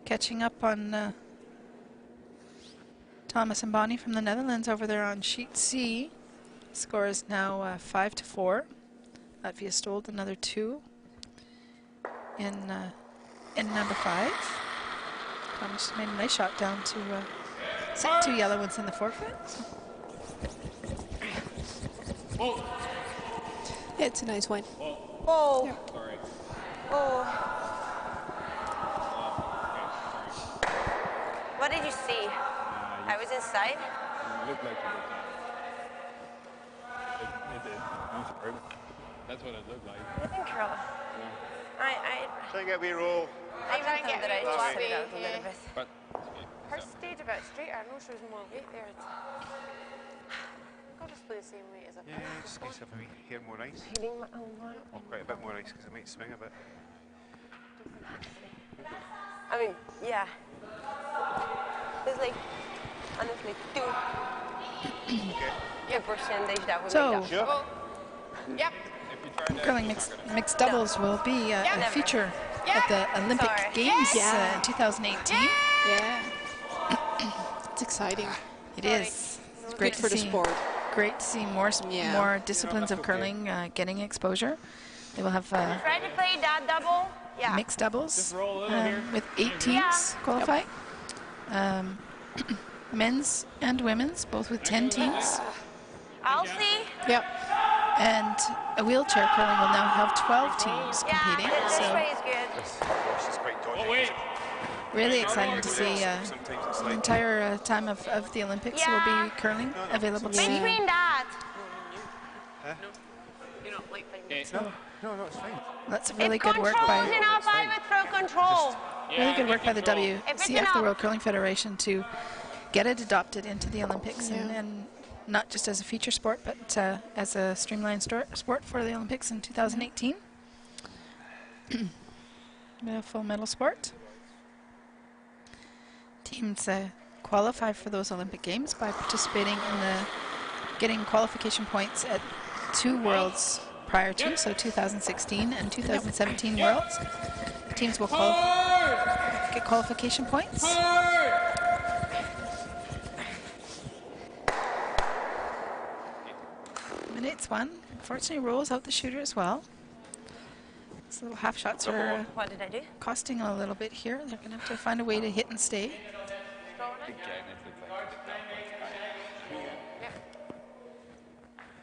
[SPEAKER 7] catching up on Thomas and Bonnie from the Netherlands over there on sheet C. Score is now 5-4. Latvia stole another 2 in number 5. Thomas made a nice shot down to sit 2 yellow ones in the forfeit.
[SPEAKER 3] Oh.
[SPEAKER 8] Yeah, it's a nice one.
[SPEAKER 6] Oh.
[SPEAKER 3] Sorry.
[SPEAKER 6] Oh. What did you see? I was inside.
[SPEAKER 3] It looked like you did that. It did. I'm sorry. That's what it looked like.
[SPEAKER 6] I didn't curl.
[SPEAKER 3] No.
[SPEAKER 2] Try and get a wee roll.
[SPEAKER 6] I
[SPEAKER 1] try and
[SPEAKER 6] even
[SPEAKER 1] get
[SPEAKER 6] thought that I
[SPEAKER 1] it
[SPEAKER 6] just set it
[SPEAKER 1] flat,
[SPEAKER 6] out a little bit.
[SPEAKER 3] But it's okay.
[SPEAKER 1] Her stayed a bit straighter. I know she was more weight there. Go
[SPEAKER 5] I'll just play the same weight as I've
[SPEAKER 2] Yeah, just get yourself a wee hair more ice.
[SPEAKER 6] Hitting my own one.
[SPEAKER 2] Or quite a bit more ice because it might swing a bit.
[SPEAKER 6] I mean, yeah. There's like, honestly, 2% that would
[SPEAKER 7] So-
[SPEAKER 6] make up.
[SPEAKER 2] Sure?
[SPEAKER 5] Yep.
[SPEAKER 3] If you try to
[SPEAKER 7] Curling mixed doubles will be a
[SPEAKER 6] Never.
[SPEAKER 7] feature at the Olympic
[SPEAKER 6] Sorry.
[SPEAKER 7] Games
[SPEAKER 8] Yeah.
[SPEAKER 7] in 2018.
[SPEAKER 8] Yeah. It's exciting.
[SPEAKER 7] It is. It's great
[SPEAKER 8] Good for the
[SPEAKER 7] see.
[SPEAKER 8] sport.
[SPEAKER 7] Great to see more
[SPEAKER 8] Yeah.
[SPEAKER 7] more disciplines of curling getting exposure. They will have
[SPEAKER 6] Try to play that double. Yeah.
[SPEAKER 7] mixed doubles
[SPEAKER 3] Just roll a little here.
[SPEAKER 7] with 8 teams qualify. Men's and women's, both with 10 teams.
[SPEAKER 6] I'll see.
[SPEAKER 8] Yep.
[SPEAKER 7] And a wheelchair curling will now have 12 teams
[SPEAKER 6] Yeah,
[SPEAKER 7] competing.
[SPEAKER 6] this
[SPEAKER 7] So
[SPEAKER 6] way is good.
[SPEAKER 2] This course is quite dodgy.
[SPEAKER 3] Oh, wait.
[SPEAKER 7] really exciting to see
[SPEAKER 2] Sometimes it's
[SPEAKER 7] the
[SPEAKER 2] like...
[SPEAKER 7] entire time of the Olympics will
[SPEAKER 6] Yeah.
[SPEAKER 7] be curling available to see.
[SPEAKER 6] Between that.
[SPEAKER 5] You don't like playing
[SPEAKER 3] Okay.
[SPEAKER 2] No, it's fine.
[SPEAKER 7] That's really
[SPEAKER 6] If
[SPEAKER 7] good work
[SPEAKER 6] control is
[SPEAKER 7] by
[SPEAKER 6] enough, I would throw control.
[SPEAKER 7] really good work by the
[SPEAKER 3] control.
[SPEAKER 7] WCF, the World Curling Federation, to get it adopted into the Olympics
[SPEAKER 8] Yeah.
[SPEAKER 7] and not just as a feature sport, but as a streamlined sport for the Olympics in 2018. A full medal sport. Teams qualify for those Olympic Games by participating in getting qualification points at 2 Worlds prior to, so 2016 and 2017 Worlds. Teams will get qualification points. Eliminates one. Unfortunately, rolls out the shooter as well. These little half shots are
[SPEAKER 6] What did I do?
[SPEAKER 7] costing a little bit here. They're going to have to find a way to hit and stay.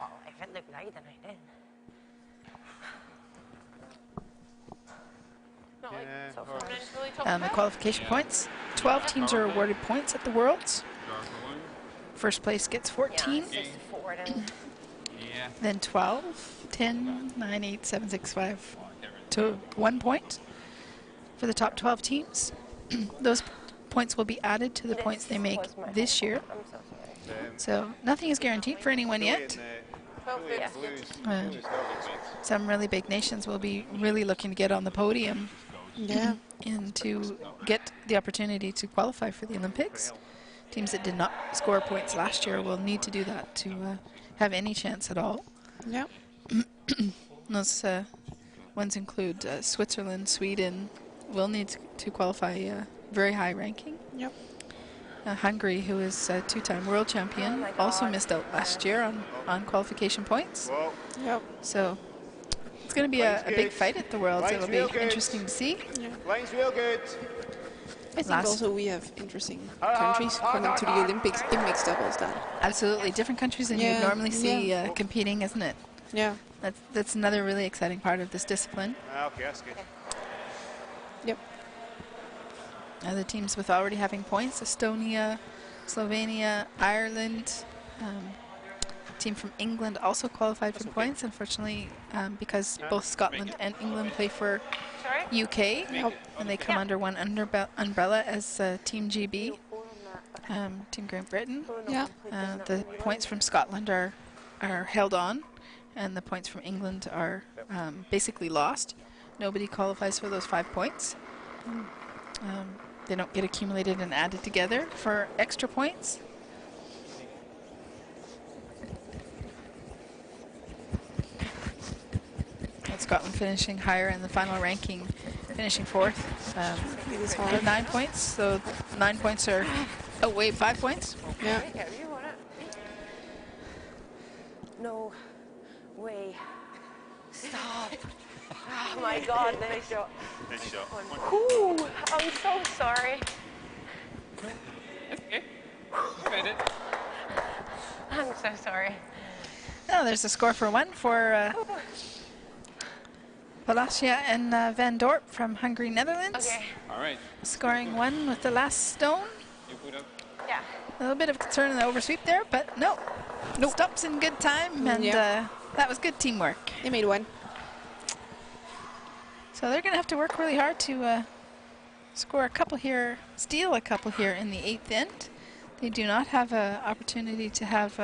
[SPEAKER 6] Oh, if it looked right, then I did.
[SPEAKER 5] Not like
[SPEAKER 2] Yeah,
[SPEAKER 5] so
[SPEAKER 2] or-
[SPEAKER 5] far. Really top
[SPEAKER 7] The qualification points. 12 teams are awarded points at the Worlds. First place gets 14,
[SPEAKER 6] Yeah, it's just 4 then.
[SPEAKER 3] Yeah.
[SPEAKER 7] then 12, 10, 9, 8, 7, 6, 5 to 1 point for the top 12 teams. Those points will be added to the points they make
[SPEAKER 6] was my
[SPEAKER 7] this year.
[SPEAKER 6] I'm so sorry.
[SPEAKER 7] So nothing is guaranteed for anyone yet.
[SPEAKER 6] Yeah.
[SPEAKER 7] Some really big nations will be really looking to get on the podium
[SPEAKER 8] Yeah.
[SPEAKER 7] and to get the opportunity to qualify for the Olympics. Teams that did not score points last year will need to do that to have any chance at all.
[SPEAKER 8] Yep.
[SPEAKER 7] Those ones include Switzerland, Sweden will need to qualify a very high ranking.
[SPEAKER 8] Yep.
[SPEAKER 7] Hungary, who is a 2-time world champion,
[SPEAKER 6] my
[SPEAKER 7] also
[SPEAKER 6] God.
[SPEAKER 7] missed out last year on qualification points.
[SPEAKER 2] Well,
[SPEAKER 8] Yep.
[SPEAKER 7] So it's going to be a big fight at the Worlds.
[SPEAKER 2] Line's
[SPEAKER 7] It'll
[SPEAKER 2] real
[SPEAKER 7] be
[SPEAKER 2] good.
[SPEAKER 7] interesting to see.
[SPEAKER 2] line's real good.
[SPEAKER 8] I think
[SPEAKER 7] Last-
[SPEAKER 8] also we have interesting countries coming to the Olympics in mixed doubles then.
[SPEAKER 7] Absolutely different countries than you
[SPEAKER 8] Yeah,
[SPEAKER 7] normally see
[SPEAKER 8] yeah.
[SPEAKER 7] competing, isn't it?
[SPEAKER 8] Yeah.
[SPEAKER 7] That's another really exciting part of this discipline.
[SPEAKER 2] Okay, that's good.
[SPEAKER 8] Yep.
[SPEAKER 7] The teams with already having points: Estonia, Slovenia, Ireland. Team from England also qualified for points. Unfortunately, because both Scotland and England play for
[SPEAKER 6] Sorry?
[SPEAKER 7] UK, and they come under one umbrella as Team GB, Team Great Britain.
[SPEAKER 8] Yeah.
[SPEAKER 7] The points from Scotland are held on, and the points from England are basically lost. Nobody qualifies for those 5 points. They don't get accumulated and added together for extra points. And Scotland finishing higher in the final ranking, finishing 4th.
[SPEAKER 8] It is
[SPEAKER 7] With
[SPEAKER 8] hard.
[SPEAKER 7] 9 points, so 9 points are outweigh 5 points.
[SPEAKER 8] Yeah.
[SPEAKER 5] You want it?
[SPEAKER 6] No way. Stop. Oh my God, nice shot.
[SPEAKER 2] Nice shot.
[SPEAKER 6] Ooh, I'm so sorry.
[SPEAKER 3] Okay. You made it.
[SPEAKER 6] I'm so sorry.
[SPEAKER 7] Oh, there's a score for 1 for Kalocsai and Van Dorp from Hungary, Netherlands.
[SPEAKER 6] Okay.
[SPEAKER 3] All right.
[SPEAKER 7] Scoring 1 with the last stone.
[SPEAKER 3] You put up.
[SPEAKER 6] Yeah.
[SPEAKER 7] A little bit of concern in the oversweep there, but no. Stops in good time, and
[SPEAKER 8] Yeah.
[SPEAKER 7] that was good teamwork.
[SPEAKER 8] They made one.
[SPEAKER 7] So they're going to have to work really hard to score a couple here, steal a couple here in the 8th end. They do not have an opportunity to have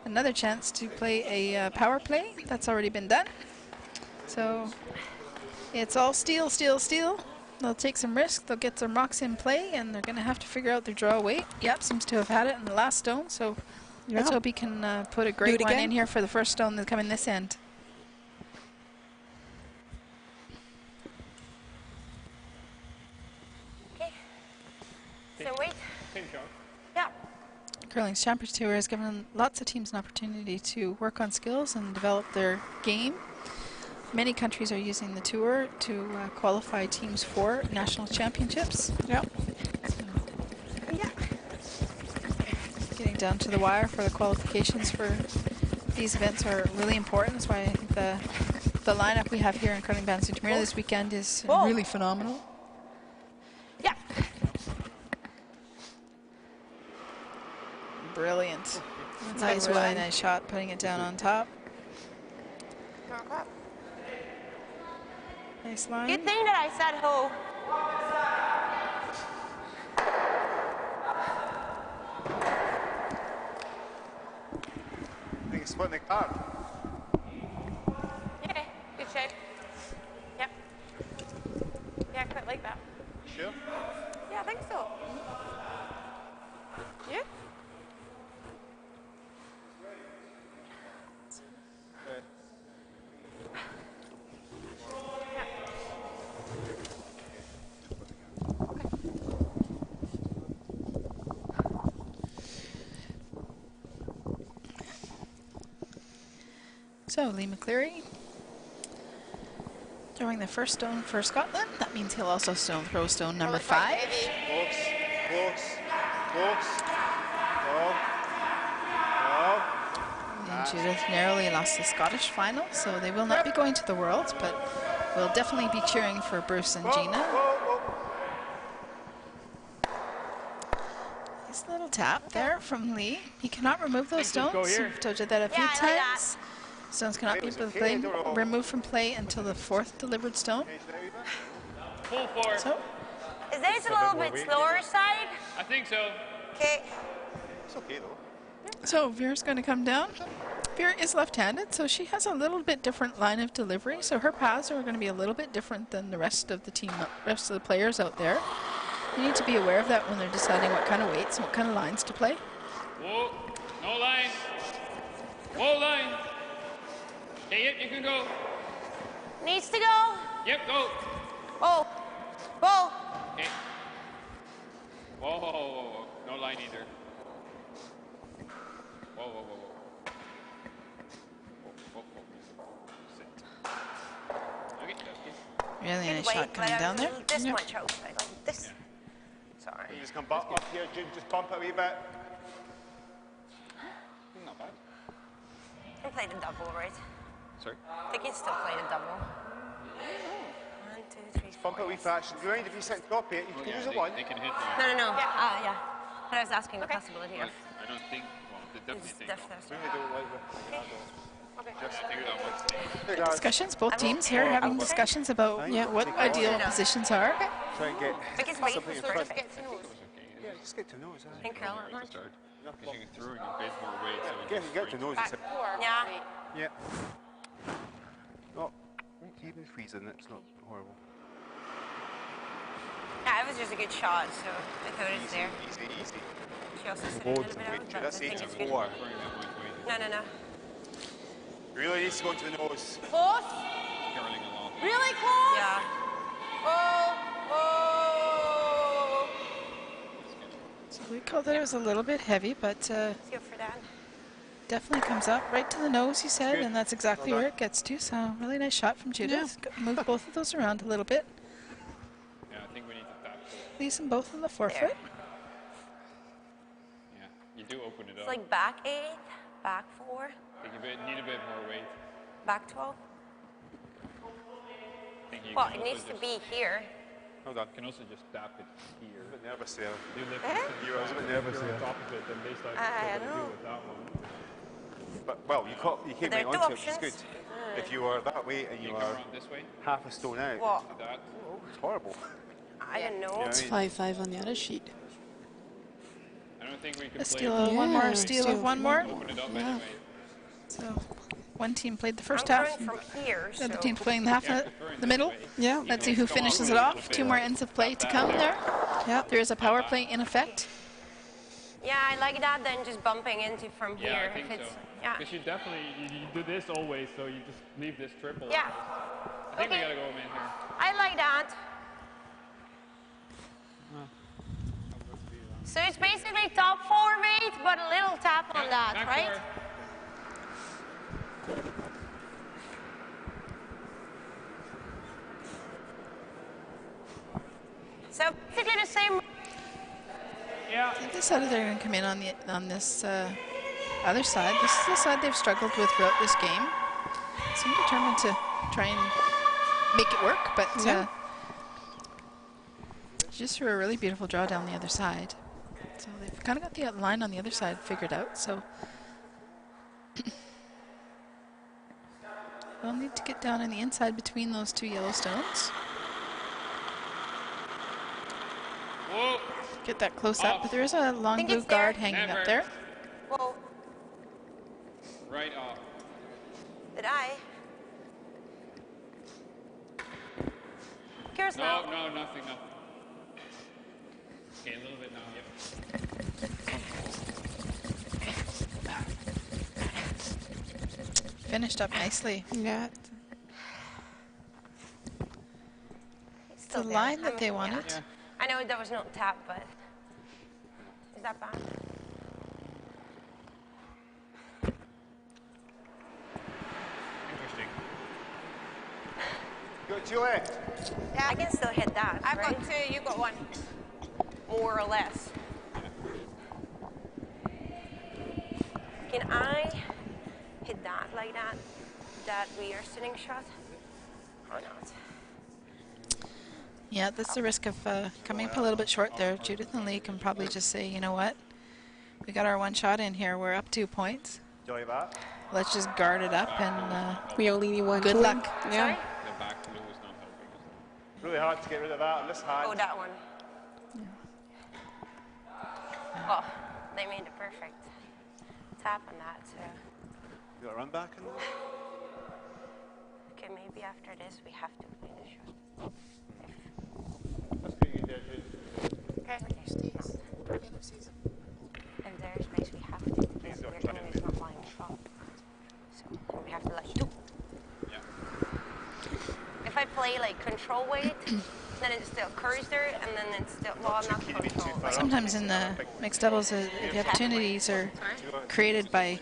[SPEAKER 7] another chance to play a power play. That's already been done. So it's all steel, steel, steel. They'll take some risk, they'll get some rocks in play, and they're going to have to figure out their draw weight. Yep, seems to have had it in the last stone, so let's hope he can put a great one in here for the first stone that's coming this end.
[SPEAKER 6] Okay. So wait.
[SPEAKER 3] Shot.
[SPEAKER 6] Yeah.
[SPEAKER 7] Curling's Champions Tour has given lots of teams an opportunity to work on skills and develop their game. Many countries are using the tour to qualify teams for national championships.
[SPEAKER 8] Yep.
[SPEAKER 6] Yeah.
[SPEAKER 7] Getting down to the wire for the qualifications for these events are really important. That's why I think the lineup we have here in Curling Bands Inter this weekend is really phenomenal.
[SPEAKER 6] Yeah.
[SPEAKER 7] Brilliant. That's a really nice shot, putting it down on top. Nice line.
[SPEAKER 6] Good thing that I said ho.
[SPEAKER 2] I think it's splitting the card.
[SPEAKER 1] Yeah, good shape. Yep. Yeah, I quite like that.
[SPEAKER 2] Sure?
[SPEAKER 1] Yeah, I think so. Yeah?
[SPEAKER 7] So, Lee McCleary throwing the first stone for Scotland. That means he'll also throw stone number 5.
[SPEAKER 2] Close, close, close. Oh. Oh.
[SPEAKER 7] And Judith narrowly lost the Scottish final, so they will not be going to the Worlds, but we'll definitely be cheering for Bruce and Gina. Nice little tap there from Lee. He cannot remove those stones. I've told you that a few times. Stones cannot be removed from play until the 4th delivered stone.
[SPEAKER 3] Full force.
[SPEAKER 7] So,
[SPEAKER 6] Is this a little bit slower side?
[SPEAKER 3] I think so.
[SPEAKER 6] Okay.
[SPEAKER 2] It's okay though.
[SPEAKER 7] so Vera's going to come down. Vera is left-handed, so she has a little bit different line of delivery. So her paths are going to be a little bit different than the rest of the team, rest of the players out there. You need to be aware of that when they're deciding what kind of weights and what kind of lines to play.
[SPEAKER 3] Whoa, no line. Whoa, line. Okay, yep, you can go.
[SPEAKER 6] Needs to go.
[SPEAKER 3] Yep, go.
[SPEAKER 6] Oh. Whoa.
[SPEAKER 3] Okay. Whoa, whoa, whoa, whoa, whoa. No line either. Whoa, whoa, whoa, whoa. Whoa, whoa, whoa. Sit. Okay, that's good.
[SPEAKER 7] Really nice shot coming down there.
[SPEAKER 6] This much outside, like this. Sorry.
[SPEAKER 2] You just come back up here, Jim, just bump it a wee bit.
[SPEAKER 3] Not bad.
[SPEAKER 6] I played a double, right?
[SPEAKER 3] Sorry?
[SPEAKER 6] I think he still played a double. 1, 2, 3, 4.
[SPEAKER 2] Bump it a wee fraction. You mind if you sit top here, you can use a one.
[SPEAKER 3] They can hit
[SPEAKER 6] No, no, no. Yeah. But I was asking the possibility of.
[SPEAKER 3] I don't think, well, they definitely think.
[SPEAKER 2] Really don't like it.
[SPEAKER 3] Just figure out what's
[SPEAKER 7] Discussions, both teams here having discussions about what ideal positions are.
[SPEAKER 2] Try and get
[SPEAKER 6] Because weight
[SPEAKER 2] something
[SPEAKER 6] was
[SPEAKER 2] in front.
[SPEAKER 6] perfect.
[SPEAKER 2] Yeah, just get to know us.
[SPEAKER 6] And curl it much.
[SPEAKER 3] Because you can throw in a bit more weight. So
[SPEAKER 2] Get to know us.
[SPEAKER 6] Yeah.
[SPEAKER 2] Yeah. Not even freezing, it's not horrible.
[SPEAKER 6] Yeah, it was just a good shot, so I thought it was there.
[SPEAKER 2] Easy, easy.
[SPEAKER 6] She also said a little bit out, but I
[SPEAKER 2] That's
[SPEAKER 6] think
[SPEAKER 2] 8
[SPEAKER 6] it's
[SPEAKER 2] to
[SPEAKER 6] good.
[SPEAKER 2] 4.
[SPEAKER 6] No, no, no.
[SPEAKER 2] Really needs to go into the nose.
[SPEAKER 1] Close.
[SPEAKER 3] curling along.
[SPEAKER 1] Really close.
[SPEAKER 6] Yeah.
[SPEAKER 1] Oh.
[SPEAKER 7] So we called that it was a little bit heavy, but
[SPEAKER 6] Let's go for that.
[SPEAKER 7] definitely comes up right to the nose, he said, and that's exactly where it gets to. So really nice shot from Judith. Move both of those around a little bit.
[SPEAKER 3] Yeah, I think we need to tap.
[SPEAKER 7] Leaves them both on the forefoot.
[SPEAKER 3] Yeah, you do open it
[SPEAKER 6] It's
[SPEAKER 3] up.
[SPEAKER 6] like back 8, back 4,
[SPEAKER 3] Need a bit more weight.
[SPEAKER 6] back 12.
[SPEAKER 3] I think you
[SPEAKER 6] Well,
[SPEAKER 3] can
[SPEAKER 6] it
[SPEAKER 3] also
[SPEAKER 6] needs to
[SPEAKER 3] just-
[SPEAKER 6] be here.
[SPEAKER 2] Hold on.
[SPEAKER 3] You can also just tap it here.
[SPEAKER 2] A bit nervous there.
[SPEAKER 3] You lift
[SPEAKER 2] You were a bit nervous
[SPEAKER 3] on
[SPEAKER 2] there.
[SPEAKER 3] top of it, then they start
[SPEAKER 6] I
[SPEAKER 3] to
[SPEAKER 6] know.
[SPEAKER 3] do with that one.
[SPEAKER 2] But, well, you came
[SPEAKER 6] There
[SPEAKER 2] right
[SPEAKER 6] are two
[SPEAKER 2] onto it, which is good.
[SPEAKER 6] options.
[SPEAKER 2] If you were that way and
[SPEAKER 3] You
[SPEAKER 2] you
[SPEAKER 3] can
[SPEAKER 2] are
[SPEAKER 3] run this way,
[SPEAKER 2] half a stone out,
[SPEAKER 6] What?
[SPEAKER 3] do that.
[SPEAKER 2] it's horrible.
[SPEAKER 6] I didn't know.
[SPEAKER 2] You know what I
[SPEAKER 8] It's
[SPEAKER 2] mean?
[SPEAKER 8] 5-5 on the other sheet.
[SPEAKER 3] I don't think we can
[SPEAKER 7] A
[SPEAKER 3] play
[SPEAKER 7] steal of one more, steal
[SPEAKER 8] steal
[SPEAKER 7] of one more.
[SPEAKER 3] open it up
[SPEAKER 8] Yeah.
[SPEAKER 3] anyway.
[SPEAKER 7] So one team played the
[SPEAKER 6] I'm
[SPEAKER 7] first half.
[SPEAKER 6] throwing from here,
[SPEAKER 7] The other
[SPEAKER 6] so
[SPEAKER 7] team's playing the half of the middle.
[SPEAKER 8] Yeah.
[SPEAKER 7] Let's see who finishes it off. 2 more ends of play to come there.
[SPEAKER 8] Yeah.
[SPEAKER 7] There is a power play in effect.
[SPEAKER 6] yeah, I like that than just bumping into from
[SPEAKER 3] Yeah,
[SPEAKER 6] here.
[SPEAKER 3] I think
[SPEAKER 6] if it's,
[SPEAKER 3] so.
[SPEAKER 6] Yeah.
[SPEAKER 9] Because you definitely, you do this always, so you just leave this triple.
[SPEAKER 6] Yeah.
[SPEAKER 3] I think we
[SPEAKER 6] Okay.
[SPEAKER 3] gotta go in here.
[SPEAKER 6] I like that. So it's basically top 4 weight, but a little tap on that,
[SPEAKER 3] Back
[SPEAKER 6] right?
[SPEAKER 3] four.
[SPEAKER 6] So basically the same.
[SPEAKER 9] Yeah.
[SPEAKER 7] I think they decided they're going to come in on this other side. This is the side they've struggled with throughout this game. Seem determined to try and make it work, but
[SPEAKER 8] Yeah.
[SPEAKER 7] just threw a really beautiful draw down the other side. So they've kind of got the line on the other side figured out. So they'll need to get down on the inside between those 2 yellow stones.
[SPEAKER 3] Whoa.
[SPEAKER 7] Get that close up, but there is a long
[SPEAKER 6] Think
[SPEAKER 7] blue
[SPEAKER 6] it's there.
[SPEAKER 7] guard hanging
[SPEAKER 3] Never.
[SPEAKER 7] up there.
[SPEAKER 6] Whoa,
[SPEAKER 3] Right off.
[SPEAKER 6] did I? Curious
[SPEAKER 3] No,
[SPEAKER 6] now.
[SPEAKER 3] no, nothing, nothing. Okay, a little bit now, yep.
[SPEAKER 7] Finished up nicely.
[SPEAKER 8] Yeah.
[SPEAKER 6] It's
[SPEAKER 7] The
[SPEAKER 6] still there.
[SPEAKER 7] line that
[SPEAKER 6] I
[SPEAKER 7] they
[SPEAKER 6] mean,
[SPEAKER 7] wanted.
[SPEAKER 3] Yeah.
[SPEAKER 6] I know there was no tap, but is that bad?
[SPEAKER 3] Interesting.
[SPEAKER 2] You got 2 left.
[SPEAKER 6] Yeah, I can still hit that.
[SPEAKER 1] I've
[SPEAKER 6] right?
[SPEAKER 1] got 2, you've got 1.
[SPEAKER 6] More or less. Can I hit that like that? That rear sitting shot? Or not?
[SPEAKER 7] Yeah, that's the risk of coming up a little bit short there. Judith and Lee can probably just say, you know what? We got our 1 shot in here. We're up 2 points.
[SPEAKER 2] Do you like that?
[SPEAKER 7] Let's just guard it up and
[SPEAKER 8] We only need one.
[SPEAKER 7] Good
[SPEAKER 8] to win.
[SPEAKER 7] luck.
[SPEAKER 8] Yeah.
[SPEAKER 3] The back blue is not helping.
[SPEAKER 2] Really hard to get rid of that on this hand.
[SPEAKER 6] Oh, that one. Oh, they made a perfect tap on that, so.
[SPEAKER 2] You got a run back in there?
[SPEAKER 6] Okay, maybe after this we have to play the shot.
[SPEAKER 2] That's good, you did good.
[SPEAKER 6] Okay. If there's space, we have to.
[SPEAKER 2] Please
[SPEAKER 6] We're
[SPEAKER 2] don't try
[SPEAKER 6] doing
[SPEAKER 2] it.
[SPEAKER 6] this not lying shot. So we have to like do.
[SPEAKER 3] Yeah.
[SPEAKER 6] If I play like control weight, then it still curves there, and then it's still, well, not
[SPEAKER 2] keen to be too
[SPEAKER 6] control.
[SPEAKER 2] far
[SPEAKER 7] sometimes in the mixed doubles, the opportunities are created by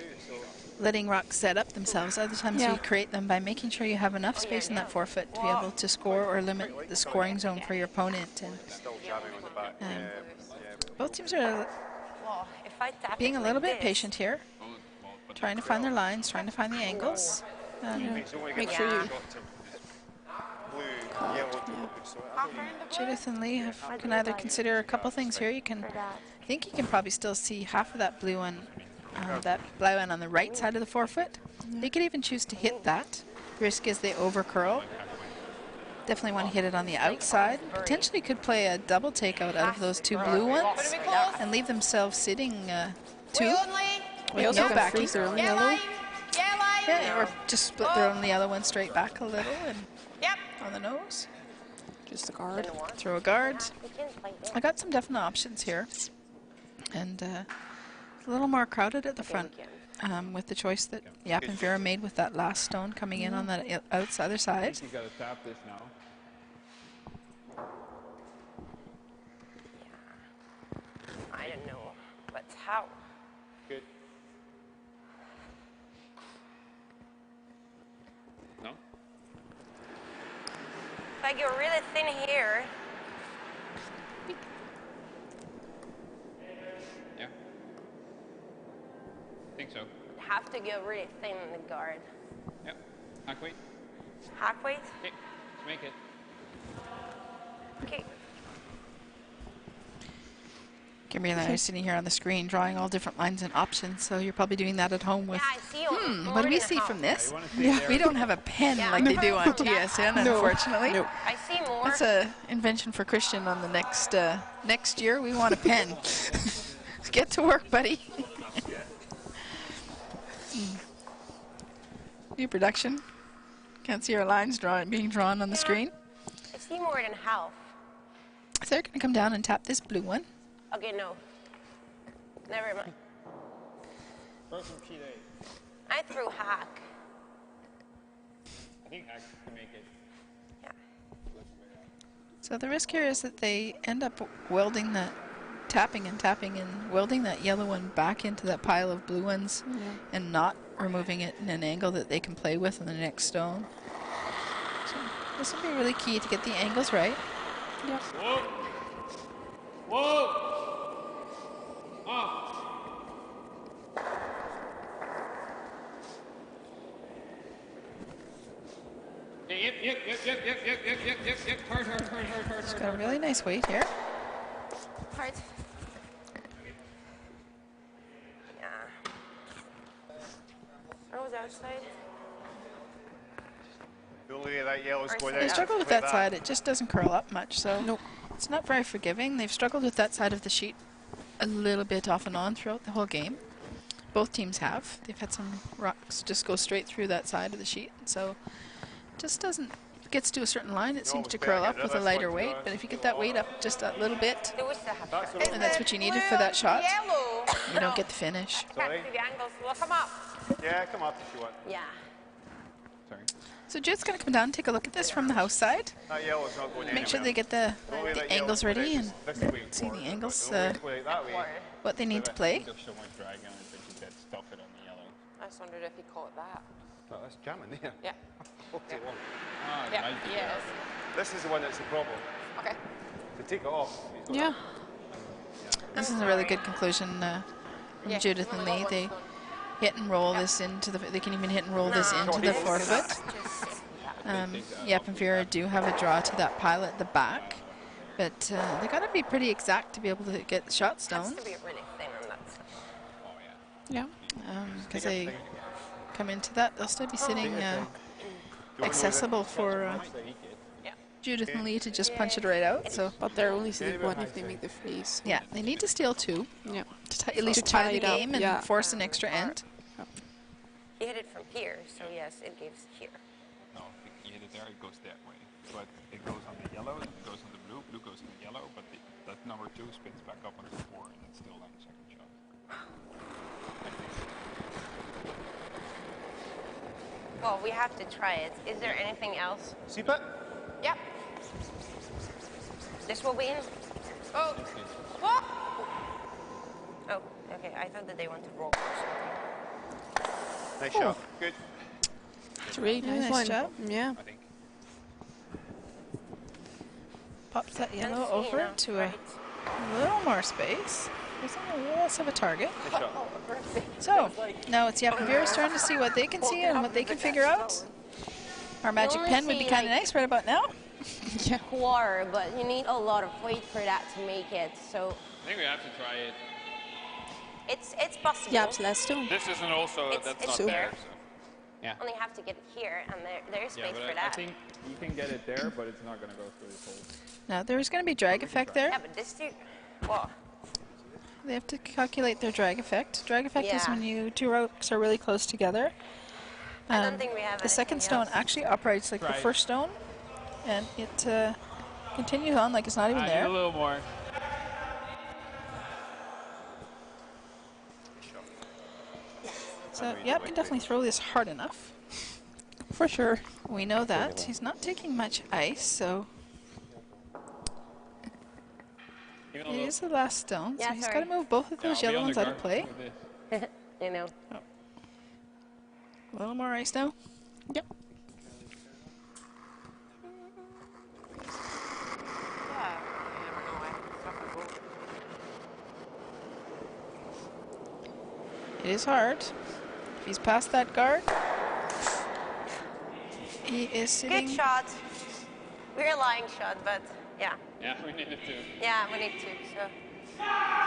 [SPEAKER 7] letting rocks set up themselves. Other times
[SPEAKER 8] Yeah.
[SPEAKER 7] you create them by making sure you have enough space in that forefoot to be able to score or limit the scoring zone for your opponent. And
[SPEAKER 2] Still jabbing on the back. Yeah.
[SPEAKER 7] both teams are
[SPEAKER 6] Well, if I tap
[SPEAKER 7] being
[SPEAKER 6] it
[SPEAKER 7] a little
[SPEAKER 6] like
[SPEAKER 7] bit
[SPEAKER 6] this,
[SPEAKER 7] patient here, trying to find their lines, trying to find the angles.
[SPEAKER 8] Make sure you.
[SPEAKER 2] Blue, yellow, blue. So I don't know.
[SPEAKER 7] Judith and Lee can either consider a couple things here. You can, I think you can probably still see half of that blue one, that blue one on the right side of the forefoot. They could even choose to hit that. The risk is they over curl. Definitely want to hit it on the outside. Potentially could play a double takeout out of those 2 blue ones and leave themselves sitting 2
[SPEAKER 8] We
[SPEAKER 7] with
[SPEAKER 8] also
[SPEAKER 7] no
[SPEAKER 8] can
[SPEAKER 7] backing.
[SPEAKER 8] freeze their own yellow.
[SPEAKER 7] Yeah, or just split their own the other one straight back a little and
[SPEAKER 6] Yep.
[SPEAKER 7] on the nose.
[SPEAKER 8] Just a guard.
[SPEAKER 7] Throw a guard.
[SPEAKER 6] We can play this.
[SPEAKER 7] I got some definite options here, and a little more crowded at the front with the choice that Yap and Vera made with that last stone coming in on that other side.
[SPEAKER 9] You gotta tap this now.
[SPEAKER 6] I don't know, but how?
[SPEAKER 2] Good.
[SPEAKER 3] No?
[SPEAKER 6] If I go really thin here,
[SPEAKER 3] Yeah. Think so.
[SPEAKER 6] have to go really thin in the guard.
[SPEAKER 3] Yep. Hack weight.
[SPEAKER 6] Hack weight?
[SPEAKER 3] Okay. Let's make it.
[SPEAKER 6] Okay.
[SPEAKER 7] Kimberly and I are sitting here on the screen drawing all different lines and options, so you're probably doing that at home with,
[SPEAKER 6] Yeah, I see you.
[SPEAKER 7] what do we see from this? We don't have a pen like they do on TSN, unfortunately.
[SPEAKER 8] No.
[SPEAKER 6] I see more.
[SPEAKER 7] That's a invention for Christian on the next year. We want a pen. Get to work, buddy. New production. Can't see our lines being drawn on the screen.
[SPEAKER 6] I see more than half.
[SPEAKER 7] So they're going to come down and tap this blue one.
[SPEAKER 6] Okay, no. Never mind. I threw hack.
[SPEAKER 3] I think Hack can make it.
[SPEAKER 6] Yeah.
[SPEAKER 7] So the risk here is that they end up welding that, tapping and welding that yellow one back into that pile of blue ones and not removing it in an angle that they can play with on the next stone. So this will be really key to get the angles right.
[SPEAKER 8] Yep.
[SPEAKER 9] Whoa! Whoa! Off! Yep. Hard.
[SPEAKER 7] It's got a really nice weight here.
[SPEAKER 6] Hard. Yeah. Throws outside.
[SPEAKER 2] The only way that yellow's going out.
[SPEAKER 7] They struggle with
[SPEAKER 2] like
[SPEAKER 7] that side. It just doesn't curl up much, so
[SPEAKER 8] Nope.
[SPEAKER 7] it's not very forgiving. They've struggled with that side of the sheet a little bit off and on throughout the whole game. Both teams have. They've had some rocks just go straight through that side of the sheet, so it just doesn't. If it gets to a certain line, it seems to curl up with a lighter weight, but if you get that weight up just a little bit,
[SPEAKER 6] They wish to have shot.
[SPEAKER 7] and that's what you needed for that shot,
[SPEAKER 1] Yellow.
[SPEAKER 7] you don't get the finish.
[SPEAKER 1] Can't see the angles. Look them up.
[SPEAKER 2] Yeah, come up if you want.
[SPEAKER 6] Yeah.
[SPEAKER 3] Sorry.
[SPEAKER 7] So Jude's going to come down and take a look at this from the house side.
[SPEAKER 2] That yellow's not going
[SPEAKER 7] Make sure they get the angles ready and see the angles, what they need to play.
[SPEAKER 3] There's so much drag on it that you could stuff it on the yellow.
[SPEAKER 1] I just wondered if he caught that.
[SPEAKER 2] Oh, that's jamming there.
[SPEAKER 1] Yeah.
[SPEAKER 2] Okay, well,
[SPEAKER 3] Ah,
[SPEAKER 1] Yeah.
[SPEAKER 3] might be
[SPEAKER 1] Yes.
[SPEAKER 2] this is the one that's the problem.
[SPEAKER 1] Okay.
[SPEAKER 2] To take it off.
[SPEAKER 8] Yeah.
[SPEAKER 7] This is a really good conclusion from
[SPEAKER 1] Yeah,
[SPEAKER 7] Judith
[SPEAKER 1] we've
[SPEAKER 7] and
[SPEAKER 1] only
[SPEAKER 7] Lee.
[SPEAKER 1] got
[SPEAKER 7] They
[SPEAKER 1] one stone.
[SPEAKER 7] hit and roll this into the. They can even hit and roll this into the forefoot. Yep, and Vera do have a draw to that pile at the back, but they got to be pretty exact to be able to get shot
[SPEAKER 6] Has
[SPEAKER 7] stones.
[SPEAKER 6] to be a winning thing on that side.
[SPEAKER 3] Oh, yeah.
[SPEAKER 8] Yeah.
[SPEAKER 7] Because they come into that, they'll still be sitting accessible for Judith and Lee to just punch it right out. So
[SPEAKER 8] But they're only sitting one if they make the freeze.
[SPEAKER 7] yeah, they need to steal two
[SPEAKER 8] Yeah.
[SPEAKER 7] to at least
[SPEAKER 8] To
[SPEAKER 7] tie
[SPEAKER 8] tie
[SPEAKER 7] the
[SPEAKER 8] it up,
[SPEAKER 7] game and
[SPEAKER 8] yeah.
[SPEAKER 7] force an extra end.
[SPEAKER 6] He hit it from here, so yes, it gives here.
[SPEAKER 3] No, if you hit it there, it goes that way. But it goes on the yellow, and it goes on the blue, blue goes on the yellow, but that number 2 spins back up onto the 4, and it's still on the second shot.
[SPEAKER 6] Well, we have to try it. Is there anything else?
[SPEAKER 2] Seep it?
[SPEAKER 1] Yep.
[SPEAKER 6] This will be in.
[SPEAKER 1] Oh. What?
[SPEAKER 6] Oh, okay. I thought that they wanted to roll or something.
[SPEAKER 2] Nice shot. Good.
[SPEAKER 8] It's a really
[SPEAKER 7] Yeah,
[SPEAKER 8] nice
[SPEAKER 7] nice
[SPEAKER 8] one.
[SPEAKER 7] job.
[SPEAKER 8] Yeah.
[SPEAKER 3] I think.
[SPEAKER 7] Pops that yellow
[SPEAKER 6] Let's see
[SPEAKER 7] over
[SPEAKER 6] now.
[SPEAKER 7] to
[SPEAKER 6] Right.
[SPEAKER 7] a little more space. There's a little less of a target.
[SPEAKER 2] Nice shot.
[SPEAKER 7] So now it's Yap and Vera's turn to see what they can see and what they can figure out. Our magic
[SPEAKER 6] only
[SPEAKER 7] pen would be
[SPEAKER 6] see,
[SPEAKER 7] kind of
[SPEAKER 6] like-
[SPEAKER 7] nice right about now.
[SPEAKER 6] Quarter, but you need a lot of weight for that to make it. So
[SPEAKER 3] I think we have to try it.
[SPEAKER 6] it's possible.
[SPEAKER 8] Yeah, it's less stone.
[SPEAKER 3] This isn't also,
[SPEAKER 6] It's-
[SPEAKER 3] that's
[SPEAKER 6] it's
[SPEAKER 3] not
[SPEAKER 6] there.
[SPEAKER 3] there, so. Yeah.
[SPEAKER 6] Only have to get it here, and there's space
[SPEAKER 9] Yeah, but
[SPEAKER 6] for
[SPEAKER 9] I
[SPEAKER 6] that.
[SPEAKER 9] think you can get it there, but it's not going to go through this hole.
[SPEAKER 7] Now there's going to be drag effect there.
[SPEAKER 6] Yeah, but this too. Well,
[SPEAKER 7] They have to calculate their drag effect. Drag effect is
[SPEAKER 6] Yeah.
[SPEAKER 7] when you two rocks are really close together.
[SPEAKER 6] I don't think we have
[SPEAKER 7] The second
[SPEAKER 6] anything
[SPEAKER 7] stone
[SPEAKER 6] else.
[SPEAKER 7] actually operates like the
[SPEAKER 9] Right.
[SPEAKER 7] first stone, and it continues on like it's not even
[SPEAKER 9] I need
[SPEAKER 7] there.
[SPEAKER 9] a little more.
[SPEAKER 7] So Yap can definitely throw this hard enough.
[SPEAKER 8] For sure.
[SPEAKER 7] We know that. He's not taking much ice, so
[SPEAKER 3] Even
[SPEAKER 7] it
[SPEAKER 3] although-
[SPEAKER 7] is the last stone.
[SPEAKER 6] Yeah,
[SPEAKER 7] So he's got
[SPEAKER 6] sorry.
[SPEAKER 7] to move both of
[SPEAKER 3] Yeah,
[SPEAKER 7] those
[SPEAKER 3] I'll be
[SPEAKER 7] yellow
[SPEAKER 3] on
[SPEAKER 7] ones
[SPEAKER 3] the
[SPEAKER 7] out of
[SPEAKER 3] guard
[SPEAKER 7] play.
[SPEAKER 3] with this.
[SPEAKER 6] You know.
[SPEAKER 7] A little more ice now.
[SPEAKER 8] Yep.
[SPEAKER 1] Yeah. You never know. Stuff will go.
[SPEAKER 7] It is hard. If he's past that guard, he is sitting.
[SPEAKER 6] Good shot. We're lying shot, but yeah.
[SPEAKER 3] Yeah, we needed to.
[SPEAKER 6] Yeah, we need to. So.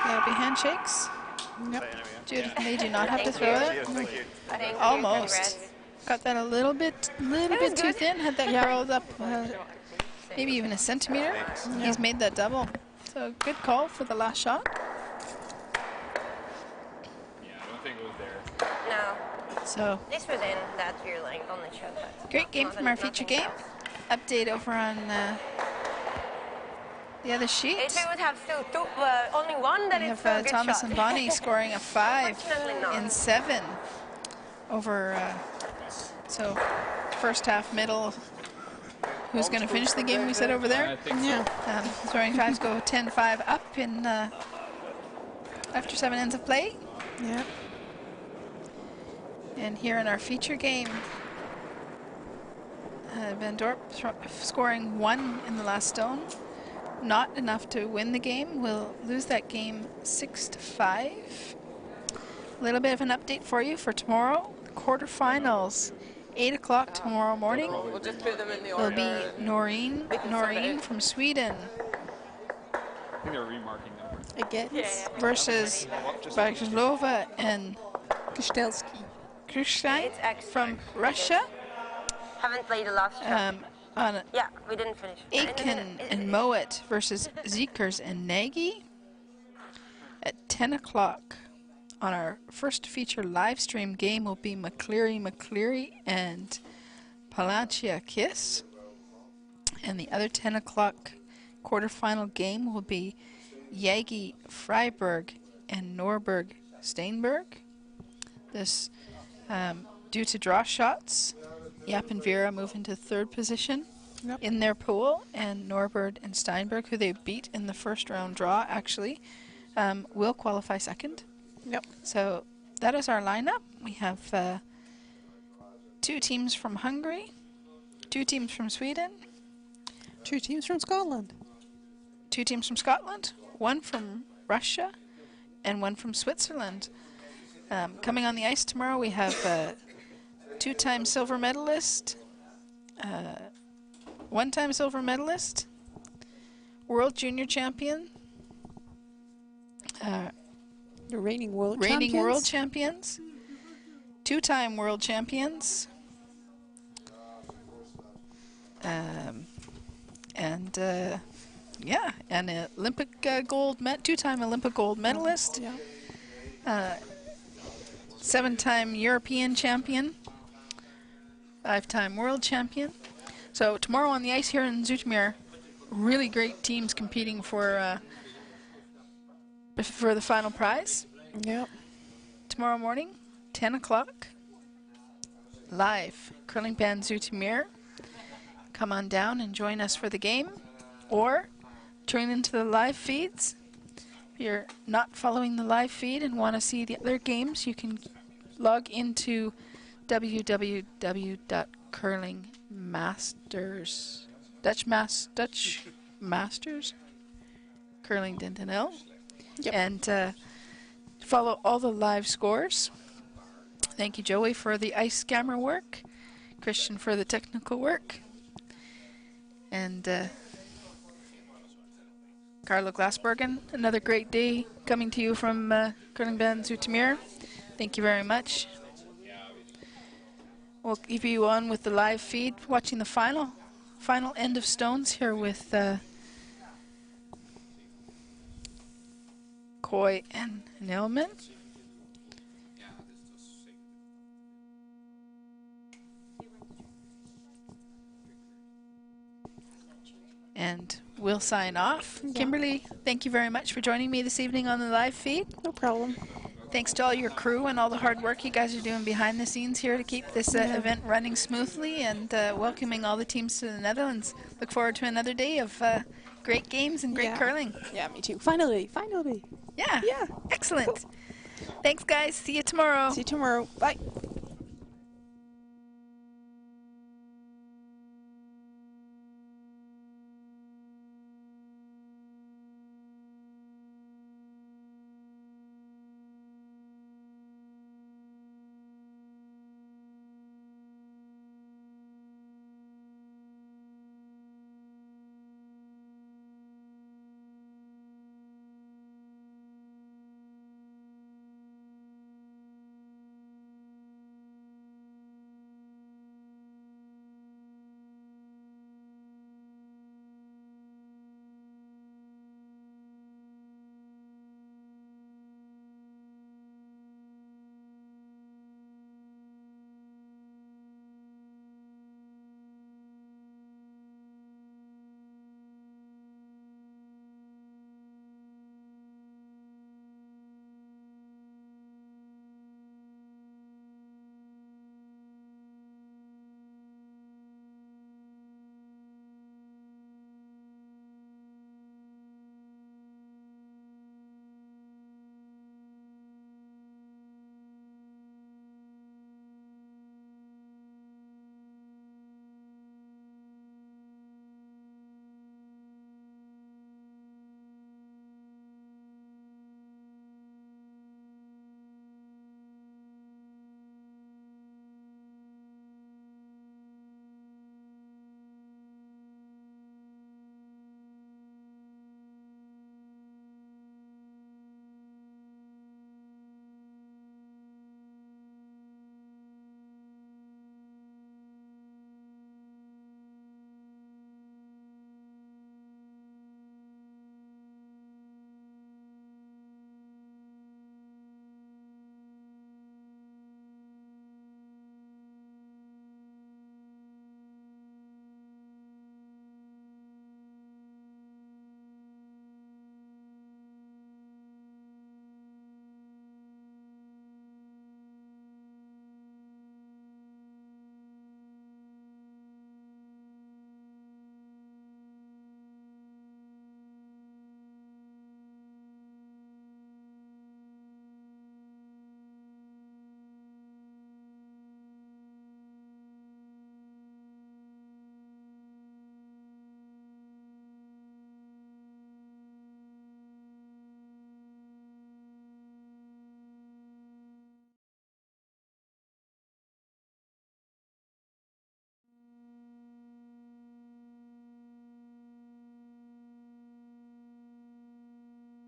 [SPEAKER 7] There'll be handshakes. Judith and Lee do not have to throw it.
[SPEAKER 2] Cheers, thank you.
[SPEAKER 6] Thank you,
[SPEAKER 7] Almost.
[SPEAKER 6] congrats.
[SPEAKER 7] Got that a little bit too thin. Had that curled up maybe even a centimeter. He's made that double. So good call for the last shot.
[SPEAKER 3] don't think it was there.
[SPEAKER 6] No.
[SPEAKER 7] So
[SPEAKER 6] It's within that rear lane on the shot. But
[SPEAKER 7] great game from our
[SPEAKER 6] nothing
[SPEAKER 7] feature game.
[SPEAKER 6] else.
[SPEAKER 7] Update over on the other sheet.
[SPEAKER 6] If we would have still only one, then
[SPEAKER 7] We
[SPEAKER 6] it's still a
[SPEAKER 7] have
[SPEAKER 6] good
[SPEAKER 7] Thomas
[SPEAKER 6] shot.
[SPEAKER 7] and Bonnie scoring a 5
[SPEAKER 6] Unfortunately not.
[SPEAKER 7] in 7 over. So first half middle. Who's going to finish the game? We said over there.
[SPEAKER 3] I think so.
[SPEAKER 7] Throwing fives go 10-5 up in after 7 ends of play.
[SPEAKER 8] Yeah.
[SPEAKER 7] And here in our feature game, Van Dorp scoring 1 in the last stone. Not enough to win the game. We'll lose that game 6-5. A little bit of an update for you for tomorrow. Quarterfinals, 8 o'clock tomorrow morning.
[SPEAKER 5] We'll just put them in the
[SPEAKER 7] Will
[SPEAKER 5] order.
[SPEAKER 7] be Noreen from Sweden
[SPEAKER 3] I think they're remarking them.
[SPEAKER 8] Against
[SPEAKER 7] versus Bagslova and
[SPEAKER 8] Kostelski.
[SPEAKER 7] Kalocsai
[SPEAKER 6] It's extra.
[SPEAKER 7] from Russia.
[SPEAKER 6] Haven't played the last shot.
[SPEAKER 7] On
[SPEAKER 6] Yeah, we didn't finish.
[SPEAKER 7] Aiken and Moet versus Zekers and Nagy at 10 o'clock. On our first feature live stream game will be McCleary and Palancia Kiss. And the other 10 o'clock quarterfinal game will be Yagi Freiberg and Norberg Steinberg. This, due to draw shots, Yap and Vera move into 3rd position in their pool, and Norbert and Steinberg, who they beat in the first round draw, actually, will qualify 2nd.
[SPEAKER 8] Yep.
[SPEAKER 7] So that is our lineup. We have 2 teams from Hungary, 2 teams from Sweden,
[SPEAKER 8] 2 teams from Scotland.
[SPEAKER 7] 2 teams from Scotland, 1 from Russia, and 1 from Switzerland. Coming on the ice tomorrow, we have 2-time silver medalist, 1-time silver medalist, world junior champion,
[SPEAKER 8] The reigning world
[SPEAKER 7] champions, 2-time world champions, and an Olympic 2-time Olympic gold medalist, 7-time European champion, 5-time world champion. So tomorrow on the ice here in Zoetermeer, really great teams competing for the final prize.
[SPEAKER 8] Yep.
[SPEAKER 7] Tomorrow morning, 10 o'clock, live, Curling Band Zoetermeer. Come on down and join us for the game, or tune into the live feeds. If you're not following the live feed and want to see the other games, you can log into www.curlingmasters, Dutch Masters, Curling.nl, and follow all the live scores. Thank you, Joey, for the ice camera work, Christian for the technical work, and Carlo Glassbergen. Another great day coming to you from Curling Band Zoetermeer. Thank you very much. We'll keep you on with the live feed, watching the final end of stones here with Coy and Nilman. And we'll sign off. Kimberly, thank you very much for joining me this evening on the live feed.
[SPEAKER 8] No problem.
[SPEAKER 7] Thanks to all your crew and all the hard work you guys are doing behind the scenes here to keep this event running smoothly, and welcoming all the teams to the Netherlands. Look forward to another day of great games and great curling.
[SPEAKER 8] Yeah, me too. Finally.
[SPEAKER 7] Yeah. Excellent. Cool. Thanks, guys. See you tomorrow.
[SPEAKER 8] See you tomorrow. Bye.